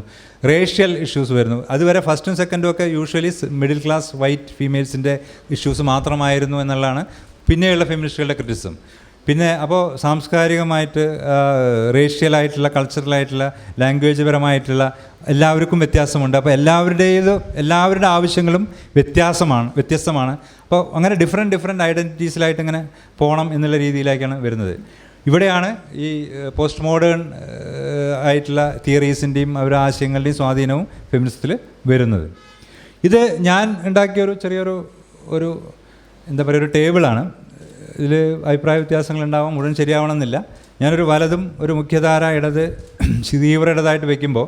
റേഷ്യൽ ഇഷ്യൂസ് വരുന്നു. അതുവരെ ഫസ്റ്റും സെക്കൻഡും ഒക്കെ യൂഷ്വലി മിഡിൽ ക്ലാസ് വൈറ്റ് ഫീമെയിൽസിൻ്റെ ഇഷ്യൂസ് മാത്രമായിരുന്നു എന്നുള്ളതാണ് പിന്നെയുള്ള ഫെമിനിസ്റ്റുകളുടെ ക്രിറ്റിസിസം. പിന്നെ അപ്പോൾ സാംസ്കാരികമായിട്ട് റേഷ്യലായിട്ടുള്ള, കൾച്ചറലായിട്ടുള്ള, ലാംഗ്വേജ് പരമായിട്ടുള്ള എല്ലാവർക്കും വ്യത്യാസമുണ്ട്. അപ്പോൾ എല്ലാവരുടെ ആവശ്യങ്ങളും വ്യത്യസ്തമാണ്. അപ്പോൾ അങ്ങനെ ഡിഫറെൻറ്റ് ഐഡൻറ്റിറ്റീസിലായിട്ട് ഇങ്ങനെ പോകണം എന്നുള്ള രീതിയിലേക്കാണ് വരുന്നത്. ഇവിടെയാണ് ഈ പോസ്റ്റ് മോഡേൺ ആയിട്ടുള്ള തിയറീസിൻ്റെയും അവരുടെ ആശയങ്ങളുടെയും സ്വാധീനവും ഫെമിനിസത്തിൽ വരുന്നത്. ഇത് ഞാൻ ഉണ്ടാക്കിയ ചെറിയൊരു എന്താ പറയുക, ഒരു ടേബിളാണ്. ഇതിൽ അഭിപ്രായ വ്യത്യാസങ്ങളുണ്ടാവാം, മുഴുവൻ ശരിയാവണമെന്നില്ല. ഞാനൊരു വലതും ഒരു മുഖ്യധാര ഇടത് തീവ്ര ഇടതായിട്ട് വയ്ക്കുമ്പോൾ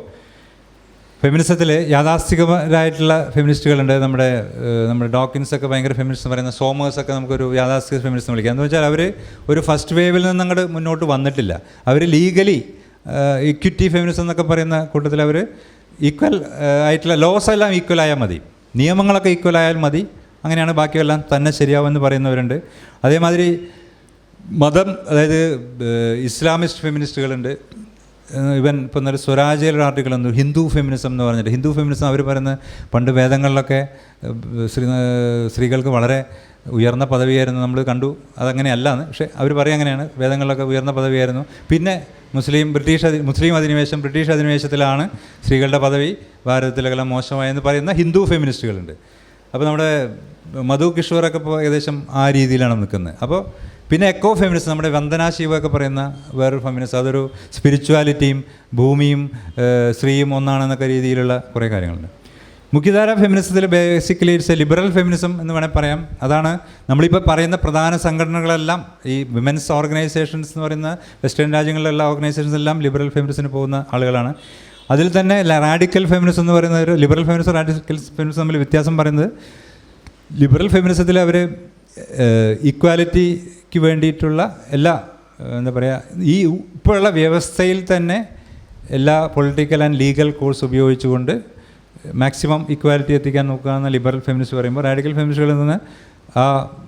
ഫെമിനിസത്തിൽ യാഥാസ്ഥികരായിട്ടുള്ള ഫെമിനിസ്റ്റുകളുണ്ട്. നമ്മുടെ ഡോക്കിൻസൊക്കെ ഭയങ്കര ഫെമിനിസ്റ്റ് പറയുന്ന സോമേഴ്സൊക്കെ നമുക്കൊരു യാഥാസ്ഥിക ഫെമിനിസ്റ്റ് വിളിക്കാം. എന്ന് വെച്ചാൽ അവർ ഒരു ഫസ്റ്റ് വേവിൽ നിന്ന് അങ്ങോട്ട് മുന്നോട്ട് വന്നിട്ടില്ല. അവർ ലീഗലി ഇക്വിറ്റി ഫെമിനിസം എന്നൊക്കെ പറയുന്ന കൂട്ടത്തിൽ അവർ ഈക്വൽ ആയിട്ടുള്ള ലോസ് എല്ലാം ഈക്വൽ ആയാൽ മതി, നിയമങ്ങളൊക്കെ ഈക്വൽ ആയാൽ മതി, അങ്ങനെയാണ് ബാക്കിയെല്ലാം തന്നെ ശരിയാവുമെന്ന് പറയുന്നവരുണ്ട്. അതേമാതിരി മതം, അതായത് ഇസ്ലാമിസ്റ്റ് ഫെമിനിസ്റ്റുകളുണ്ട്. ഇവൻ ഇപ്പോൾ ഇന്നൊരു സ്വരാജയിലൊരു ആർട്ടിക്കിൾ ഉണ്ട്, ഹിന്ദു ഫെമിനിസം എന്ന് പറഞ്ഞിട്ട്. ഹിന്ദു ഫെമിനിസം അവർ പറയുന്നത് പണ്ട് വേദങ്ങളിലൊക്കെ സ്ത്രീകൾക്ക് വളരെ ഉയർന്ന പദവിയായിരുന്നു, നമ്മൾ കണ്ടു, അതങ്ങനെയല്ലാന്ന്. പക്ഷേ അവർ പറയും അങ്ങനെയാണ്, വേദങ്ങളിലൊക്കെ ഉയർന്ന പദവിയായിരുന്നു. പിന്നെ മുസ്ലിം അധിനിവേശം, ബ്രിട്ടീഷ് അധിനിവേശത്തിലാണ് സ്ത്രീകളുടെ പദവി ഭാരതത്തിലെല്ലാം മോശമായെന്ന് പറയുന്ന ഹിന്ദു ഫെമിനിസ്റ്റുകളുണ്ട്. അപ്പോൾ നമ്മുടെ മധു കിഷോറൊക്കെ ഇപ്പോൾ ഏകദേശം ആ രീതിയിലാണ് നിൽക്കുന്നത്. അപ്പോൾ പിന്നെ എക്കോ ഫെമിനിസ്റ്റ്, നമ്മുടെ വന്ദന ശിവൊക്കെ പറയുന്ന വേറൊരു ഫെമിനിസ്റ്റ്, അതൊരു സ്പിരിച്വാലിറ്റിയും ഭൂമിയും സ്ത്രീയും ഒന്നാണെന്നൊക്കെ രീതിയിലുള്ള കുറേ കാര്യങ്ങളുണ്ട്. മുഖ്യധാര ഫെമിനിസത്തിൽ basically it's a liberal feminism എന്ന് വേണമെങ്കിൽ പറയാം. അതാണ് നമ്മളിപ്പോൾ പറയുന്ന പ്രധാന സംഘടനകളെല്ലാം, ഈ വിമൻസ് ഓർഗനൈസേഷൻസ് എന്ന് പറയുന്ന വെസ്റ്റേൺ രാജ്യങ്ങളിലുള്ള ഓർഗനൈസേഷൻസ് എല്ലാം ലിബറൽ ഫെമിനിസത്തിന് പോകുന്ന ആളുകളാണ്. അതിൽ തന്നെ റാഡിക്കൽ ഫെമിനിസം എന്ന് പറയുന്ന ഒരു ലിബറൽ ഫെമിനിസം റാഡിക്കൽ ഫെമിനിസം തമ്മിൽ വ്യത്യാസം പറയുന്നത്, ലിബറൽ ഫെമിനിസത്തിൽ അവർ ഈക്വാലിറ്റിക്ക് വേണ്ടിയിട്ടുള്ള എല്ലാ എന്താ പറയുക, ഈ ഇപ്പോഴുള്ള വ്യവസ്ഥയിൽ തന്നെ എല്ലാ പൊളിറ്റിക്കൽ ആൻഡ് ലീഗൽ കോഴ്സ് ഉപയോഗിച്ചുകൊണ്ട് മാക്സിമം ഈക്വാലിറ്റി എത്തിക്കാൻ നോക്കുക എന്ന ലിബറൽ ഫെമിനിസ്റ്റ് പറയുമ്പോൾ, റാഡിക്കൽ ഫെമിനിസ്റ്റുകളിൽ നിന്ന്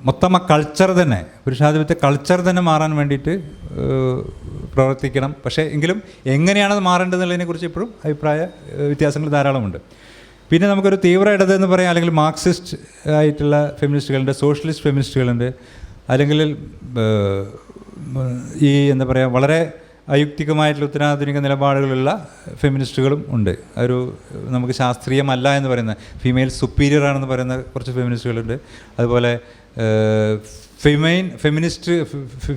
മൊത്തം ആ കൾച്ചർ തന്നെ, പുരുഷാധിപത്യ കൾച്ചർ തന്നെ മാറാൻ വേണ്ടിയിട്ട് പ്രവർത്തിക്കണം. പക്ഷേ എങ്കിലും എങ്ങനെയാണത് മാറേണ്ടതെന്നുള്ളതിനെക്കുറിച്ച് ഇപ്പോഴും അഭിപ്രായ വ്യത്യാസങ്ങൾ ധാരാളമുണ്ട്. പിന്നെ നമുക്കൊരു തീവ്ര ഇടത് എന്ന് പറയാം, അല്ലെങ്കിൽ മാർക്സിസ്റ്റ് ആയിട്ടുള്ള ഫെമിനിസ്റ്റുകളുണ്ട്, സോഷ്യലിസ്റ്റ് ഫെമിനിസ്റ്റുകളുണ്ട്, അല്ലെങ്കിൽ ഈ എന്താ പറയുക വളരെ അയുക്തികമായിട്ടുള്ള ഉത്തരാധുനിക നിലപാടുകളുള്ള ഫെമിനിസ്റ്റുകളും ഉണ്ട്. ഒരു നമുക്ക് ശാസ്ത്രീയമല്ല എന്ന് പറയുന്ന, ഫീമെയിൽ സുപ്പീരിയർ ആണെന്ന് പറയുന്ന കുറച്ച് ഫെമിനിസ്റ്റുകളുണ്ട്. അതുപോലെ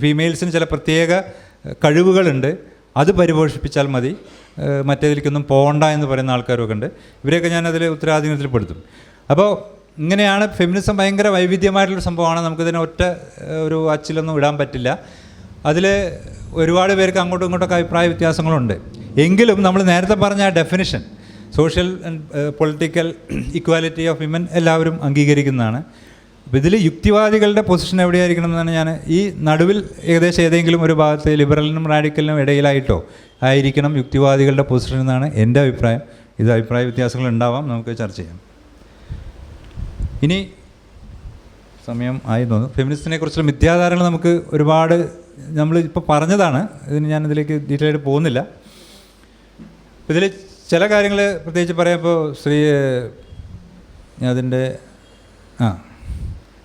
ഫീമെയിൽസിന് ചില പ്രത്യേക കഴിവുകളുണ്ട്, അത് പരിപോഷിപ്പിച്ചാൽ മതി, മറ്റേതിലേക്കൊന്നും പോകണ്ട എന്ന് പറയുന്ന ആൾക്കാരൊക്കെ ഉണ്ട്. ഇവരെയൊക്കെ ഞാനതിൽ ഉത്തരാധീനത്തിൽ പെടുത്തും. അപ്പോൾ ഇങ്ങനെയാണ് ഫെമിനിസം. ഭയങ്കര വൈവിധ്യമായിട്ടുള്ളൊരു സംഭവമാണ്. നമുക്കിതിനെ ഒറ്റ ഒരു അച്ചിലൊന്നും ഇടാൻ പറ്റില്ല. അതിൽ ഒരുപാട് പേർക്ക് അങ്ങോട്ടും ഇങ്ങോട്ടൊക്കെ അഭിപ്രായ വ്യത്യാസങ്ങളുണ്ട്. എങ്കിലും നമ്മൾ നേരത്തെ പറഞ്ഞ ആ definition, social and political equality of women എല്ലാവരും അംഗീകരിക്കുന്നതാണ്. അപ്പോൾ ഇതിൽ യുക്തിവാദികളുടെ പൊസിഷൻ എവിടെയായിരിക്കണം എന്നാണ് ഞാൻ ഈ നടുവിൽ ഏകദേശം ഏതെങ്കിലും ഒരു ഭാഗത്ത് ലിബറലിനും റാഡിക്കലിനും ഇടയിലായിട്ടോ ആയിരിക്കണം യുക്തിവാദികളുടെ പൊസിഷൻ എന്നാണ് എൻ്റെ അഭിപ്രായം. ഇത് അഭിപ്രായ വ്യത്യാസങ്ങൾ ഉണ്ടാവാം, നമുക്ക് ചർച്ച ചെയ്യാം. ഇനി സമയം ആയി തോന്നുന്നു. ഫെമിനിസ്റ്റിനെ കുറിച്ചുള്ള മിഥ്യാധാരണകൾ നമുക്ക് ഒരുപാട് നമ്മൾ ഇപ്പോൾ പറഞ്ഞതാണ്, ഇതിന് ഞാൻ ഇതിലേക്ക് ഡീറ്റെയിൽ ആയിട്ട് പോകുന്നില്ല. ഇതിൽ ചില കാര്യങ്ങൾ പ്രത്യേകിച്ച് പറയാം. ഇപ്പോൾ അതിൻ്റെ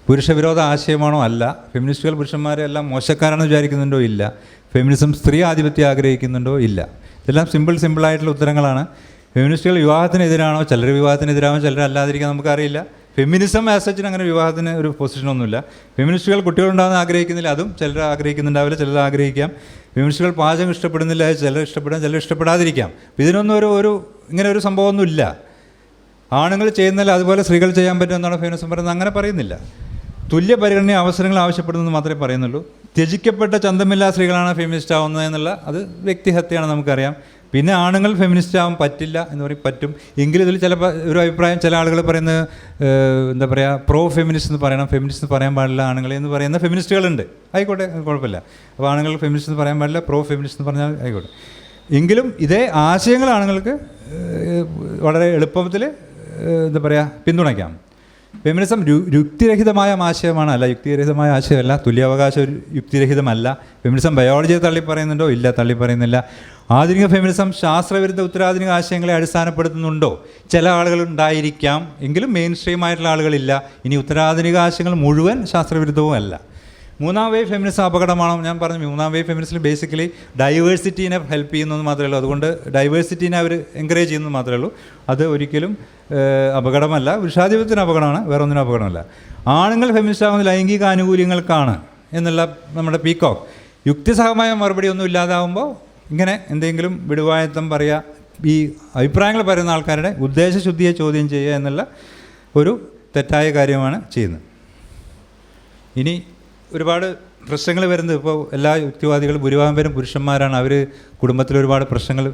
പുരുഷവിരോധ ആശയമാണോ? അല്ല. ഫെമിനിസ്റ്റുകൾ പുരുഷന്മാരെ എല്ലാം മോശക്കാരാണെന്ന് വിചാരിക്കുന്നുണ്ടോ? ഇല്ല. ഫെമിനിസം സ്ത്രീ ആധിപത്യം ആഗ്രഹിക്കുന്നുണ്ടോ? ഇല്ല. ഇതെല്ലാം സിമ്പിളായിട്ടുള്ള ഉത്തരങ്ങളാണ്. ഫെമിനിസ്റ്റുകൾ വിവാഹത്തിനെതിരാണോ? ചിലർ വിവാഹത്തിനെതിരാണോ, ചിലർ അല്ലാതിരിക്കാൻ നമുക്കറിയില്ല. ഫെമിനിസം ആസച്ചിന് അങ്ങനെ വിവാഹത്തിന് ഒരു പൊസിഷനൊന്നുമില്ല. ഫെമിനിസ്റ്റുകൾ കുട്ടികളുണ്ടാകുന്ന ആഗ്രഹിക്കുന്നില്ല, അതും ചിലർ ആഗ്രഹിക്കുന്നുണ്ടാവില്ല, ചിലർ ആഗ്രഹിക്കാം. ഫെമിനിസ്റ്റുകൾ പാചകം ഇഷ്ടപ്പെടുന്നില്ല, ചിലർ ഇഷ്ടപ്പെടാം, ചിലർ ഇഷ്ടപ്പെടാതിരിക്കാം. ഇതിനൊന്നും ഇങ്ങനെ ഒരു സംഭവമൊന്നുമില്ല. ആണുങ്ങൾ ചെയ്യുന്നില്ല അതുപോലെ സ്ത്രീകൾ ചെയ്യാൻ പറ്റുമെന്നാണ് ഫെമിനിസം പറയുന്നത്. അങ്ങനെ പറയുന്നില്ല. തുല്യ പരിഗണന അവസരങ്ങൾ ആവശ്യപ്പെടുന്നത് മാത്രമേ പറയുന്നുള്ളൂ. ത്യജിക്കപ്പെട്ട ചന്തമില്ലാ സ്ത്രീകളാണ് ഫെമിനിസ്റ്റ് ആവുന്നത് എന്നുള്ള അത് വ്യക്തിഹത്യയാണ്, നമുക്കറിയാം. പിന്നെ ആണുങ്ങൾ ഫെമിനിസ്റ്റ് ആവാൻ പറ്റില്ല എന്ന് പറയും, പറ്റും. എങ്കിലും ഇതിൽ ചിലപ്പോൾ ഒരു അഭിപ്രായം ചില ആളുകൾ പറയുന്നത് എന്താ പറയുക, പ്രോ ഫെമിനിസ്റ്റ് എന്ന് പറയണം, ഫെമിനിസ്റ്റ് എന്ന് പറയാൻ പാടില്ല ആണുങ്ങളെ എന്ന് പറയുന്ന ഫെമിനിസ്റ്റുകളുണ്ട്. ആയിക്കോട്ടെ, കുഴപ്പമില്ല. അപ്പോൾ ആണുങ്ങൾ ഫെമിനിസ്റ്റ് എന്ന് പറയാൻ പാടില്ല, പ്രോ ഫെമിനിസ്റ്റ് എന്ന് പറഞ്ഞാൽ ആയിക്കോട്ടെ. എങ്കിലും ഇതേ ആശയങ്ങൾ ആണുങ്ങൾക്ക് വളരെ എളുപ്പത്തിൽ എന്താ പറയുക പിന്തുണയ്ക്കാം. ഫെമിനിസം യുക്തിരഹിതമായ ആശയമാണ്, അല്ല യുക്തിരഹിതമായ ആശയമല്ല. തുല്യാവകാശം ഒരു യുക്തിരഹിതമല്ല. ഫെമിനിസം ബയോളജിയെ തള്ളിപ്പറയുന്നുണ്ടോ? ഇല്ല, തള്ളിപ്പറയുന്നില്ല. ആധുനിക ഫെമിനിസം ശാസ്ത്രവിരുദ്ധ ഉത്തരാധുനിക ആശയങ്ങളെ അടിസ്ഥാനപ്പെടുത്തുന്നുണ്ടോ? ചില ആളുകൾ ഉണ്ടായിരിക്കാം, എങ്കിലും മെയിൻ സ്ട്രീം ആയിട്ടുള്ള ആളുകളില്ല. ഇനി ഉത്തരാധുനിക ആശയങ്ങൾ മുഴുവൻ ശാസ്ത്രവിരുദ്ധവും അല്ല. മൂന്നാം വേവ് ഫെമിനിസം അപകടമാണോ? ഞാൻ പറഞ്ഞു, മൂന്നാം വേവ് ഫെമിനിസ്റ്റിൽ ബേസിക്കലി ഡൈവേഴ്സിറ്റീനെ ഹെൽപ്പ് ചെയ്യുന്നത് മാത്രമേ ഉള്ളൂ. അതുകൊണ്ട് ഡൈവേഴ്സിറ്റീനെ അവർ എൻകറേജ് ചെയ്യുന്നത് മാത്രമേ ഉള്ളൂ. അത് ഒരിക്കലും അപകടമല്ല. പുരുഷാധിപത്യത്തിന് അപകടമാണ്, വേറെ ഒന്നിനും അപകടമല്ല. ആണുങ്ങൾ ഫെമിനിസ്റ്റ് ആകുന്ന ലൈംഗിക ആനുകൂല്യങ്ങൾക്കാണ് എന്നുള്ള നമ്മുടെ പീക്കോക്ക് യുക്തിസഹമായ മറുപടി ഒന്നും ഇല്ലാതാവുമ്പോൾ ഇങ്ങനെ എന്തെങ്കിലും വിടുവായത്തം പറയുക, ഈ അഭിപ്രായങ്ങൾ പറയുന്ന ആൾക്കാരുടെ ഉദ്ദേശശുദ്ധിയെ ചോദ്യം ചെയ്യുക എന്നുള്ള ഒരു തെറ്റായ കാര്യമാണ് ചെയ്യുന്നത്. ഇനി ഒരുപാട് പ്രശ്നങ്ങൾ വരുന്നത്, ഇപ്പോൾ എല്ലാ യുക്തിവാദികളും ഭൂരിഭാഗം പേരും പുരുഷന്മാരാണ്. അവർ കുടുംബത്തിൽ ഒരുപാട് പ്രശ്നങ്ങൾ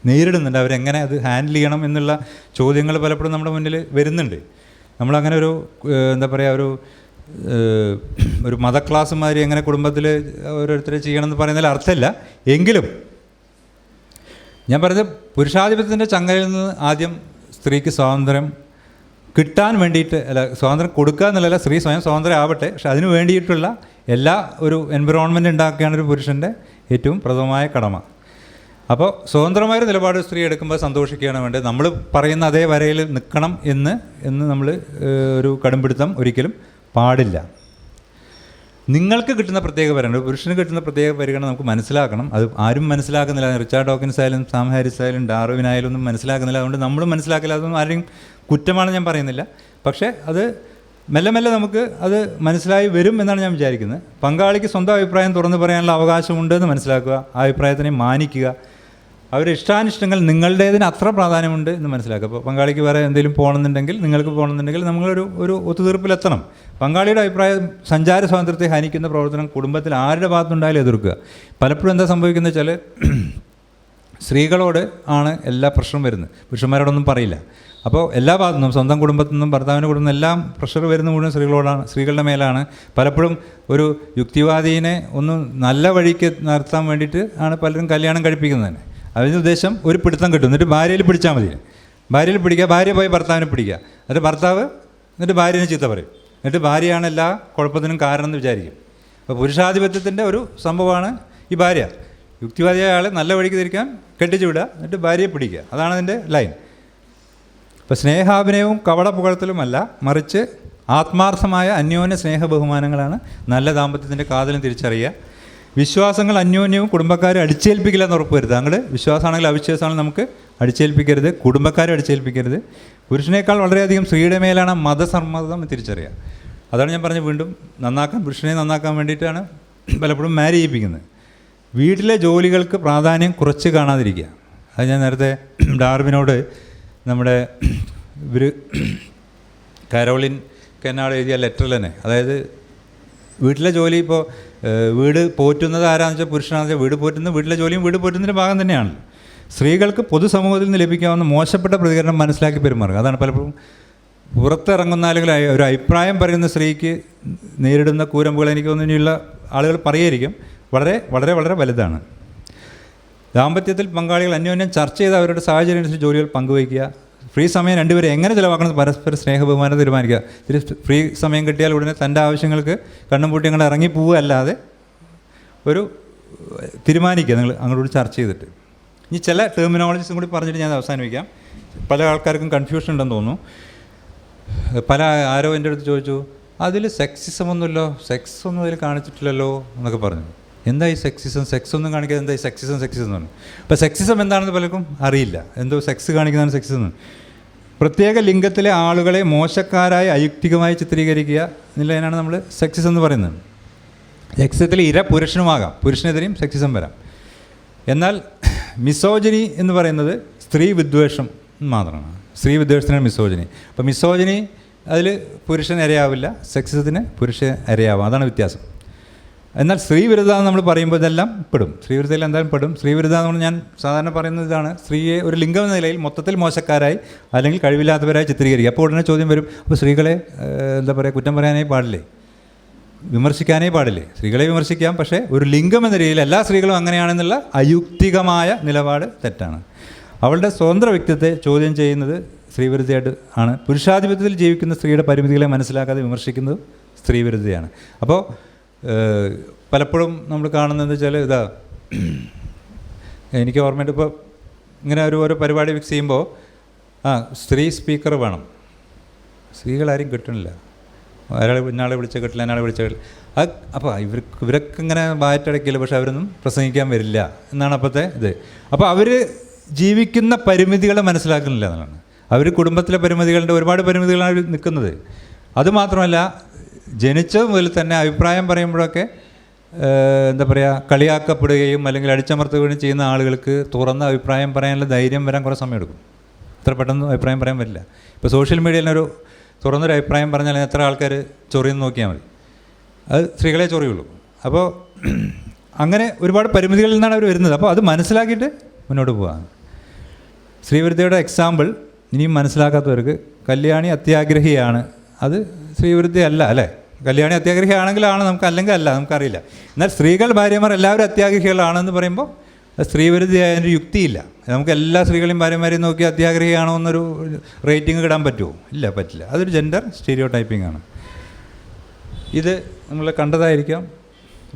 നേരിടുന്നുണ്ട്. അവരെങ്ങനെ അത് ഹാൻഡിൽ ചെയ്യണം എന്നുള്ള ചോദ്യങ്ങൾ പലപ്പോഴും നമ്മുടെ മുന്നിൽ വരുന്നുണ്ട്. നമ്മളങ്ങനെ ഒരു എന്താ പറയുക, ഒരു മത ക്ലാസ് മാതിരി എങ്ങനെ കുടുംബത്തിൽ ഓരോരുത്തരെ ചെയ്യണമെന്ന് പറയുന്നതിൽ അർത്ഥമില്ല. എങ്കിലും ഞാൻ പറഞ്ഞത് പുരുഷാധിപത്യത്തിൻ്റെ ചങ്ങലയിൽ നിന്ന് ആദ്യം സ്ത്രീക്ക് സ്വാതന്ത്ര്യം കിട്ടാൻ വേണ്ടിയിട്ട്, അല്ല സ്വാതന്ത്ര്യം കൊടുക്കുക എന്നുള്ളതല്ല, സ്ത്രീ സ്വയം സ്വാതന്ത്ര്യം ആവട്ടെ, പക്ഷെ അതിന് വേണ്ടിയിട്ടുള്ള എല്ലാ ഒരു എൻവിറോൺമെൻറ്റ് ഉണ്ടാക്കുകയാണ് ഒരു പുരുഷൻ്റെ ഏറ്റവും പ്രഥമമായ കടമ. അപ്പോൾ സ്വതന്ത്രമായൊരു നിലപാട് സ്ത്രീ എടുക്കുമ്പോൾ സന്തോഷിക്കുകയാണ് വേണ്ടത്. നമ്മൾ പറയുന്ന അതേ വരയിൽ നിൽക്കണം എന്ന് നമ്മൾ ഒരു കടുംപിടുത്തം ഒരിക്കലും പാടില്ല. നിങ്ങൾക്ക് കിട്ടുന്ന പ്രത്യേക പരിഗണന, പുരുഷന് കിട്ടുന്ന പ്രത്യേക പരിഗണന നമുക്ക് മനസ്സിലാക്കണം. അത് ആരും മനസ്സിലാക്കുന്നില്ല. റിച്ചാർഡ് ഡോക്കിൻസ് ആയാലും സാം ഹാരിസ് ആയാലും ഡാർവിൻ ആയാലും ഒന്നും മനസ്സിലാക്കുന്നില്ല. അതുകൊണ്ട് നമ്മളും മനസ്സിലാക്കില്ല. അതൊന്നും ആരെയും കുറ്റമാണ് ഞാൻ പറയുന്നില്ല. പക്ഷേ അത് മെല്ലെ മെല്ലെ നമുക്ക് അത് മനസ്സിലായി വരും എന്നാണ് ഞാൻ വിചാരിക്കുന്നത്. പങ്കാളിക്ക് സ്വന്തം അഭിപ്രായം തുറന്നു പറയാനുള്ള അവകാശമുണ്ടെന്ന് മനസ്സിലാക്കുക, ആ അഭിപ്രായത്തിനെ മാനിക്കുക. അവരുടെ ഇഷ്ടാനിഷ്ടങ്ങൾ നിങ്ങളുടേതിന് അത്ര പ്രാധാന്യമുണ്ട് എന്ന് മനസ്സിലാക്കുക. അപ്പോൾ പങ്കാളിക്ക് വേറെ എന്തെങ്കിലും പോകണമെന്നുണ്ടെങ്കിൽ, നിങ്ങൾക്ക് പോകണമെന്നുണ്ടെങ്കിൽ നമ്മളൊരു ഒത്തുതീർപ്പിലെത്തണം. പങ്കാളിയുടെ അഭിപ്രായം സഞ്ചാര സ്വാതന്ത്ര്യത്തെ ഹനിക്കുന്ന പ്രവർത്തനം കുടുംബത്തിൽ ആരുടെ ഭാഗത്തുണ്ടായാലും എതിർക്കുക. പലപ്പോഴും എന്താ സംഭവിക്കുന്നത് വെച്ചാൽ സ്ത്രീകളോട് ആണ് എല്ലാ പ്രശ്നവും വരുന്നത്, പുരുഷന്മാരോടൊന്നും പറയില്ല. അപ്പോൾ എല്ലാ ഭാഗത്തു നിന്നും, സ്വന്തം കുടുംബത്തിൽ നിന്നും ഭർത്താവിൻ്റെ കുടുംബത്തിൽ നിന്നും എല്ലാം പ്രഷർ വരുന്ന മുഴുവൻ സ്ത്രീകളോടാണ്, സ്ത്രീകളുടെ മേലാണ്. പലപ്പോഴും ഒരു യുക്തിവാദീനെ ഒന്ന് നല്ല വഴിക്ക് നിർത്താൻ വേണ്ടിയിട്ട് ആണ് പലരും കല്യാണം കഴിപ്പിക്കുന്നത് തന്നെ. അതിൻ്റെ ഉദ്ദേശം ഒരു പിടുത്തം കിട്ടും, എന്നിട്ട് ഭാര്യയിൽ പിടിച്ചാൽ മതി. ഭാര്യയിൽ പിടിക്കുക, ഭാര്യ പോയി ഭർത്താവിനെ പിടിക്കുക, എന്നിട്ട് ഭർത്താവ് എന്നിട്ട് ഭാര്യനെ ചീത്ത പറയും, എന്നിട്ട് ഭാര്യയാണ് എല്ലാ കുഴപ്പത്തിനും കാരണം എന്ന് വിചാരിക്കും. അപ്പോൾ പുരുഷാധിപത്യത്തിൻ്റെ ഒരു സംഭവമാണ് ഈ ഭാര്യ. യുക്തിവാദിയായ ആളെ നല്ല വഴിക്ക് തിരിക്കാൻ കെട്ടിച്ചു വിടുക, എന്നിട്ട് ഭാര്യയെ പിടിക്കുക. അതാണ് അതിൻ്റെ ലൈൻ. ഇപ്പോൾ സ്നേഹാഭിനയവും കവട പുകഴ്ത്തലുമല്ല, മറിച്ച് ആത്മാർത്ഥമായ അന്യോന്യ സ്നേഹ ബഹുമാനങ്ങളാണ് നല്ല ദാമ്പത്യത്തിൻ്റെ കാതലും തിരിച്ചറിയുക. വിശ്വാസങ്ങൾ അന്യോന്യവും കുടുംബക്കാരെ അടിച്ചേൽപ്പിക്കില്ല എന്ന് ഉറപ്പ് വരുത്തുക. അങ്ങോട്ട് വിശ്വാസമാണെങ്കിൽ അവിശ്വാസമാണെങ്കിൽ നമുക്ക് അടിച്ചേൽപ്പിക്കരുത്, കുടുംബക്കാരെ അടിച്ചേൽപ്പിക്കരുത്. പുരുഷനേക്കാൾ വളരെയധികം സ്ത്രീയുടെ മേലാണ് മതസമ്മതം തിരിച്ചറിയുക. അതാണ് ഞാൻ പറഞ്ഞത്, വീണ്ടും പുരുഷനെ നന്നാക്കാൻ വേണ്ടിയിട്ടാണ് പലപ്പോഴും മാരി ചെയ്യിപ്പിക്കുന്നത്. വീട്ടിലെ ജോലികൾക്ക് പ്രാധാന്യം കുറച്ച് കാണാതിരിക്കുക. അത് ഞാൻ നേരത്തെ ഡാർവിനോട് നമ്മുടെ കാരോളിൻ കെന്നാട് എഴുതിയ ലെറ്ററിൽ തന്നെ, അതായത് വീട്ടിലെ ജോലി ഇപ്പോൾ വീട് പോറ്റുന്നത് ആരാണെന്ന് വെച്ചാൽ പുരുഷനാണെന്ന് വെച്ചാൽ വീട് പോറ്റുന്നത്, വീട്ടിലെ ജോലിയും വീട് പോറ്റുന്നതിൻ്റെ ഭാഗം തന്നെയാണ്. സ്ത്രീകൾക്ക് പൊതുസമൂഹത്തിൽ നിന്ന് ലഭിക്കാവുന്ന മോശപ്പെട്ട പ്രതികരണം മനസ്സിലാക്കി പെരുമാറുക. അതാണ് പലപ്പോഴും പുറത്തിറങ്ങുന്ന അല്ലെങ്കിൽ ഒരു അഭിപ്രായം പറയുന്ന സ്ത്രീക്ക് നേരിടുന്ന കൂരമ്പുകൾ എനിക്ക് തോന്നുന്നുള്ള ആളുകൾ പറയായിരിക്കും വളരെ വളരെ വളരെ വലുതാണ്. ദാമ്പത്യത്തിൽ പങ്കാളികൾ അന്യോന്യം ചർച്ച ചെയ്ത് അവരുടെ സാഹചര്യം അനുസരിച്ച് ജോലികൾ പങ്കുവയ്ക്കുക. ഫ്രീ സമയം രണ്ടുപേരും എങ്ങനെ ചിലവാക്കണം പരസ്പര സ്നേഹബഹുമാനം തീരുമാനിക്കുക. ഇതിൽ ഫ്രീ സമയം കിട്ടിയാൽ ഉടനെ തൻ്റെ ആവശ്യങ്ങൾക്ക് കണ്ണും പൂട്ടി അങ്ങോട്ട് ഇറങ്ങി പോവുക അല്ലാതെ ഒരു തീരുമാനിക്കുക നിങ്ങൾ അങ്ങോട്ട് ചർച്ച ചെയ്തിട്ട്. ഇനി ചില ടെർമിനോളജീസും കൂടി പറഞ്ഞിട്ട് ഞാൻ അവസാനിപ്പിക്കാം. പല ആൾക്കാർക്കും കൺഫ്യൂഷൻ ഉണ്ടെന്ന് തോന്നുന്നു. ആരോ എൻ്റെ അടുത്ത് ചോദിച്ചു, അതിൽ സെക്സിസം ഒന്നുമില്ലോ, സെക്സ് ഒന്നും അതിൽ കാണിച്ചിട്ടില്ലല്ലോ എന്നൊക്കെ പറഞ്ഞു. എന്താ ഈ സെക്സിസം, സെക്സ് ഒന്നും കാണിക്കാതെ എന്താ ഈ സെക്സിസം എന്ന് പറഞ്ഞു. അപ്പോൾ സെക്സിസം എന്താണെന്ന് പലർക്കും അറിയില്ല. എന്തോ സെക്സ് കാണിക്കുന്നതാണ് സെക്സിസം. പ്രത്യേക ലിംഗത്തിലെ ആളുകളെ മോശക്കാരായി അയുക്തികമായി ചിത്രീകരിക്കുക എന്നുള്ളതിനാണ് നമ്മൾ സെക്സിസം എന്ന് പറയുന്നത്. സെക്സിസത്തിൽ പുരുഷനുമാകാം, പുരുഷനെതിരെയും സെക്സിസം വരാം. എന്നാൽ മിസോജിനി എന്ന് പറയുന്നത് സ്ത്രീ വിദ്വേഷം മാത്രമാണ്. സ്ത്രീ വിദ്വേഷത്തിനാണ് മിസോജിനി. അപ്പോൾ മിസോജിനി അതിൽ പുരുഷൻ ഇരയാവില്ല, സെക്സിസത്തിന് പുരുഷൻ ഇരയാവാം, അതാണ് വ്യത്യാസം. എന്നാൽ സ്ത്രീവിരുദ്ധ എന്ന് നമ്മൾ പറയുമ്പോൾ ഇതെല്ലാം പെടും, സ്ത്രീവിരുദ്ധയിൽ എന്തായാലും പെടും. സ്ത്രീവിരുദ്ധ എന്ന് പറഞ്ഞാൽ ഞാൻ സാധാരണ പറയുന്നത് ഇതാണ്: സ്ത്രീയെ ഒരു ലിംഗം എന്ന നിലയിൽ മൊത്തത്തിൽ മോശക്കാരായി അല്ലെങ്കിൽ കഴിവില്ലാത്തവരായി ചിത്രീകരിക്കുക. അപ്പോൾ ഉടനെ ചോദ്യം വരും, അപ്പോൾ സ്ത്രീകളെ എന്താ പറയുക, കുറ്റം പറയാനേ പാടില്ലേ, വിമർശിക്കാനേ പാടില്ലേ? സ്ത്രീകളെ വിമർശിക്കാം, പക്ഷേ ഒരു ലിംഗം എന്ന രീതിയിൽ എല്ലാ സ്ത്രീകളും അങ്ങനെയാണെന്നുള്ള അയുക്തികമായ നിലപാട് തെറ്റാണ്. അവളുടെ സ്വതന്ത്ര വ്യക്തിത്വത്തെ ചോദ്യം ചെയ്യുന്നത് സ്ത്രീവിരുദ്ധയായിട്ട് ആണ്. പുരുഷാധിപത്യത്തിൽ ജീവിക്കുന്ന സ്ത്രീയുടെ പരിമിതികളെ മനസ്സിലാക്കാതെ വിമർശിക്കുന്നത് സ്ത്രീവിരുദ്ധയാണ്. അപ്പോൾ പലപ്പോഴും നമ്മൾ കാണുന്നതെന്ന് വെച്ചാൽ എനിക്ക് ഓർമ്മയുണ്ട്, ഇപ്പോൾ ഇങ്ങനെ ഓരോ പരിപാടി ഫിക്സ് ചെയ്യുമ്പോൾ സ്ത്രീ സ്പീക്കർ വേണം, സ്ത്രീകളാരും കിട്ടണില്ല, ഇന്നാളെ വിളിച്ച കിട്ടില്ല, ഇന്നാളെ വിളിച്ച കിട്ടില്ല. അപ്പോൾ ഇവരൊക്കെ ഇങ്ങനെ വായറ്റടക്കില്ല, പക്ഷെ അവരൊന്നും പ്രസംഗിക്കാൻ വരില്ല എന്നാണ് അപ്പോഴത്തെ ഇത്. അപ്പോൾ അവർ ജീവിക്കുന്ന പരിമിതികളെ മനസ്സിലാക്കുന്നില്ല എന്നുള്ളതാണ്. അവർ കുടുംബത്തിലെ പരിമിതികളുടെ ഒരുപാട് പരിമിതികളാണ് അവർ നിൽക്കുന്നത്. അതുമാത്രമല്ല, ജനിച്ചത് മുതൽ തന്നെ അഭിപ്രായം പറയുമ്പോഴൊക്കെ എന്താ പറയുക, കളിയാക്കപ്പെടുകയും അല്ലെങ്കിൽ അടിച്ചമർത്തുകയും ചെയ്യുന്ന ആളുകൾക്ക് തുറന്ന അഭിപ്രായം പറയാനുള്ള ധൈര്യം വരാൻ കുറേ സമയമെടുക്കും. അത്ര പെട്ടെന്ന് അഭിപ്രായം പറയാൻ പറ്റില്ല. ഇപ്പോൾ സോഷ്യൽ മീഡിയയിലൊരു തുറന്നൊരു അഭിപ്രായം പറഞ്ഞാൽ എത്ര ആൾക്കാർ ചൊറിയെന്ന് നോക്കിയാൽ മതി, അത് സ്ത്രീകളെ ചൊറിയുള്ളൂ. അപ്പോൾ അങ്ങനെ ഒരുപാട് പരിമിതികളിൽ നിന്നാണ് അവർ വരുന്നത്. അപ്പോൾ അത് മനസ്സിലാക്കിയിട്ട് മുന്നോട്ട് പോകാം. സ്ത്രീവിരുദ്ധയുടെ എക്സാമ്പിൾ ഇനിയും മനസ്സിലാക്കാത്തവർക്ക്, കല്യാണി അത്യാഗ്രഹിയാണ്, അത് സ്ത്രീവിരുദ്ധയല്ല അല്ലേ? കല്യാണി അത്യാഗ്രഹിയാണെങ്കിലാണ് നമുക്ക്, അല്ലെങ്കിൽ അല്ല, നമുക്കറിയില്ല. എന്നാൽ സ്ത്രീകൾ, ഭാര്യമാർ എല്ലാവരും അത്യാഗ്രഹികളാണെന്ന് പറയുമ്പോൾ അത് സ്ത്രീവിരുദ്ധയായൊരു യുക്തിയില്ല. നമുക്ക് എല്ലാ സ്ത്രീകളെയും ഭാര്യമാരെയും നോക്കി അത്യാഗ്രഹിയാണോ എന്നൊരു റേറ്റിംഗ് ഇടാൻ പറ്റുമോ? ഇല്ല, പറ്റില്ല. അതൊരു ജെൻഡർ സ്റ്റീരിയോ ടൈപ്പിംഗ് ആണ്. ഇത് നമ്മൾ കണ്ടതായിരിക്കാം.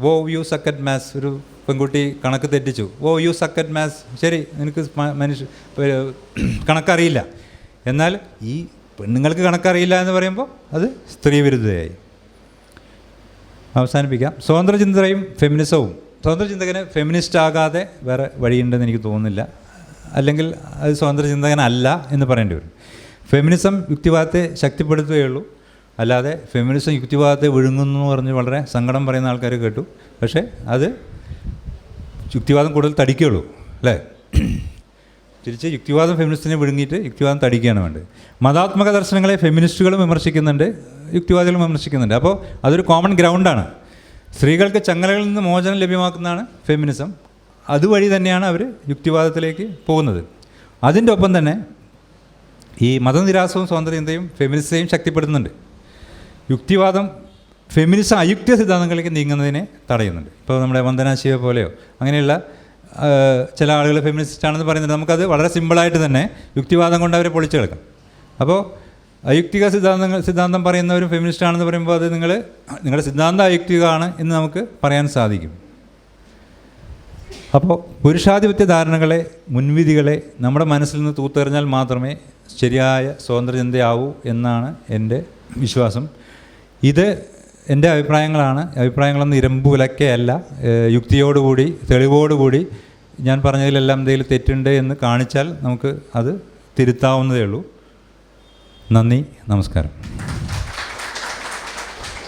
വോ യു സക്കറ്റ് മാത്സ്, ഒരു പെൺകുട്ടി കണക്ക് തെറ്റിച്ചു. വോ യു സക്കറ്റ് മാത്സ്, ശരി, നിനക്ക് കണക്കറിയില്ല. എന്നാൽ ഈ പെണ്ണുങ്ങൾക്ക് കണക്കറിയില്ല എന്ന് പറയുമ്പോൾ അത് സ്ത്രീവിരുദ്ധയായി. അവസാനിപ്പിക്കാം. സ്വതന്ത്രചിന്തയും ഫെമിനിസവും. സ്വതന്ത്രചിന്തകന് ഫെമിനിസ്റ്റ് ആകാതെ വേറെ വഴിയുണ്ടെന്ന് എനിക്ക് തോന്നുന്നില്ല, അല്ലെങ്കിൽ അത് സ്വതന്ത്രചിന്തകനല്ല എന്ന് പറയേണ്ടി വരും. ഫെമിനിസം യുക്തിവാദത്തെ ശക്തിപ്പെടുത്തുകയുള്ളൂ, അല്ലാതെ ഫെമിനിസം യുക്തിവാദത്തെ വിഴുങ്ങുന്നു എന്ന് പറഞ്ഞ് വളരെ സങ്കടം പറയുന്ന ആൾക്കാർ കേട്ടു. പക്ഷേ അത് യുക്തിവാദം കൂടുതൽ തടിക്കുകയുള്ളൂ അല്ലേ? തിരിച്ച് യുക്തിവാദം ഫെമിനിസ്റ്റിനെ വിഴുങ്ങിയിട്ട് യുക്തിവാദം തടിക്കുകയാണ് വേണ്ടത്. മതാത്മക ദർശനങ്ങളെ ഫെമിനിസ്റ്റുകളും വിമർശിക്കുന്നുണ്ട്, യുക്തിവാദികളും വിമർശിക്കുന്നുണ്ട്. അപ്പോൾ അതൊരു കോമൺ ഗ്രൗണ്ടാണ്. സ്ത്രീകൾക്ക് ചങ്ങലകളിൽ നിന്ന് മോചനം ലഭ്യമാക്കുന്നതാണ് ഫെമിനിസം. അതുവഴി തന്നെയാണ് അവർ യുക്തിവാദത്തിലേക്ക് പോകുന്നത്. അതിൻ്റെ ഒപ്പം തന്നെ ഈ മതനിരാസവും സ്വാതന്ത്ര്യതയും ഫെമിനിസത്തെയും ശക്തിപ്പെടുത്തുന്നുണ്ട്. യുക്തിവാദം ഫെമിനിസം അയുക്തിയ സിദ്ധാന്തങ്ങളിലേക്ക് നീങ്ങുന്നതിനെ തടയുന്നുണ്ട്. ഇപ്പോൾ നമ്മുടെ വന്ദന ശിവ പോലെയോ അങ്ങനെയുള്ള ചില ആളുകൾ ഫെമിനിസ്റ്റാണെന്ന് പറയുന്നത്, നമുക്കത് വളരെ സിമ്പിളായിട്ട് തന്നെ യുക്തിവാദം കൊണ്ട് അവരെ പൊളിച്ചു കിടക്കാം. അപ്പോൾ അയുക്തിക സിദ്ധാന്തം പറയുന്നവരും ഫെമിനിസ്റ്റാണെന്ന് പറയുമ്പോൾ അത് നിങ്ങളുടെ സിദ്ധാന്തം അയുക്തികമാണ് എന്ന് നമുക്ക് പറയാൻ സാധിക്കും. അപ്പോൾ പുരുഷാധിപത്യ ധാരണകളെ, മുൻവിധികളെ നമ്മുടെ മനസ്സിൽ നിന്ന് തൂത്തെറിഞ്ഞാൽ മാത്രമേ ശരിയായ സ്വതന്ത്രചിന്തയാവൂ എന്നാണ് എൻ്റെ വിശ്വാസം. ഇത് എൻ്റെ അഭിപ്രായങ്ങളാണ്. അഭിപ്രായങ്ങളൊന്നും ഇരമ്പു വിലക്കയല്ല. യുക്തിയോടുകൂടി, തെളിവോടുകൂടി ഞാൻ പറഞ്ഞതിലെല്ലാം എന്തെങ്കിലും തെറ്റുണ്ട് എന്ന് കാണിച്ചാൽ നമുക്ക് അത് തിരുത്താവുന്നതേ ഉള്ളൂ. നന്ദി, നമസ്കാരം.